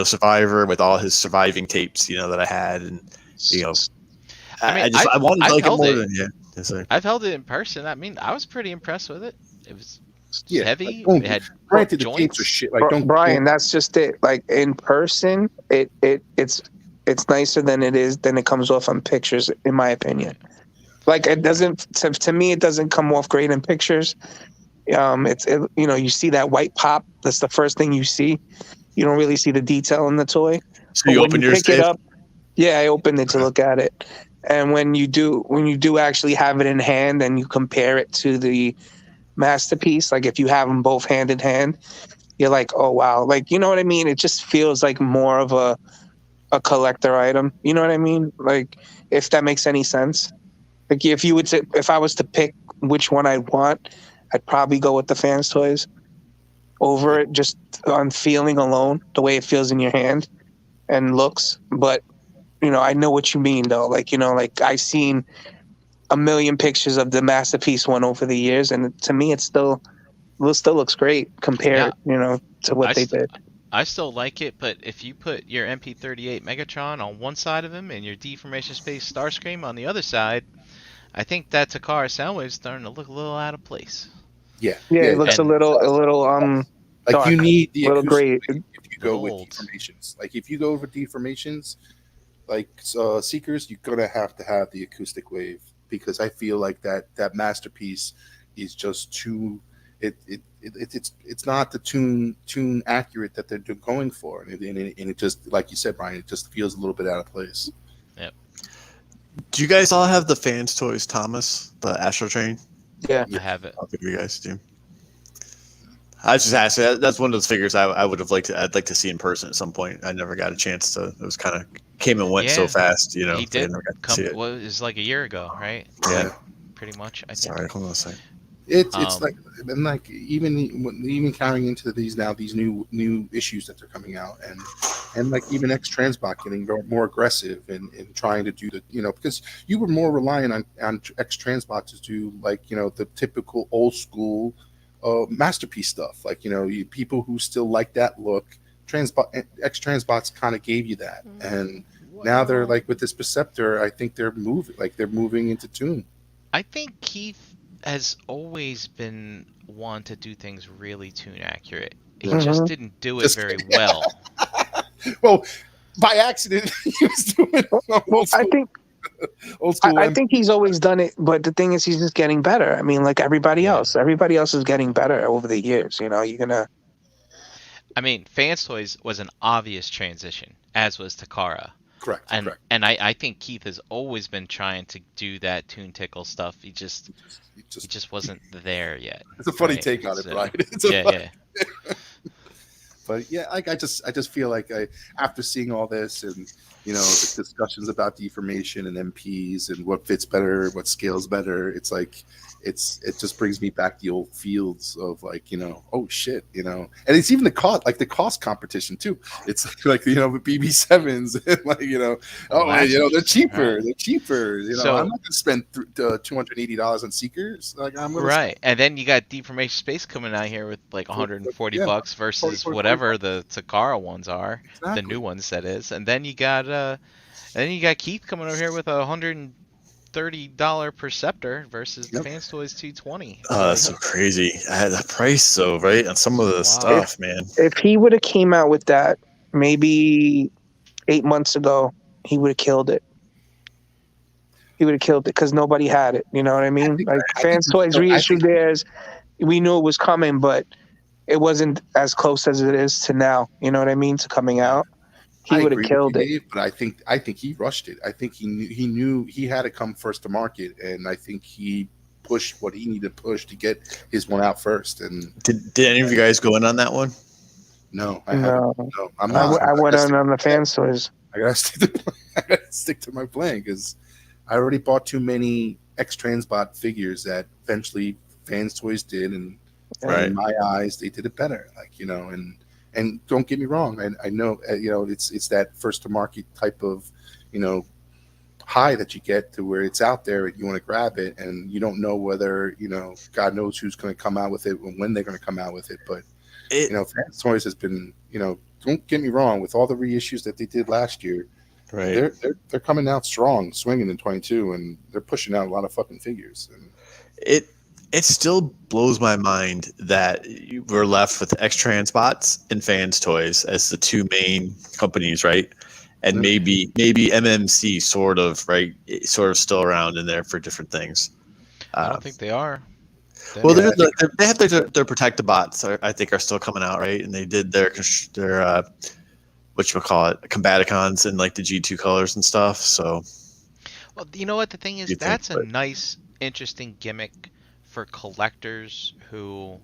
[SPEAKER 2] Survivor with all his surviving tapes, that I had, and I wanted to like it more than
[SPEAKER 1] I've held it in person. I mean, I was pretty impressed with it. It was heavy.
[SPEAKER 3] Like,
[SPEAKER 1] it had
[SPEAKER 3] granted,
[SPEAKER 1] joints.
[SPEAKER 3] The tapes are shit. Like,
[SPEAKER 4] Brian, that's just it. Like in person, it's nicer than it comes off on pictures, in my opinion. Like it doesn't to me, it doesn't come off great in pictures. You see that white pop. That's the first thing you see. You don't really see the detail in the toy.
[SPEAKER 2] So you open yours?
[SPEAKER 4] Pick it up. Yeah, I opened it to look at it. And when you do actually have it in hand and you compare it to the Masterpiece, like if you have them both hand in hand, you're like, oh wow, like you know what I mean? It just feels like more of a collector item. You know what I mean? Like if that makes any sense. Like if I was to pick which one I'd want, I'd probably go with the fans toys over it, just on feeling alone, the way it feels in your hand and looks. But I know what you mean though. Like like I've seen a million pictures of the Masterpiece one over the years, and to me it still looks great compared to what they did.
[SPEAKER 1] I still like it, but if you put your MP38 Megatron on one side of him and your Deformation Space Starscream on the other side, I think that Takara Soundwave's starting to look a little out of place.
[SPEAKER 3] Yeah,
[SPEAKER 4] it looks a little like dark,
[SPEAKER 3] you need the
[SPEAKER 4] little gray.
[SPEAKER 3] If you go with deformations, like if you go over deformations, like Seekers, you're gonna have to have the Acoustic Wave, because I feel like that Masterpiece is just too. It's not the tune accurate that they're going for, and it just, like you said, Brian, it just feels a little bit out of place.
[SPEAKER 1] Yep.
[SPEAKER 2] Do you guys all have the fans toys, Thomas, the Astro Train?
[SPEAKER 4] Yeah,
[SPEAKER 1] I have it.
[SPEAKER 2] I think you guys do. I was just asking. That's one of those figures I would have liked. I'd like to see in person at some point. I never got a chance to. It was kind of came and went so fast. He
[SPEAKER 1] did
[SPEAKER 2] never got to see it.
[SPEAKER 1] Well, it was like a year ago, right?
[SPEAKER 2] Yeah,
[SPEAKER 1] like, pretty much. I think.
[SPEAKER 2] Sorry, hold on a second.
[SPEAKER 3] It's like, and like even carrying into these new issues that they're coming out, and like even X Transbot getting more aggressive in trying to do the because you were more reliant on X Transbot to do like the typical old school Masterpiece stuff, like people who still like that look. X Transbots kind of gave you that, and now they're like with this Perceptor. I think they're moving into tune.
[SPEAKER 1] I think Keith has always been one to do things really tune accurate. He just didn't do it very well.
[SPEAKER 3] Well, by accident, he was doing old school.
[SPEAKER 4] I think he's always done it, but the thing is, he's just getting better. I mean, like everybody else. Everybody else is getting better over the years. You know, you're gonna.
[SPEAKER 1] I mean, Fans Toys was an obvious transition, as was Takara.
[SPEAKER 3] Correct.
[SPEAKER 1] And I think Keith has always been trying to do that Toon Tickle stuff. He just wasn't there yet.
[SPEAKER 3] It's a funny take on it, Brian.
[SPEAKER 1] Yeah.
[SPEAKER 3] But yeah, I just feel like after seeing all this and the discussions about deformation and MPs and what fits better, what scales better, it's like it just brings me back the old fields of oh shit, and it's even the cost competition too. It's like with BB7s and they're cheaper. They're cheaper. So, I'm not gonna spend $280 on Seekers.
[SPEAKER 1] Right, and then you got Deformation Space coming out here with like $140 versus whatever the Takara ones are, the new ones that is, and then you got Keith coming over here with $130 Perceptor versus the Fans Toys $220.
[SPEAKER 2] That's so crazy. The price though, right? On some of the stuff, man.
[SPEAKER 4] If he would have came out with that maybe 8 months ago, he would have killed it. He would have killed it because nobody had it. You know what I mean? Fans Toys reissued theirs. We knew it was coming, but it wasn't as close as it is to now. You know what I mean? To coming out. He would have killed it.
[SPEAKER 3] Dave, but I think he rushed it. I think he knew he had to come first to market, and I think he pushed what he needed to push to get his one out first. And
[SPEAKER 2] did any of you guys go in on that one?
[SPEAKER 3] No, I haven't. No, I'm
[SPEAKER 4] not. I went on the Fans Toys.
[SPEAKER 3] I gotta stick to my plan because I already bought too many X-Transbot figures that eventually Fans Toys did, and in my eyes, they did it better. And don't get me wrong, I know it's that first to market type of high that you get to where it's out there and you want to grab it, and you don't know whether God knows who's going to come out with it and when they're going to come out with it. But Fans Toys has been don't get me wrong, with all the reissues that they did last year, they're coming out strong, swinging in 22, and they're pushing out a lot of fucking figures. And
[SPEAKER 2] it still blows my mind that we're left with X-Transbots and Fans Toys as the two main companies, right? And maybe MMC sort of still around in there for different things.
[SPEAKER 1] I don't think they are.
[SPEAKER 2] Well, they have their Protectobots. I think are still coming out, right? And they did their whatchamacallit, Combaticons in like the G2 colors and stuff. So,
[SPEAKER 1] well, you know what the thing is? That's a nice, interesting gimmick for collectors who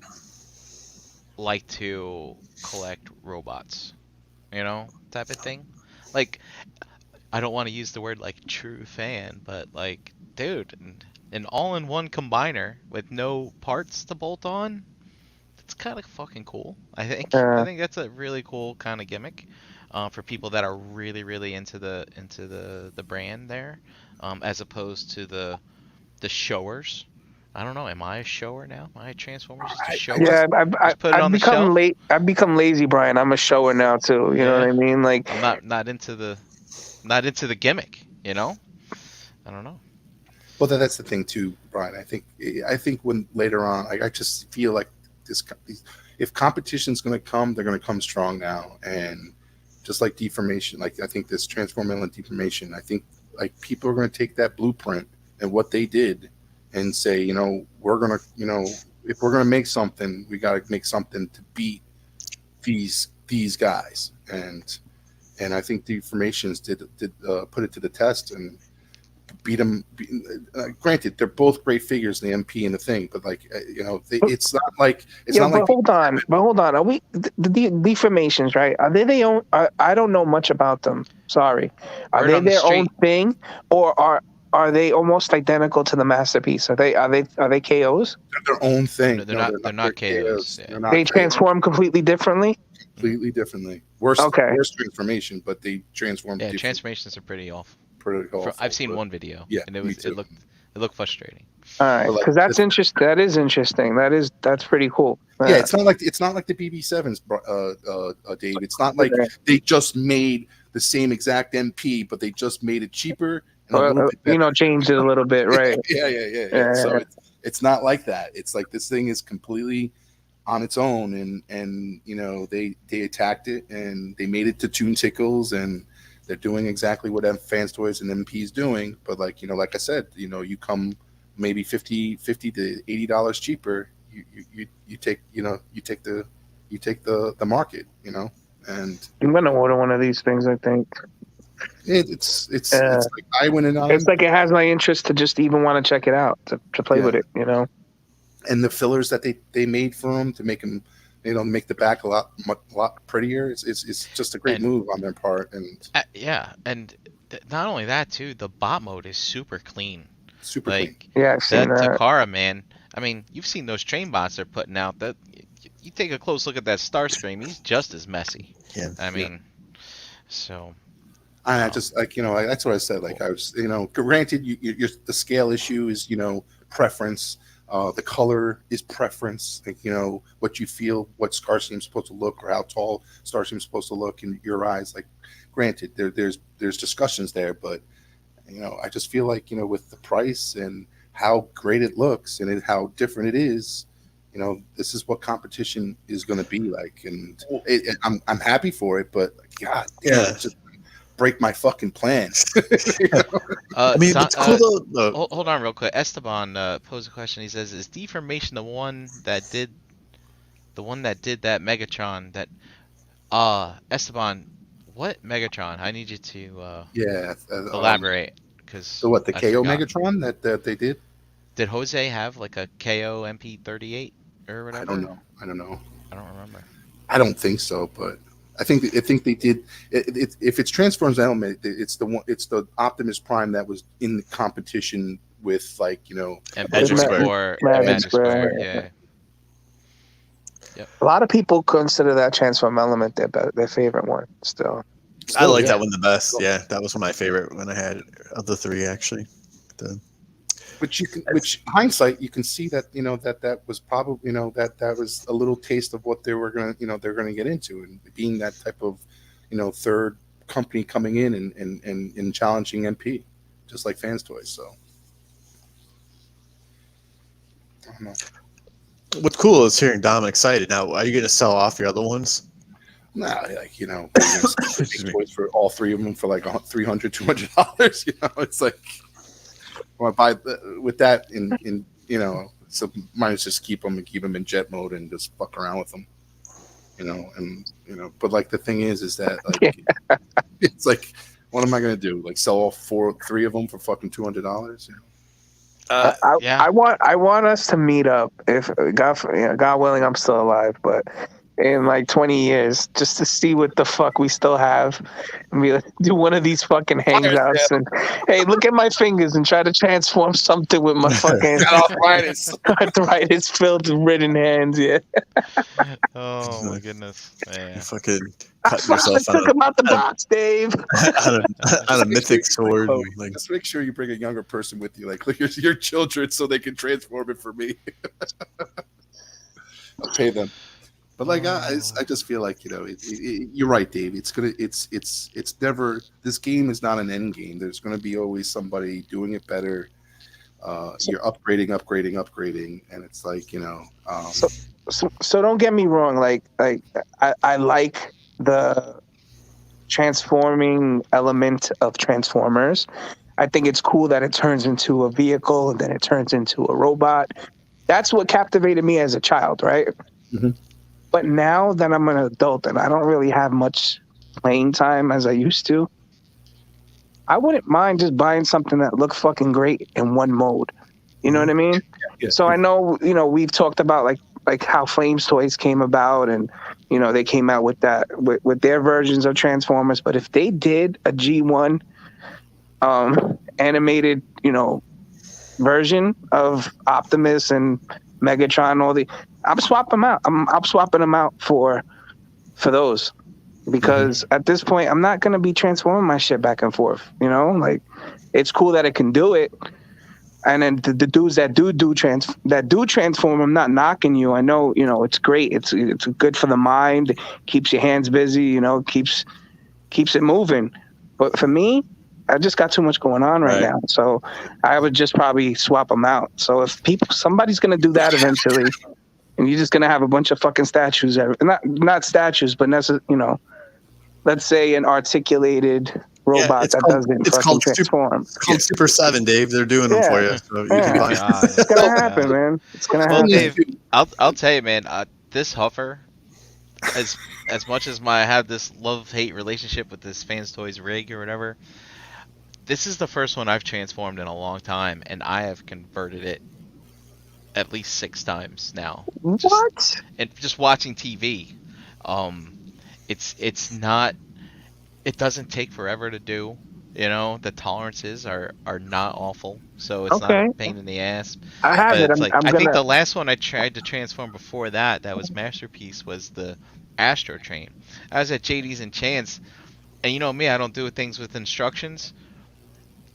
[SPEAKER 1] like to collect robots, type of thing. Like, I don't want to use the word like true fan, but like, dude, an all-in-one combiner with no parts to bolt on, that's kind of fucking cool. I think that's a really cool kind of gimmick for people that are really, really into the brand there, as opposed to the showers. I don't know. Am I a shower now? Am I a Transformers? Just a shower?
[SPEAKER 4] Yeah, I've become late. I've become lazy, Brian. I'm a shower now too. You know what I mean? Like,
[SPEAKER 1] I'm not into the gimmick. I don't know.
[SPEAKER 3] Well, that's the thing too, Brian. I think when later on, I just feel like if competition's going to come, they're going to come strong now, and just like deformation, like I think this Transform and deformation, I think like people are going to take that blueprint and what they did and say, we're going to, if we're going to make something, we got to make something to beat these guys. And I think deformations did put it to the test and beat them. Granted, they're both great figures, the MP and the thing, but it's not like it's not like.
[SPEAKER 4] Hold on. Are we the deformations, right? Are they their own? I don't know much about them. Sorry. Are they their own thing, or are they almost identical to the Masterpiece? Are they KOs?
[SPEAKER 3] They're their own thing.
[SPEAKER 1] No, they're not KOs. Yeah.
[SPEAKER 4] They transform completely differently.
[SPEAKER 3] Completely differently. Worse transformation, but they transform.
[SPEAKER 1] Yeah, transformations are pretty off. I've seen one video.
[SPEAKER 3] Yeah,
[SPEAKER 1] and it looked frustrating.
[SPEAKER 4] All right, because that's interesting. That is interesting. That's pretty cool.
[SPEAKER 3] Yeah, it's not like the BB7s, Dave. It's not like they just made the same exact MP, but they just made it cheaper and a little bit better.
[SPEAKER 4] Changed it a little bit, right?
[SPEAKER 3] Yeah. So it's not like that. It's like this thing is completely on its own, and they attacked it and they made it to Toon Tickles, and they're doing exactly what Fans Toys and MP is doing. But like I said, you come maybe $50 to $80 cheaper, you take the market, and
[SPEAKER 4] I'm gonna order one of these things. I think
[SPEAKER 3] it's like I went in on
[SPEAKER 4] it's like it has my interest to just even want to check it out, to play with it,
[SPEAKER 3] And the fillers that they made for them to make them, make the back a lot prettier. It's just a great move on their part. And
[SPEAKER 1] and not only that too, the bot mode is super clean.
[SPEAKER 3] Super clean.
[SPEAKER 4] Yeah, I've seen that.
[SPEAKER 1] Takara, man. I mean, you've seen those train bots they're putting out. That you take a close look at that Starscream, he's just as messy.
[SPEAKER 2] Yeah.
[SPEAKER 1] I mean, so.
[SPEAKER 3] I just that's what I said. Like I was, granted, the scale issue is preference. The color is preference. Like what you feel, what Starscream's supposed to look, or how tall Starscream's supposed to look in your eyes. Like, granted, there's discussions there, but I just feel like with the price and how great it looks and how different it is, this is what competition is going to be like, and I'm happy for it. But God, just break my fucking plans.
[SPEAKER 2] I mean, it's cool though.
[SPEAKER 1] Hold on real quick. Esteban posed a question. He says, "Is Deformation the one that did that Megatron that Esteban, what Megatron? I need you to elaborate, because
[SPEAKER 3] so what, the KO Megatron that they did?
[SPEAKER 1] Did Jose have like a KO MP38 or whatever?
[SPEAKER 3] I don't know.
[SPEAKER 1] I don't remember.
[SPEAKER 3] I don't think so, but I think they did. If it's Transformers element, it's the Optimus Prime that was in the competition with
[SPEAKER 1] and Magic Square. Yeah. Yep.
[SPEAKER 4] A lot of people consider that Transform element their favorite one. Still
[SPEAKER 2] I like that one the best. Yeah, that was my favorite when I had of the three actually.
[SPEAKER 3] Which hindsight, you can see that that was probably that was a little taste of what they were gonna they're gonna get into, and being that type of third company coming in and challenging MP, just like Fans Toys. So I don't know.
[SPEAKER 2] What's cool is hearing Dom excited. Now, are you going to sell off your other ones?
[SPEAKER 3] Nah, toys for all three of them for like $300, $200. It's like, well, I buy with that in so might just keep them in jet mode and just fuck around with them, But like the thing is that like it's like, what am I going to do? Like sell all three of them for fucking $200?
[SPEAKER 4] I want us to meet up if God willing I'm still alive, but in like 20 years, just to see what the fuck we still have, and do one of these fucking hangouts and hey, look at my fingers and try to transform something with my fucking arthritis filled ridden hands. Yeah.
[SPEAKER 1] Oh my goodness, man.
[SPEAKER 2] You fucking cut yourself
[SPEAKER 4] took him out the box, Dave.
[SPEAKER 2] on a mythic sword.
[SPEAKER 3] Just make sure you bring a younger person with you, like your children, so they can transform it for me. I'll pay them. But like I just feel like you're right, Dave. It's never, this game is not an end game. There's going to be always somebody doing it better. You're upgrading, and it's like
[SPEAKER 4] So don't get me wrong. Like I like the transforming element of Transformers. I think it's cool that it turns into a vehicle and then it turns into a robot. That's what captivated me as a child, right?
[SPEAKER 3] Mm-hmm.
[SPEAKER 4] But now that I'm an adult and I don't really have much playing time as I used to, I wouldn't mind just buying something that looked fucking great in one mode. You know what I mean?
[SPEAKER 3] Yeah.
[SPEAKER 4] So I know, we've talked about like how Flames Toys came about, and they came out with that with their versions of Transformers. But if they did a G1 animated, version of Optimus and Megatron, I'm swapping them out. I'm swapping them out for those, because at this point I'm not gonna be transforming my shit back and forth. Like, it's cool that it can do it, and then the dudes that do transform, I'm not knocking you. I know it's great. It's good for the mind. It keeps your hands busy. Keeps keeps it moving. But for me, I just got too much going on right now, so I would just probably swap them out. So if somebody's gonna do that eventually, and you're just gonna have a bunch of fucking statues, not statues, but let's say an articulated robot that doesn't fucking transform.
[SPEAKER 2] It's called Super 7, Dave. They're doing them for you. So you can buy
[SPEAKER 4] It's gonna happen, man. It's gonna happen.
[SPEAKER 1] Dave, I'll tell you, man. This Huffer, as much as I have this love-hate relationship with this Fans Toys rig or whatever, this is the first one I've transformed in a long time, and I have converted it at least 6 times now.
[SPEAKER 4] What?
[SPEAKER 1] And just watching TV, it's not. It doesn't take forever to do. The tolerances are not awful, so it's not a pain in the ass.
[SPEAKER 4] I have it.
[SPEAKER 1] I think the last one I tried to transform before that was Masterpiece, was the Astro Train. I was at JD's and Chance, and you know me, I don't do things with instructions.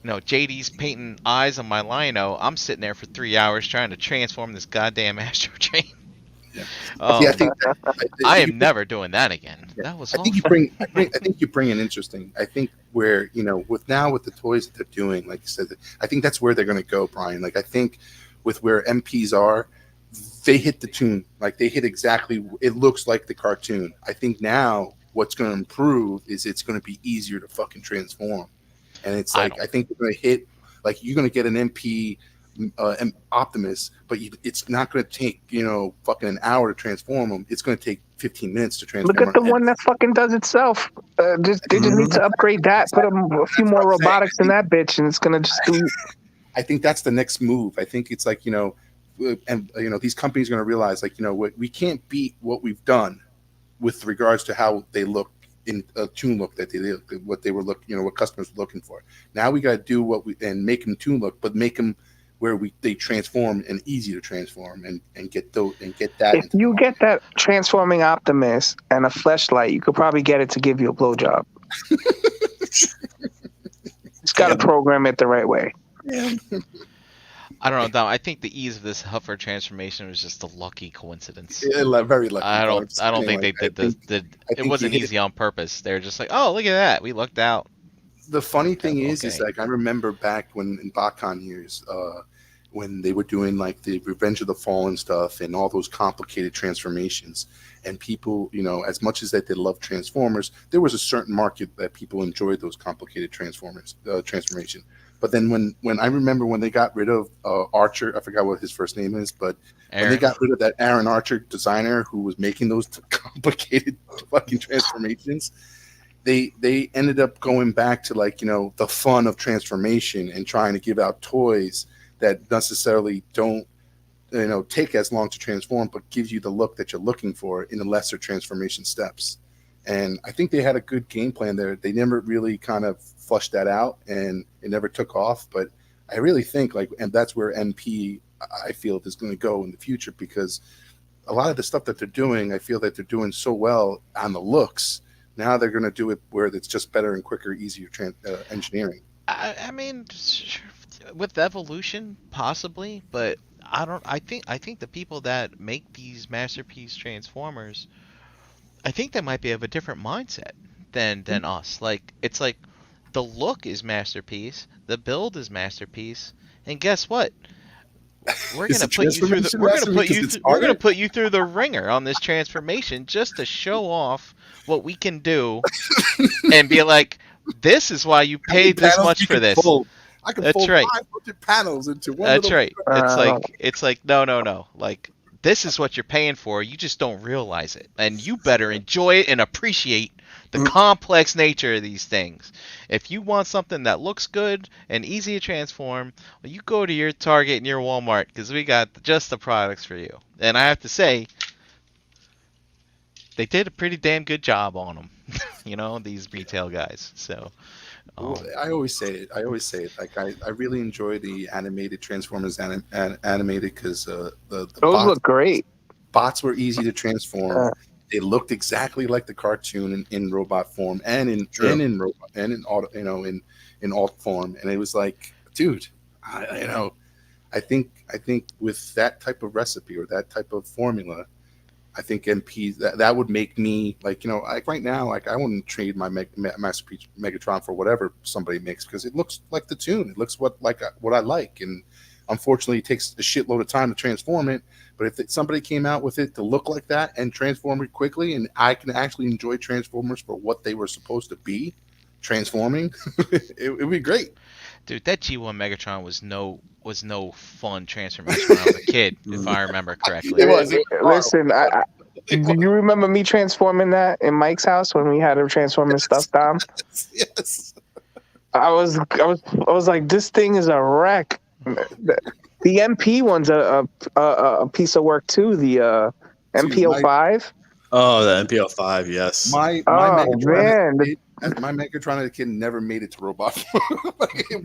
[SPEAKER 1] JD's painting eyes on my lino. I'm sitting there for 3 hours trying to transform this goddamn Astro Train.
[SPEAKER 3] Yeah. I think
[SPEAKER 1] I am never doing that again. Yeah. That was. I think
[SPEAKER 3] you bring an interesting. I think where with the toys that they're doing, like you said, I think that's where they're going to go, Brian. Like I think with where MPs are, they hit the tune. Like they hit exactly. It looks like the cartoon. I think now what's going to improve is it's going to be easier to fucking transform, and it's like I think they're going to hit. Like you're going to get an MP. Optimus, but it's not going to take fucking an hour to transform them. It's going to take 15 minutes to transform.
[SPEAKER 4] Look at the one that fucking does itself. They just need to upgrade that. Put a few more robotics in that bitch, and it's going to just do.
[SPEAKER 3] I think that's the next move. I think it's like and these companies are going to realize like we can't beat what we've done with regards to how they look in a tune look that what they were what customers were looking for. Now we got to do and make them tune look, but make them where they transform and easy to transform and get that.
[SPEAKER 4] If you get that transforming Optimus and a fleshlight, you could probably get it to give you a blowjob. It's got to program it the right way.
[SPEAKER 3] Yeah.
[SPEAKER 1] I don't know, Dom. I think the ease of this Huffer transformation was just a lucky coincidence.
[SPEAKER 3] Yeah, very lucky.
[SPEAKER 1] I don't think they did. It wasn't easy on purpose. They're just like, oh, look at that. We lucked out.
[SPEAKER 3] The funny thing is like I remember back when in BotCon years, when they were doing like the Revenge of the Fallen stuff and all those complicated transformations, and people, as much as that they love Transformers, there was a certain market that people enjoyed those complicated transformation. But then when I remember when they got rid of Archer, I forgot what his first name is, but when they got rid of that Aaron Archer designer who was making those complicated fucking transformations. They ended up going back to like the fun of transformation and trying to give out toys that necessarily don't take as long to transform, but gives you the look that you're looking for in the lesser transformation steps. And I think they had a good game plan there. They never really kind of flushed that out, and it never took off. But I really think and that's where MP I feel is going to go in the future, because a lot of the stuff that they're doing, I feel that they're doing so well on the looks. Now they're going to do it where it's just better and quicker, easier engineering.
[SPEAKER 1] I mean, with evolution, possibly, but I think the people that make these Masterpiece Transformers, I think they might be of a different mindset than us. Like it's like the look is Masterpiece, the build is Masterpiece, and guess what? We're gonna put you through the ringer on this transformation just to show off what we can do, and be like, this is why you paid this much for this.
[SPEAKER 3] I can fold 500 panels into one.
[SPEAKER 1] That's right. It's like no. Like this is what you're paying for. You just don't realize it, and you better enjoy it and appreciate the complex nature of these things. If you want something that looks good and easy to transform, well, you go to your Target and your Walmart, because we got just the products for you. And I have to say, they did a pretty damn good job on them. These retail guys. So
[SPEAKER 3] I always say it. Like I really enjoy the animated Transformers animated, because the
[SPEAKER 4] those look great.
[SPEAKER 3] Bots were easy to transform. They looked exactly like the cartoon in robot form and in alt form, and it was like, dude, I think with that type of recipe or that type of formula, I think MP that would make me like like right now like I wouldn't trade my Masterpiece Megatron for whatever somebody makes because it looks like the tune. It looks what I like, and unfortunately it takes a shitload of time to transform it. But if somebody came out with it to look like that and transform it quickly, and I can actually enjoy Transformers for what they were supposed to be, transforming, it would be great.
[SPEAKER 1] Dude, that G1 Megatron was no fun transformation when I was a kid, if I remember correctly.
[SPEAKER 3] It was.
[SPEAKER 4] Listen, do you remember me transforming that in Mike's house when we had him transforming stuff down?
[SPEAKER 3] Yes.
[SPEAKER 4] I was like, this thing is a wreck. The MP one's a piece of work too. The MP05.
[SPEAKER 2] Oh, the MP05, yes.
[SPEAKER 3] My Megatron as a kid never made it to robot.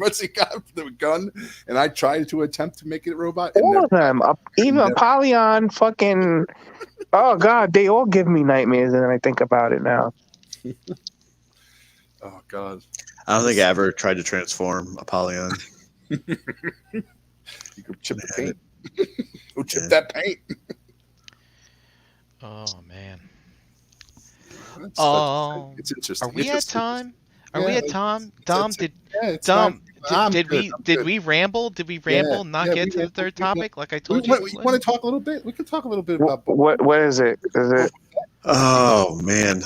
[SPEAKER 3] Once he got the gun, and I tried to attempt to make it robot.
[SPEAKER 4] All of them, even Apollyon, fucking. Oh God, they all give me nightmares, and I think about it now.
[SPEAKER 3] Oh God,
[SPEAKER 2] I don't think I ever tried to transform Apollyon.
[SPEAKER 3] You could chip the paint. Go chip that paint.
[SPEAKER 1] Oh man.
[SPEAKER 3] It's interesting.
[SPEAKER 1] Are we at time? Are we at time? Dom, did we ramble? Did we ramble and not get to the third topic like I told you?
[SPEAKER 3] You want to talk a little bit? We can talk a little bit about
[SPEAKER 4] what is it? Is it?
[SPEAKER 2] Oh man.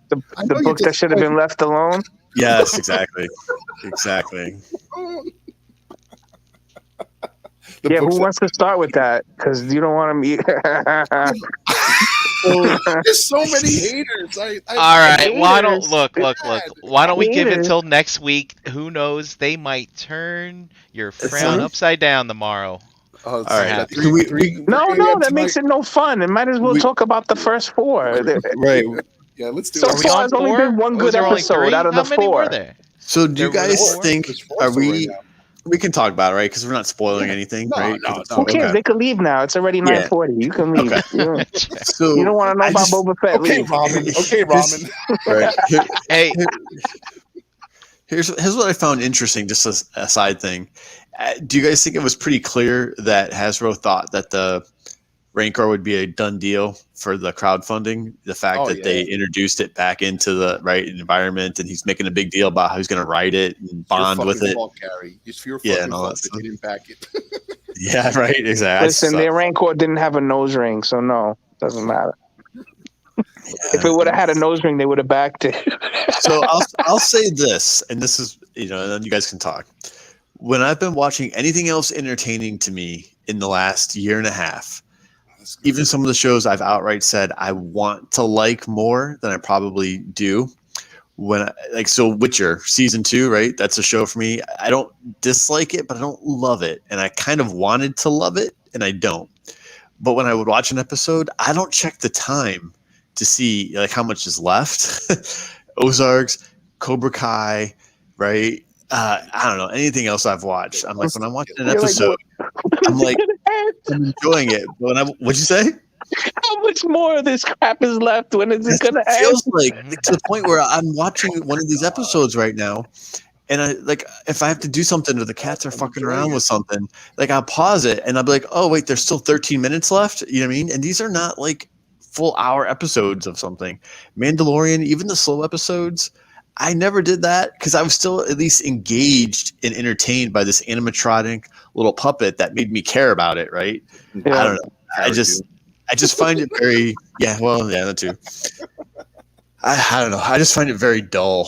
[SPEAKER 3] The
[SPEAKER 4] book that should have been left alone.
[SPEAKER 2] Yes, exactly. Exactly.
[SPEAKER 4] Yeah, who wants to start with that? Because you don't want to meet.
[SPEAKER 3] There's so many haters.
[SPEAKER 1] All right, why don't look? Why don't we give it till next week? Who knows? They might turn your frown upside down tomorrow.
[SPEAKER 2] All right.
[SPEAKER 4] No, that makes it no fun. It might as well talk about the first four.
[SPEAKER 2] Right.
[SPEAKER 3] Yeah, let's do
[SPEAKER 4] it. So
[SPEAKER 3] far,
[SPEAKER 4] there's only been one good episode out of the four.
[SPEAKER 1] Were there?
[SPEAKER 2] So do you guys think? Are we? We can talk about it, right? Because we're not spoiling anything, right?
[SPEAKER 3] No.
[SPEAKER 4] Who cares? Okay. They can leave now. It's already 9:40. You can leave. Okay. You don't want to know about Boba Fett.
[SPEAKER 3] Okay, Ramen.
[SPEAKER 2] Right.
[SPEAKER 1] Hey.
[SPEAKER 2] Here's what I found interesting, just a side thing. Do you guys think it was pretty clear that Hasbro thought that the Rancor would be a done deal for the crowdfunding? The fact that they introduced it back into the right environment, and he's making a big deal about how he's going to ride it and bond with it.
[SPEAKER 3] It's your fucking fault that you didn't back it.
[SPEAKER 2] Yeah, right. Exactly.
[SPEAKER 4] Listen, their Rancor didn't have a nose ring, so no, doesn't matter. If it would have had a nose ring, they would have backed it.
[SPEAKER 2] So I'll say this, and this is and then you guys can talk. When I've been watching anything else entertaining to me in the last year and a half, even some of the shows I've outright said I want to like more than I probably do. So Witcher season 2, right? That's a show for me. I don't dislike it, but I don't love it. And I kind of wanted to love it, and I don't. But when I would watch an episode, I don't check the time to see like how much is left. Ozarks, Cobra Kai, right? I don't know, anything else I've watched. I'm like, when I'm watching an episode, I'm like, I'm enjoying it. But what'd you say?
[SPEAKER 4] How much more of this crap is left? When is it gonna end?
[SPEAKER 2] Feels like to the point where I'm watching one of these episodes right now, and I like if I have to do something or the cats are fucking around with something, like I'll pause it and I'll be like, oh wait, there's still 13 minutes left. You know what I mean? And these are not like full hour episodes of something. Mandalorian, even the slow episodes, I never did that because I was still at least engaged and entertained by this animatronic little puppet that made me care about it, right?
[SPEAKER 4] Yeah.
[SPEAKER 2] I don't know. I just find it very that too. I don't know. I just find it very dull.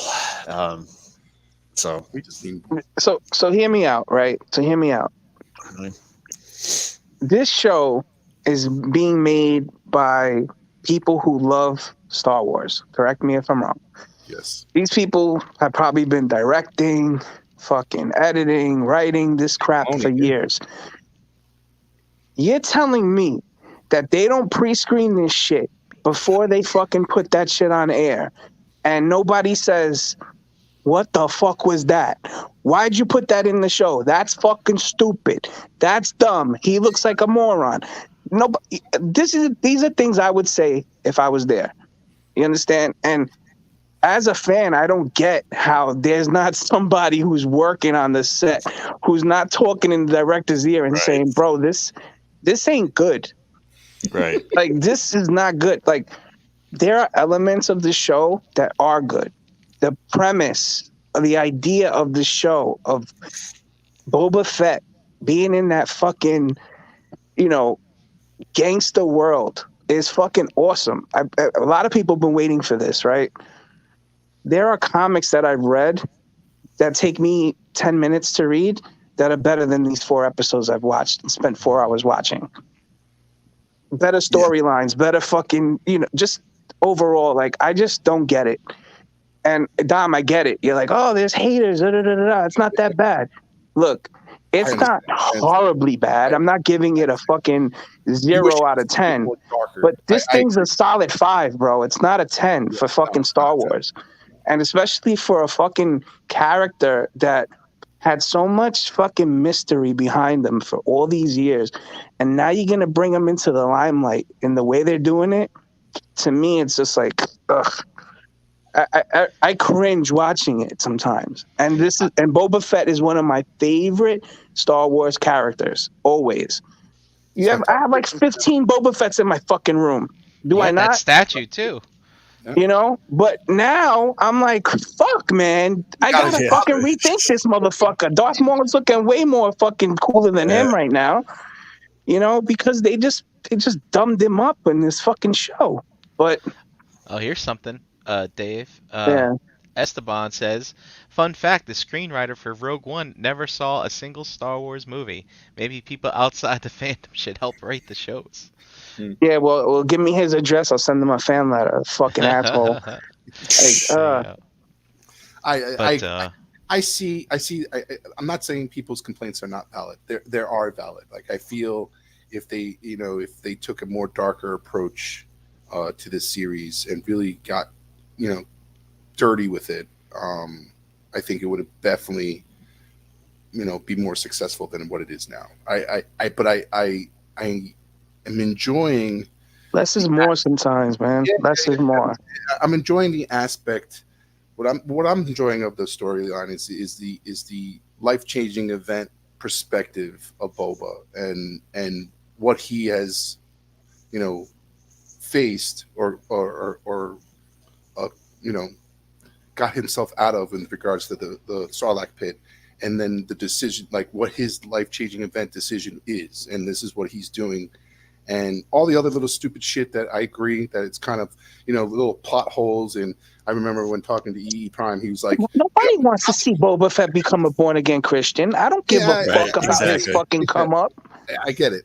[SPEAKER 2] So
[SPEAKER 3] we just need.
[SPEAKER 4] So hear me out, right? So hear me out.
[SPEAKER 2] Really?
[SPEAKER 4] This show is being made by people who love Star Wars. Correct me if I'm wrong.
[SPEAKER 3] Yes.
[SPEAKER 4] These people have probably been directing, fucking editing, writing this crap for years. You're telling me that they don't pre-screen this shit before they fucking put that shit on air, and nobody says, what the fuck was that? Why'd you put that in the show? That's fucking stupid. That's dumb. He looks like a moron. Nobody. These are things I would say if I was there. You understand? And as a fan, I don't get how there's not somebody who's working on the set, who's not talking in the director's ear and saying, bro, this this ain't good.
[SPEAKER 2] Right.
[SPEAKER 4] Like, this is not good. Like, there are elements of the show that are good. The premise, the idea of the show of Boba Fett being in that fucking, gangster world is fucking awesome. A lot of people have been waiting for this, right? There are comics that I've read that take me 10 minutes to read that are better than these 4 episodes I've watched and spent 4 hours watching. Better storylines, better fucking, just overall, like, I just don't get it. And Dom, I get it. You're like, oh, there's haters. Da, da, da, da. It's not that bad. Look, it's not horribly bad. I'm not giving it a fucking 0 out of 10. But this thing's a solid 5, bro. It's not a 10 for fucking Star Wars. And especially for a fucking character that had so much fucking mystery behind them for all these years. And now you're going to bring them into the limelight in the way they're doing it. To me, it's just like, ugh. I cringe watching it sometimes. And Boba Fett is one of my favorite Star Wars characters, always. I have like 15 Boba Fetts in my fucking room. Do I not?
[SPEAKER 1] That statue too.
[SPEAKER 4] But now I'm like, fuck, man. I gotta fucking rethink this motherfucker. Darth Maul's looking way more fucking cooler than him right now. Because they just dumbed him up in this fucking show. But
[SPEAKER 1] here's something, Dave.
[SPEAKER 4] Yeah.
[SPEAKER 1] Esteban says, fun fact, the screenwriter for Rogue One never saw a single Star Wars movie. Maybe people outside the fandom should help write the shows.
[SPEAKER 4] Yeah, well, give me his address. I'll send him a fan letter. Fucking asshole.
[SPEAKER 3] I see. I'm not saying people's complaints are not valid. There are valid. Like, I feel if they took a more darker approach to this series and really got, dirty with it, I think it would have definitely, be more successful than what it is now. I am enjoying.
[SPEAKER 4] Less is more sometimes, man. Less is more.
[SPEAKER 3] I'm enjoying the aspect. What I'm enjoying of the storyline is the life-changing event perspective of Boba and what he has, faced or got himself out of in regards to the Sarlacc pit, and then the decision, like what his life-changing event decision is, and this is what he's doing, and all the other little stupid shit that I agree that it's kind of, little plot holes. And I remember when talking to E.E. Prime, he was like,
[SPEAKER 4] nobody wants to see Boba Fett become a born-again Christian. I don't give a fuck about his fucking come up.
[SPEAKER 3] I get it.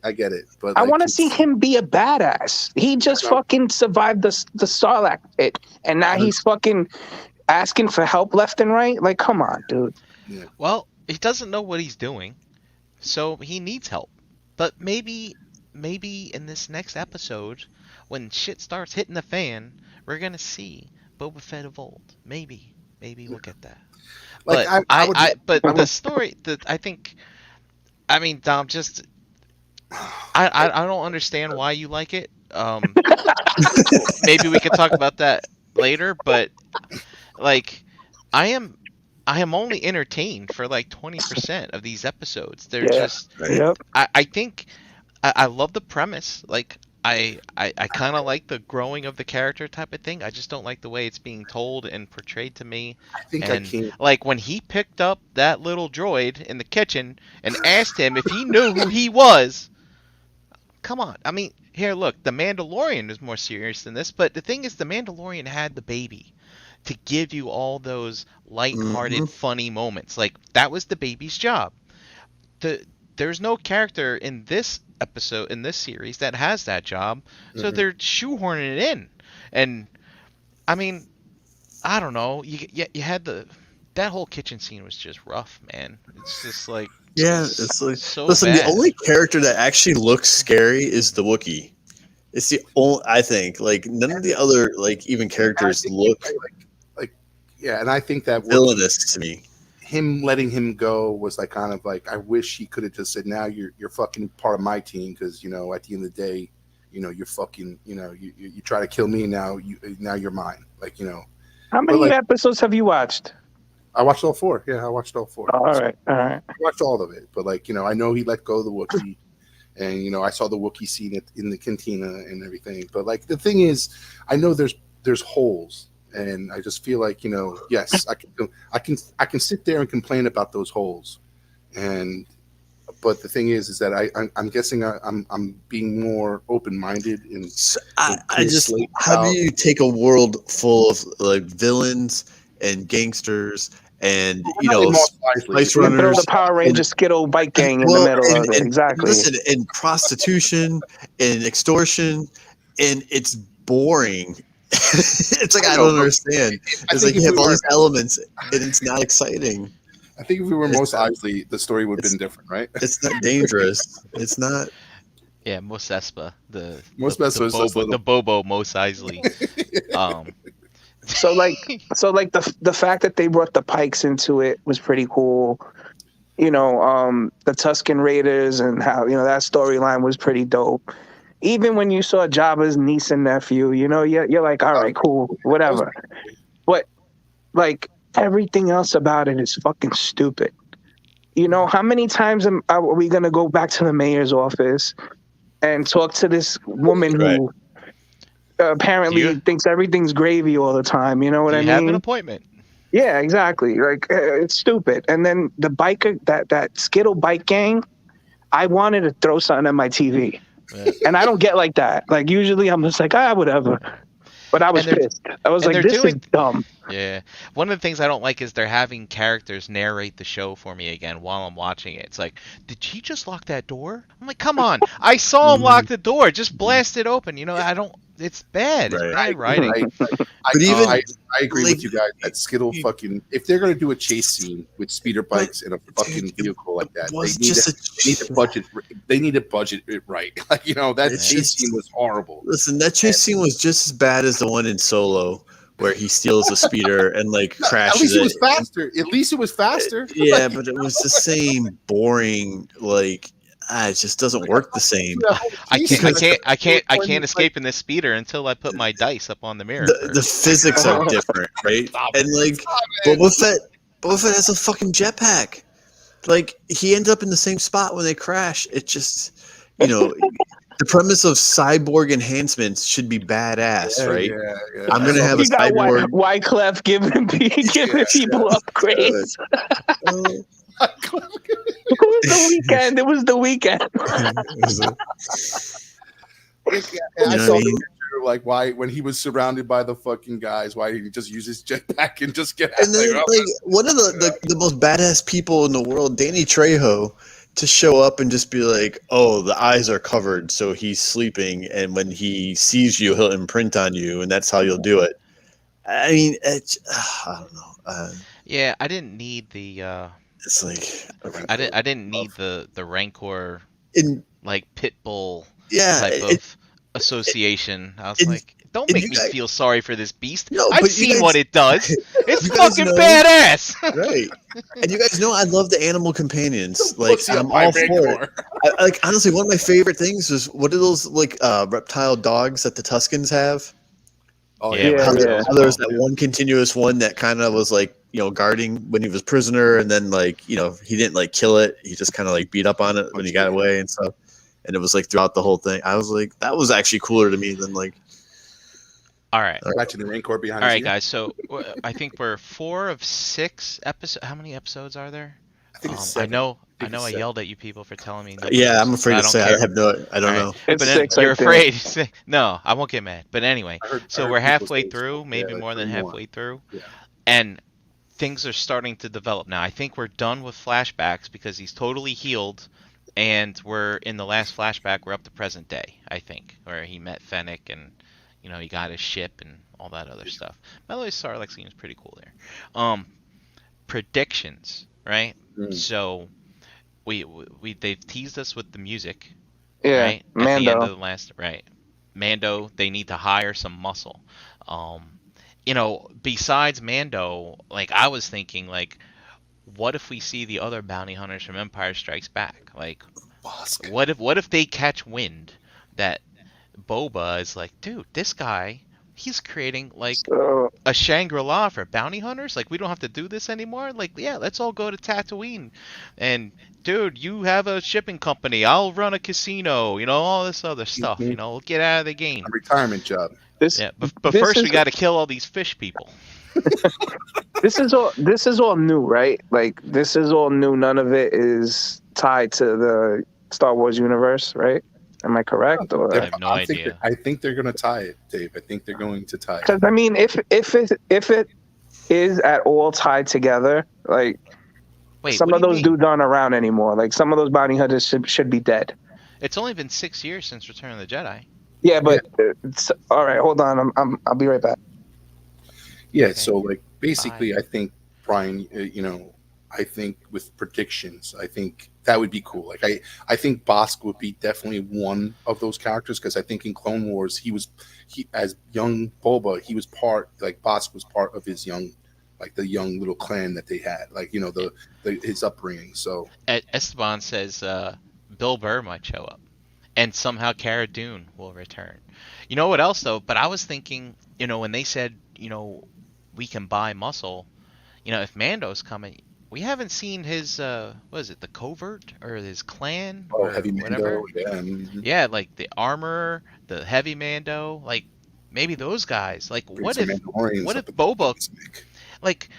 [SPEAKER 3] But
[SPEAKER 4] I want to see him be a badass. He just fucking survived the Sarlacc pit, and now he's fucking asking for help left and right. Like, come on, dude.
[SPEAKER 3] Yeah.
[SPEAKER 1] Well, he doesn't know what he's doing, so he needs help. But maybe in this next episode, when shit starts hitting the fan, we're gonna see Boba Fett of old. Maybe we'll get that.
[SPEAKER 3] Like,
[SPEAKER 1] but the story that I mean, Dom, just I don't understand why you like it. Maybe we could talk about that later, but like, I am only entertained for like 20% of these episodes. They're just, I think I love the premise. Like, I kind of like the growing of the character type of thing. I just don't like the way it's being told and portrayed to me. Like, when he picked up that little droid in the kitchen and asked him if he knew who he was. Come on. I mean, here, look, The Mandalorian is more serious than this, but the thing is, The Mandalorian had the baby to give you all those lighthearted, funny moments. Like, that was the baby's job. There's no character in this episode, in this series, that has that job, so they're shoehorning it in. And, I mean, I don't know. You had that whole kitchen scene was just rough, man. It's just like,
[SPEAKER 2] it's like,
[SPEAKER 1] so
[SPEAKER 2] listen,
[SPEAKER 1] bad.
[SPEAKER 2] the only character that actually looks scary is the Wookiee. It's the only, I think, like, none of the other, like, even characters look
[SPEAKER 3] and I think that
[SPEAKER 2] villainous to me.
[SPEAKER 3] Him letting him go was like, kind of like, I wish he could have just said, now you're fucking part of my team, because, at the end of the day, you're fucking, you try to kill me, now you're mine. Like,
[SPEAKER 4] How many episodes have you watched?
[SPEAKER 3] I watched all 4. Yeah, I watched all 4.
[SPEAKER 4] All right.
[SPEAKER 3] I watched all of it, but like, I know he let go of the Wookiee, And I saw the Wookiee scene in the cantina and everything. But like the thing is, I know there's holes, and I just feel like yes, I can sit there and complain about those holes, but the thing is that I'm guessing I'm being more open minded and
[SPEAKER 2] I just how do you take a world full of like villains and gangsters and spice runners,
[SPEAKER 4] throw the Power Ranger Skittle bike gang in the middle of it. Exactly.
[SPEAKER 2] Listen, and prostitution and extortion, and it's boring. It's like I don't understand. It's like you have all these elements, and it's not exciting.
[SPEAKER 3] I think if we were Mos Eisley, the story would have been different, right?
[SPEAKER 2] It's not dangerous. It's not.
[SPEAKER 1] Yeah, Mos Espa, the Bobo Mos Eisley.
[SPEAKER 4] So like the fact that they brought the Pikes into it was pretty cool. The Tusken Raiders and how that storyline was pretty dope. Even when you saw Jabba's niece and nephew, you're like, all right, cool, whatever. But like everything else about it is fucking stupid. How many times are we gonna go back to the mayor's office and talk to this woman who apparently thinks everything's gravy all the time? You know what I mean?
[SPEAKER 1] You have an appointment.
[SPEAKER 4] Yeah, exactly. Like it's stupid. And then the biker, that Skittle bike gang, I wanted to throw something at my TV, and I don't get like that. Like usually I'm just like whatever. But I was pissed. I was like, this is dumb.
[SPEAKER 1] Yeah. One of the things I don't like is they're having characters narrate the show for me again while I'm watching it. It's like, did he just lock that door? I'm like, come on. I saw him lock the door. Just blast it open. It's bad. It's bad writing.
[SPEAKER 3] I agree with you guys that Skittle if they're going to do a chase scene with speeder bikes in a fucking vehicle like that, they need to budget it right. That chase scene was horrible.
[SPEAKER 2] Listen, that chase scene was just as bad as the one in Solo where he steals a speeder and crashes
[SPEAKER 3] it. At least it was faster.
[SPEAKER 2] Yeah, but it was the same boring, it just doesn't work the same.
[SPEAKER 1] I can't escape in this speeder until I put my dice up on the mirror.
[SPEAKER 2] The physics are different, right? And Boba Fett has a fucking jetpack. He ended up in the same spot when they crash. It just, the premise of cyborg enhancements should be badass, right? Yeah. I'm gonna have a cyborg.
[SPEAKER 4] Wyclef giving people upgrades. It was the weekend.
[SPEAKER 3] I saw the picture, why when he was surrounded by the fucking guys, why did he just use his jetpack and just get out?
[SPEAKER 2] And then, one of the most badass people in the world, Danny Trejo, to show up and just be like, oh, the eyes are covered, so he's sleeping, and when he sees you, he'll imprint on you, and that's how you'll do it. I mean, I don't know.
[SPEAKER 1] Yeah, I didn't need the.
[SPEAKER 2] It's
[SPEAKER 1] I didn't need the Rancor pit bull type of association. I was like, don't make me feel sorry for this beast. I've seen what it does. It's fucking badass.
[SPEAKER 2] Right. And you guys know I love the animal companions. I'm all for it. Honestly, one of my favorite things is what are those reptile dogs that the Tuscans have?
[SPEAKER 3] Oh
[SPEAKER 2] yeah. How there's that one continuous one that kind of was guarding when he was prisoner, and then he didn't kill it. He just kind of beat up on it when he got away and stuff. And it was throughout the whole thing. I was like, that was actually cooler to me than
[SPEAKER 1] All right.
[SPEAKER 3] Watching the Rancor behind.
[SPEAKER 1] All right, guys. So I think we're 4 of 6 episodes. How many episodes are there?
[SPEAKER 3] I think it's 7.
[SPEAKER 1] I yelled at you people for telling me.
[SPEAKER 2] Yeah, I'm afraid to say I don't know.
[SPEAKER 1] But then you're afraid. No, I won't get mad. But anyway, so we're halfway through, maybe more than halfway through, and things are starting to develop now. I think we're done with flashbacks because he's totally healed, and we're in the last flashback. We're up to present day, I think, where he met Fennec and he got his ship and all that other stuff. By the way, Sarlacc seems pretty cool there. Predictions, right? So they've teased us with the music, right? At
[SPEAKER 4] Mando.
[SPEAKER 1] the end of the last, right? Mando, they need to hire some muscle. Besides Mando, I was thinking, what if we see the other bounty hunters from Empire Strikes Back? What if they catch wind that Boba is dude, this guy he's creating like
[SPEAKER 4] So,
[SPEAKER 1] a Shangri-La for bounty hunters. Like, we don't have to do this anymore. Like, yeah, let's all go to Tatooine. And dude, you have a shipping company. I'll run a casino. All this other stuff.
[SPEAKER 3] Mhm.
[SPEAKER 1] We'll get out of the game.
[SPEAKER 3] A retirement job.
[SPEAKER 4] this
[SPEAKER 1] Yeah, but
[SPEAKER 4] this
[SPEAKER 1] first
[SPEAKER 4] is
[SPEAKER 1] we got to kill all these fish people.
[SPEAKER 4] this is all new, right? Like this is all new. None of it is tied to the Star Wars universe, right? Am I correct?
[SPEAKER 1] I
[SPEAKER 4] Or
[SPEAKER 1] have no idea.
[SPEAKER 3] I think they're going to tie it, Dave. I think they're going to tie it.
[SPEAKER 4] because I mean, if it is at all tied together, like
[SPEAKER 1] Wait,
[SPEAKER 4] some
[SPEAKER 1] what
[SPEAKER 4] of
[SPEAKER 1] do you
[SPEAKER 4] those
[SPEAKER 1] mean?
[SPEAKER 4] dudes aren't around anymore. Like some of those bounty hunters should be dead.
[SPEAKER 1] It's only been 6 years since Return of the Jedi.
[SPEAKER 4] Yeah, but all right. Hold on. I'll be right back.
[SPEAKER 3] Yeah,
[SPEAKER 1] Okay.
[SPEAKER 3] so like basically, I think Brian, I think with predictions, I think that would be cool. Like I think Bosk would be definitely one of those characters because I think in Clone Wars he as young Boba he was Bosk was part of his young, like the young little clan that they had, like his upbringing. So
[SPEAKER 1] Esteban says Bill Burr might show up, and somehow Cara Dune will return. You know what else though? But I was thinking, when they said, we can buy muscle, if Mando's coming, we haven't seen his what is it, the covert or his clan or
[SPEAKER 3] Heavy
[SPEAKER 1] whatever.
[SPEAKER 3] Mando, yeah, mhm.
[SPEAKER 1] Yeah, like the armor, the heavy Mando, like maybe those guys. Like
[SPEAKER 3] Bring
[SPEAKER 1] what
[SPEAKER 3] some
[SPEAKER 1] if
[SPEAKER 3] Mandalorians up at the
[SPEAKER 1] Boba,
[SPEAKER 3] Pacific.
[SPEAKER 1] like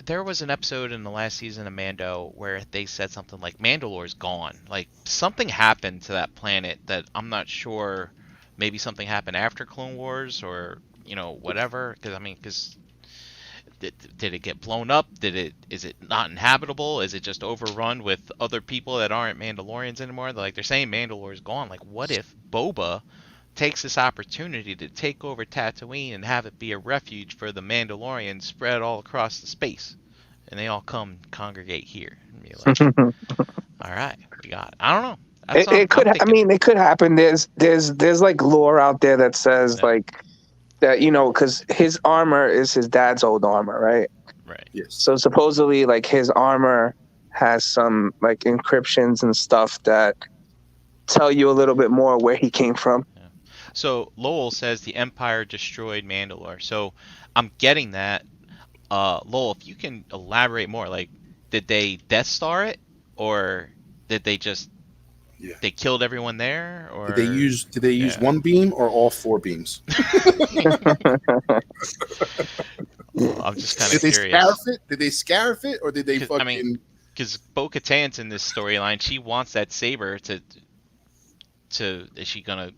[SPEAKER 1] there was an episode in the last season of Mando where they said something like Mandalore's gone. Like something happened to that planet that I'm not sure. Maybe something happened after Clone Wars or whatever. Because did it get blown up? Is it not inhabitable? Is it just overrun with other people that aren't Mandalorians anymore? They're saying Mandalore's gone. Like what if Boba takes this opportunity to take over Tatooine and have it be a refuge for the Mandalorians spread all across the space, and they all come congregate here and be like, all right, we got it. I don't know.
[SPEAKER 4] It could. I mean, it could happen. There's like lore out there that says like that, because his armor is his dad's old armor, right?
[SPEAKER 1] Right.
[SPEAKER 3] Yes.
[SPEAKER 4] So supposedly, like his armor has some like encryptions and stuff that tell you a little bit more where he came from.
[SPEAKER 1] So Lowell says the Empire destroyed Mandalore. So I'm getting that. Lowell, if you can elaborate more, like did they Death Star it, or did they just they killed everyone there, or
[SPEAKER 3] did they use one beam or all 4 beams?
[SPEAKER 1] Well, I'm just kind of
[SPEAKER 3] Did
[SPEAKER 1] curious.
[SPEAKER 3] Did they scarif it, or did they fucking?
[SPEAKER 1] Because Bo-Katan's in this storyline, she wants that saber to. Is she gonna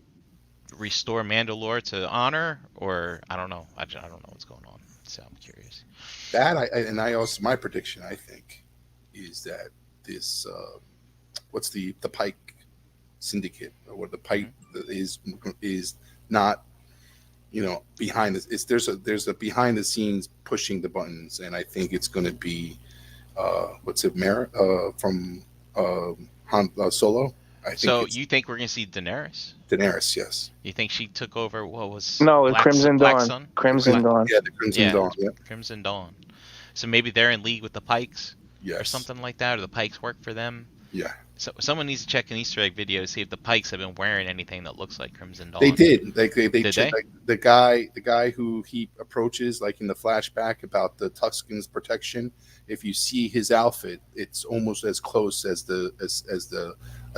[SPEAKER 1] restore Mandalore to honor, or I don't know. I don't know what's going on. So I'm curious.
[SPEAKER 3] That I also, my prediction, I think, is that this what's the Pike Syndicate, or the Pike is not behind this. There's a behind the scenes pushing the buttons, and I think it's going to be from Han Solo.
[SPEAKER 1] So you think we're gonna see Daenerys?
[SPEAKER 3] Daenerys, yes.
[SPEAKER 1] You think she took over? What was
[SPEAKER 4] Crimson Dawn?
[SPEAKER 1] Sun?
[SPEAKER 4] Crimson Dawn.
[SPEAKER 3] Yeah, the Crimson Dawn. Yeah.
[SPEAKER 1] Crimson Dawn. So maybe they're in league with the Pikes,
[SPEAKER 3] yes,
[SPEAKER 1] or something like that, or the Pikes work for them.
[SPEAKER 3] Yeah.
[SPEAKER 1] So someone needs to check an Easter egg video to see if the Pikes have been wearing anything that looks like Crimson Dawn.
[SPEAKER 3] They did. They
[SPEAKER 1] Did they?
[SPEAKER 3] like, the guy who he approaches, like in the flashback about the Tusken's protection. If you see his outfit, it's almost as close as the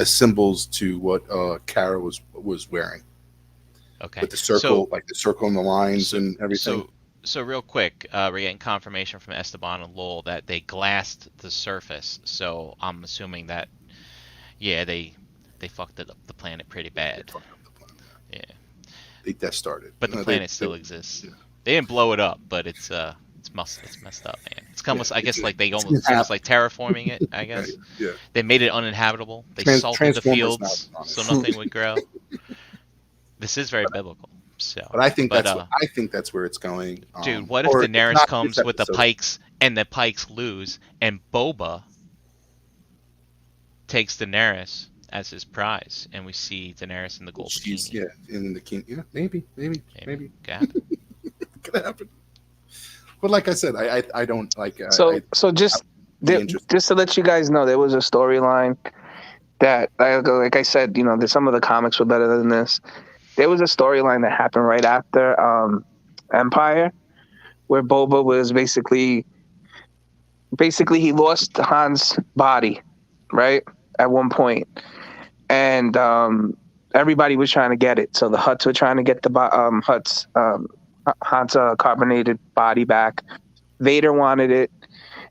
[SPEAKER 3] symbols to what Cara was wearing.
[SPEAKER 1] Okay.
[SPEAKER 3] With the circle, like the circle and the lines and everything.
[SPEAKER 1] So real quick, we're getting confirmation from Esteban and Lowell that they glassed the surface. So I'm assuming that, they fucked it up the planet pretty bad. Yeah.
[SPEAKER 3] They Death Starred it.
[SPEAKER 1] But the planet still exists. Yeah. They didn't blow it up, but it's messed up, man. It's almost, I guess, like they almost like terraforming it. I guess.
[SPEAKER 3] Yeah.
[SPEAKER 1] They made it uninhabitable. They salted the fields so nothing would grow. This is very biblical. So,
[SPEAKER 3] but I think that's where it's going.
[SPEAKER 1] Dude, what if Daenerys comes with the Pikes and the Pikes lose, and Boba takes Daenerys as his prize, and we see Daenerys in the gold bikini?
[SPEAKER 3] In the king. Yeah, maybe.
[SPEAKER 1] Could happen.
[SPEAKER 3] Could happen. But like I said, I don't like.
[SPEAKER 4] So just to let you guys know, there was a storyline that, like I said, some of the comics were better than this. there was a storyline that happened right after Empire, where Boba was basically he lost Han's body, right, at one point, and everybody was trying to get it. So the Hutts were trying to get the Han's carbonated body back. Vader wanted it,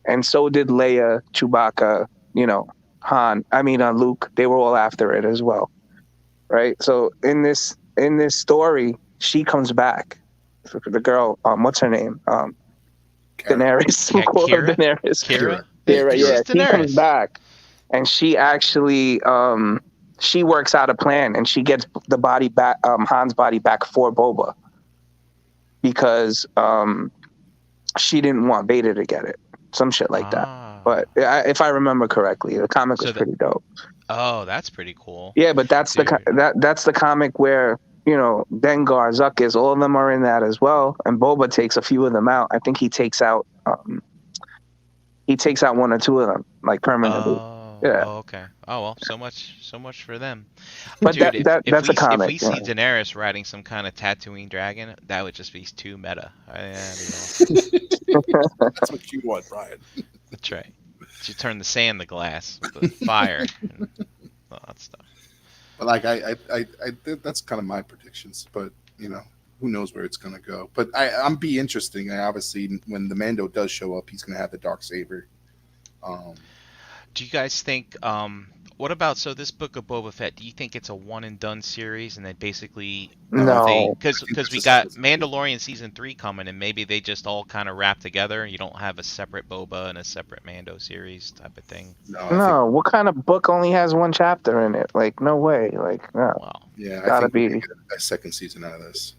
[SPEAKER 4] and so did Leia, Chewbacca, Luke. They were all after it as well, right? So in this story, she comes back. The girl, what's her name? Daenerys. We'll call her Daenerys.
[SPEAKER 1] Kira?
[SPEAKER 4] Yeah, she comes back, and she actually she works out a plan, and she gets the body back, Han's body back for Boba, because she didn't want Vader to get it, some shit like that. But if I remember correctly, the comic was pretty dope.
[SPEAKER 1] Oh, that's pretty cool.
[SPEAKER 4] Yeah, but that's that's the comic where Dengar, Zuckuss, all of them are in that as well, and Boba takes a few of them out. I think he takes out one or two of them, like, permanently. Yeah.
[SPEAKER 1] Oh, okay. Oh well, so much for them.
[SPEAKER 4] But
[SPEAKER 1] dude,
[SPEAKER 4] that's a comic.
[SPEAKER 1] If we see Daenerys riding some kind of Tatooine dragon, that would just be too meta.
[SPEAKER 3] That's what you want, Brian.
[SPEAKER 1] That's right. She turned the sand to glass with fire and all that stuff.
[SPEAKER 3] But like I that's kind of my predictions. But who knows where it's gonna go? But I'm be interesting. Obviously, when the Mando does show up, he's gonna have the Darksaber.
[SPEAKER 1] Do you guys think? What about this Book of Boba Fett? Do you think it's a one and done series, and then basically
[SPEAKER 4] no?
[SPEAKER 1] Because we got Mandalorian season 3 coming, and maybe they just all kind of wrap together. You don't have a separate Boba and a separate Mando series type of thing.
[SPEAKER 4] No, what kind of book only has one chapter in it? Like, no way. Like, no.
[SPEAKER 3] Wow. Yeah,
[SPEAKER 4] gotta
[SPEAKER 3] be
[SPEAKER 4] be
[SPEAKER 3] a second season out of this.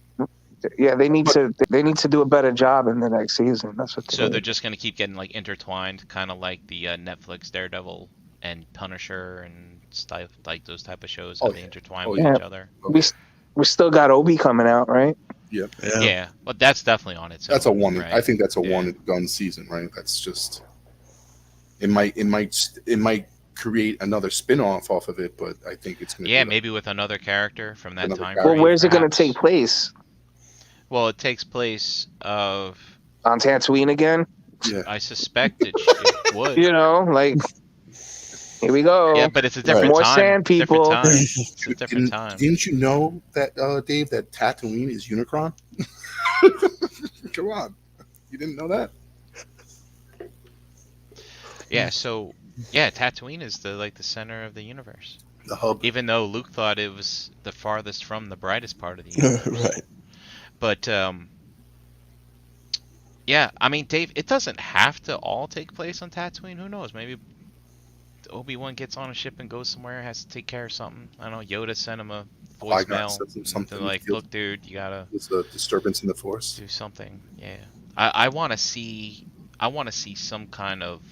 [SPEAKER 4] Yeah, they need to do a better job in the next season. That's what.
[SPEAKER 1] So they're just gonna keep getting like intertwined, kind of like the Netflix Daredevil and Punisher and stuff, like those type of shows. How they intertwine with each other.
[SPEAKER 4] We still got Obi coming out, right?
[SPEAKER 1] Yeah, but that's definitely on its own.
[SPEAKER 3] That's a one.
[SPEAKER 1] Right?
[SPEAKER 3] I think that's a one and done season, right? That's just. It might create another spin-off off of it, but I think it's gonna.
[SPEAKER 1] Yeah, maybe with another character from that time.
[SPEAKER 4] Well, where's it gonna take place?
[SPEAKER 1] Well, it takes place on
[SPEAKER 4] Tatooine again.
[SPEAKER 3] Yeah,
[SPEAKER 1] I suspect it would.
[SPEAKER 4] Like, here we go.
[SPEAKER 1] Yeah, but it's a different
[SPEAKER 4] More
[SPEAKER 1] time.
[SPEAKER 4] sand people.
[SPEAKER 1] It's a different time.
[SPEAKER 3] Didn't you know that, Dave, that Tatooine is Unicron? Come on, you didn't know that?
[SPEAKER 1] Yeah. So, Tatooine is the center of the universe.
[SPEAKER 3] The hub.
[SPEAKER 1] Even though Luke thought it was the farthest from the brightest part of the universe.
[SPEAKER 2] Right.
[SPEAKER 1] But I mean, Dave, it doesn't have to all take place on Tatooine. Who knows? Maybe Obi-Wan gets on a ship and goes somewhere, has to take care of something. I don't know. Yoda sent him a voicemail, something like, "Look, dude, you gotta."
[SPEAKER 3] There's a disturbance in the Force.
[SPEAKER 1] Do something. Yeah, I want to see. I want to see some kind of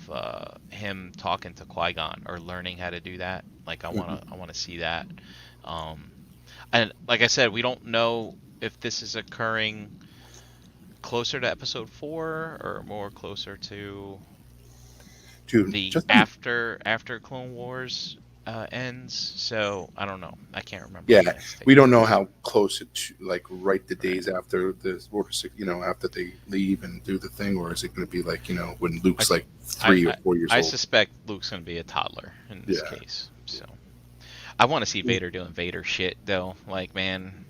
[SPEAKER 1] him talking to Qui-Gon or learning how to do that. Like, I want to see that. And like I said, we don't know if this is occurring closer to episode 4 or more closer to the after Clone Wars ends. So I don't know. I can't remember.
[SPEAKER 3] Yeah, we don't know how close it to, like, right the days after the Order, after they leave and do the thing, or is it going to be like, when Luke's like 3 or 4 years old?
[SPEAKER 1] I suspect Luke's going to be a toddler in this case. So I want to see Vader doing Vader shit though. Like, man.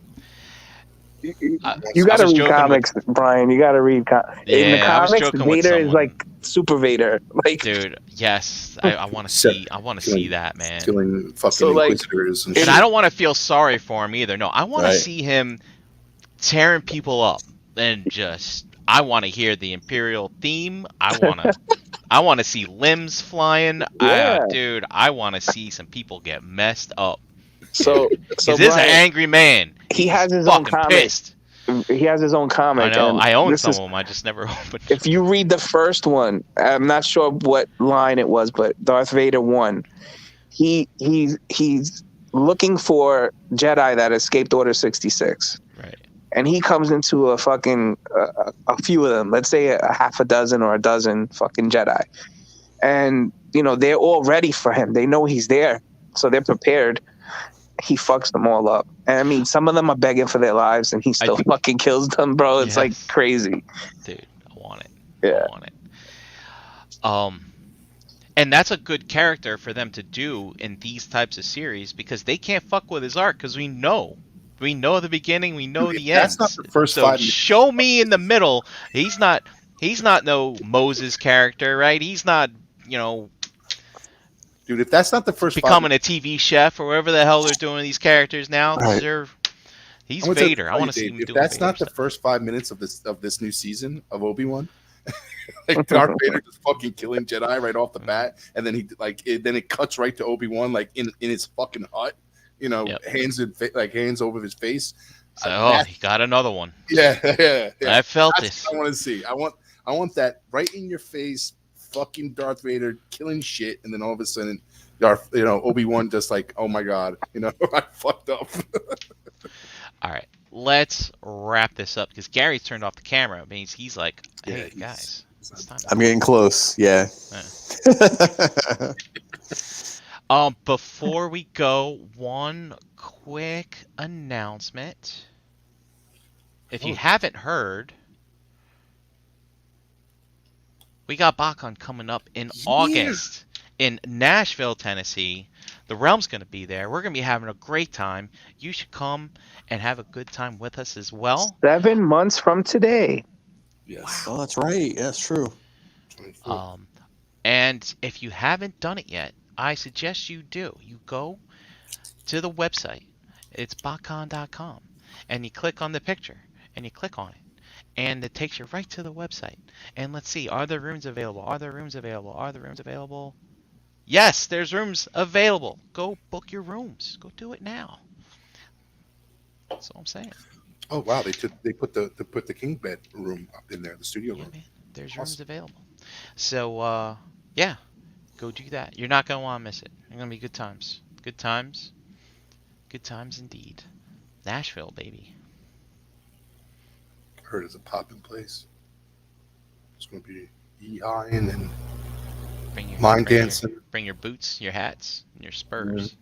[SPEAKER 4] You got to read comics, Brian. You got to read in the comics. Vader is like Super Vader. Like,
[SPEAKER 1] dude, yes, I want to see. I want to see that, man.
[SPEAKER 3] Killing fucking Inquisitors and
[SPEAKER 1] I don't want to feel sorry for him either. No, I want to see him tearing people up and just. I want to hear the Imperial theme. I want to see limbs flying.
[SPEAKER 4] Yeah.
[SPEAKER 1] Dude, I want to see some people get messed up.
[SPEAKER 4] So
[SPEAKER 1] this is an angry man.
[SPEAKER 4] He has his own comic.
[SPEAKER 1] Pissed.
[SPEAKER 4] He has his own comic.
[SPEAKER 1] I know. I own some of them. I just never opened.
[SPEAKER 4] If you read the first one, I'm not sure what line it was, but Darth Vader 1. He's looking for Jedi that escaped Order 66.
[SPEAKER 1] Right.
[SPEAKER 4] And he comes into a fucking a few of them. Let's say a half a dozen or a dozen fucking Jedi, and they're all ready for him. They know he's there, so they're prepared. he fucks them all up. And I mean, some of them are begging for their lives, and he still fucking kills them, bro. It's like crazy.
[SPEAKER 1] Dude, I want it.
[SPEAKER 4] Yeah.
[SPEAKER 1] I want it. And that's a good character for them to do in these types of series because they can't fuck with his arc because we know the beginning, we know the end.
[SPEAKER 3] That's not the first
[SPEAKER 1] so
[SPEAKER 3] 5 minutes.
[SPEAKER 1] Show me in the middle. He's not no Moses character, right? He's not,
[SPEAKER 3] dude. If that's not the first
[SPEAKER 1] becoming a TV chef or whatever the hell they're doing these characters now.
[SPEAKER 2] Right.
[SPEAKER 1] He's Vader. I want to see him do.
[SPEAKER 3] If that's not the first 5 minutes of this new season of Obi-Wan, like Darth Vader just fucking killing Jedi right off the bat, and then then it cuts right to Obi-Wan like in his fucking hut, hands over his face.
[SPEAKER 1] He got another one.
[SPEAKER 3] Yeah.
[SPEAKER 1] I felt
[SPEAKER 3] That's what I want to see. I want that right in your face, fucking Darth Vader killing shit, and then all of a sudden, Obi-Wan just like, oh my god, I fucked up.
[SPEAKER 1] All right, let's wrap this up because Gary's turned off the camera. It means he's like, hey guys, it's time.
[SPEAKER 2] I'm getting close. Yeah.
[SPEAKER 1] Before we go, one quick announcement. If you haven't heard, we got BotCon coming up in August in Nashville, Tennessee. The Realm's going to be there. We're going to be having a great time. You should come and have a good time with us as well.
[SPEAKER 4] 7 months from today.
[SPEAKER 3] Yes.
[SPEAKER 2] Oh, that's right. That's true.
[SPEAKER 1] And if you haven't done it yet, I suggest you do. You go to the website. It's botcon.com. And you click on the picture. And you click on it. And it takes you right to the website. And let's see. Are there rooms available? Are there rooms available? Are there rooms available? Yes, there's rooms available. Go book your rooms. Go do it now. That's all I'm saying.
[SPEAKER 3] Oh wow, they put the king bed room up in there, the studio room.
[SPEAKER 1] Man, there's rooms available. So go do that. You're not gonna want to miss it. It's gonna be good times. Good times. Good times indeed. Nashville, baby.
[SPEAKER 3] Heard it's a popping place. It's gonna be EI and then line dancing.
[SPEAKER 1] Bring your boots, your hats, and your spurs.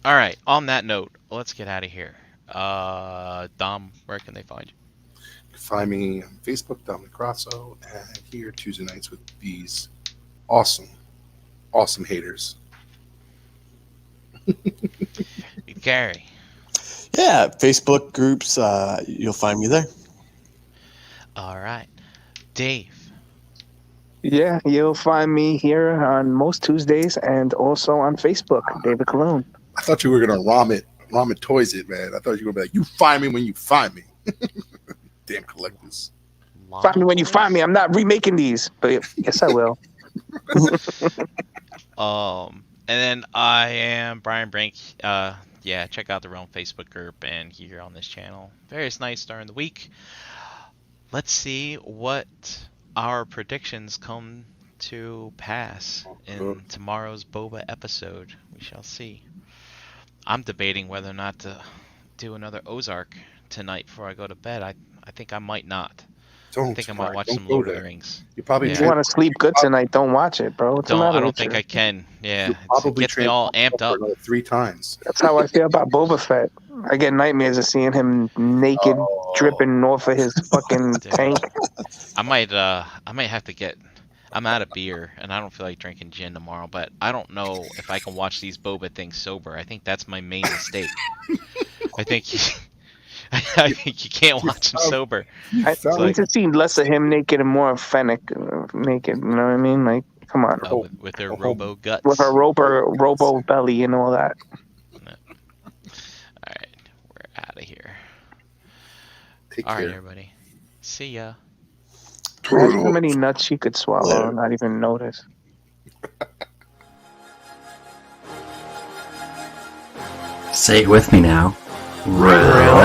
[SPEAKER 1] All right. On that note, let's get out of here. Dom, where can they find you?
[SPEAKER 3] You can find me on Facebook, Dominic Grasso, and here Tuesday nights with these awesome haters.
[SPEAKER 1] Gary.
[SPEAKER 2] Yeah, Facebook groups. You'll find me there.
[SPEAKER 1] All right. Dave.
[SPEAKER 4] Yeah, you'll find me here on most Tuesdays and also on Facebook, David Cologne.
[SPEAKER 3] I thought you were gonna ramen toys it, man. I thought you were gonna be like, you find me when you find me. Damn collectors.
[SPEAKER 4] Find me when you find me. I'm not remaking these, but yes, I will.
[SPEAKER 1] And then I am Brian Brink. Check out the Realm Facebook group and here on this channel. Various nights during the week. Let's see what our predictions come to pass in tomorrow's Boba episode. We shall see. I'm debating whether or not to do another Ozark tonight before I go to bed. I think I might not. I think I might watch some Lord of the Rings.
[SPEAKER 3] You probably
[SPEAKER 4] If you want to sleep good tonight, don't watch it, bro.
[SPEAKER 1] I don't think I can. Yeah, it gets me all amped up.
[SPEAKER 3] 3 times.
[SPEAKER 4] That's how I feel about Boba Fett. I get nightmares of seeing him naked, dripping off of his fucking tank.
[SPEAKER 1] I might have to get. I'm out of beer, and I don't feel like drinking gin tomorrow. But I don't know if I can watch these Boba things sober. I think that's my main mistake. I think you can't watch them sober.
[SPEAKER 4] I need to see less of him naked and more of Fennec naked. You know what I mean? Like, come on.
[SPEAKER 1] With their robo guts.
[SPEAKER 4] With her robo belly and all that.
[SPEAKER 1] All right, we're out of here.
[SPEAKER 3] Take
[SPEAKER 1] All
[SPEAKER 3] care.
[SPEAKER 1] right, everybody. See ya.
[SPEAKER 4] Imagine how many nuts you could swallow and not even notice.
[SPEAKER 5] Say it with me now. Realm.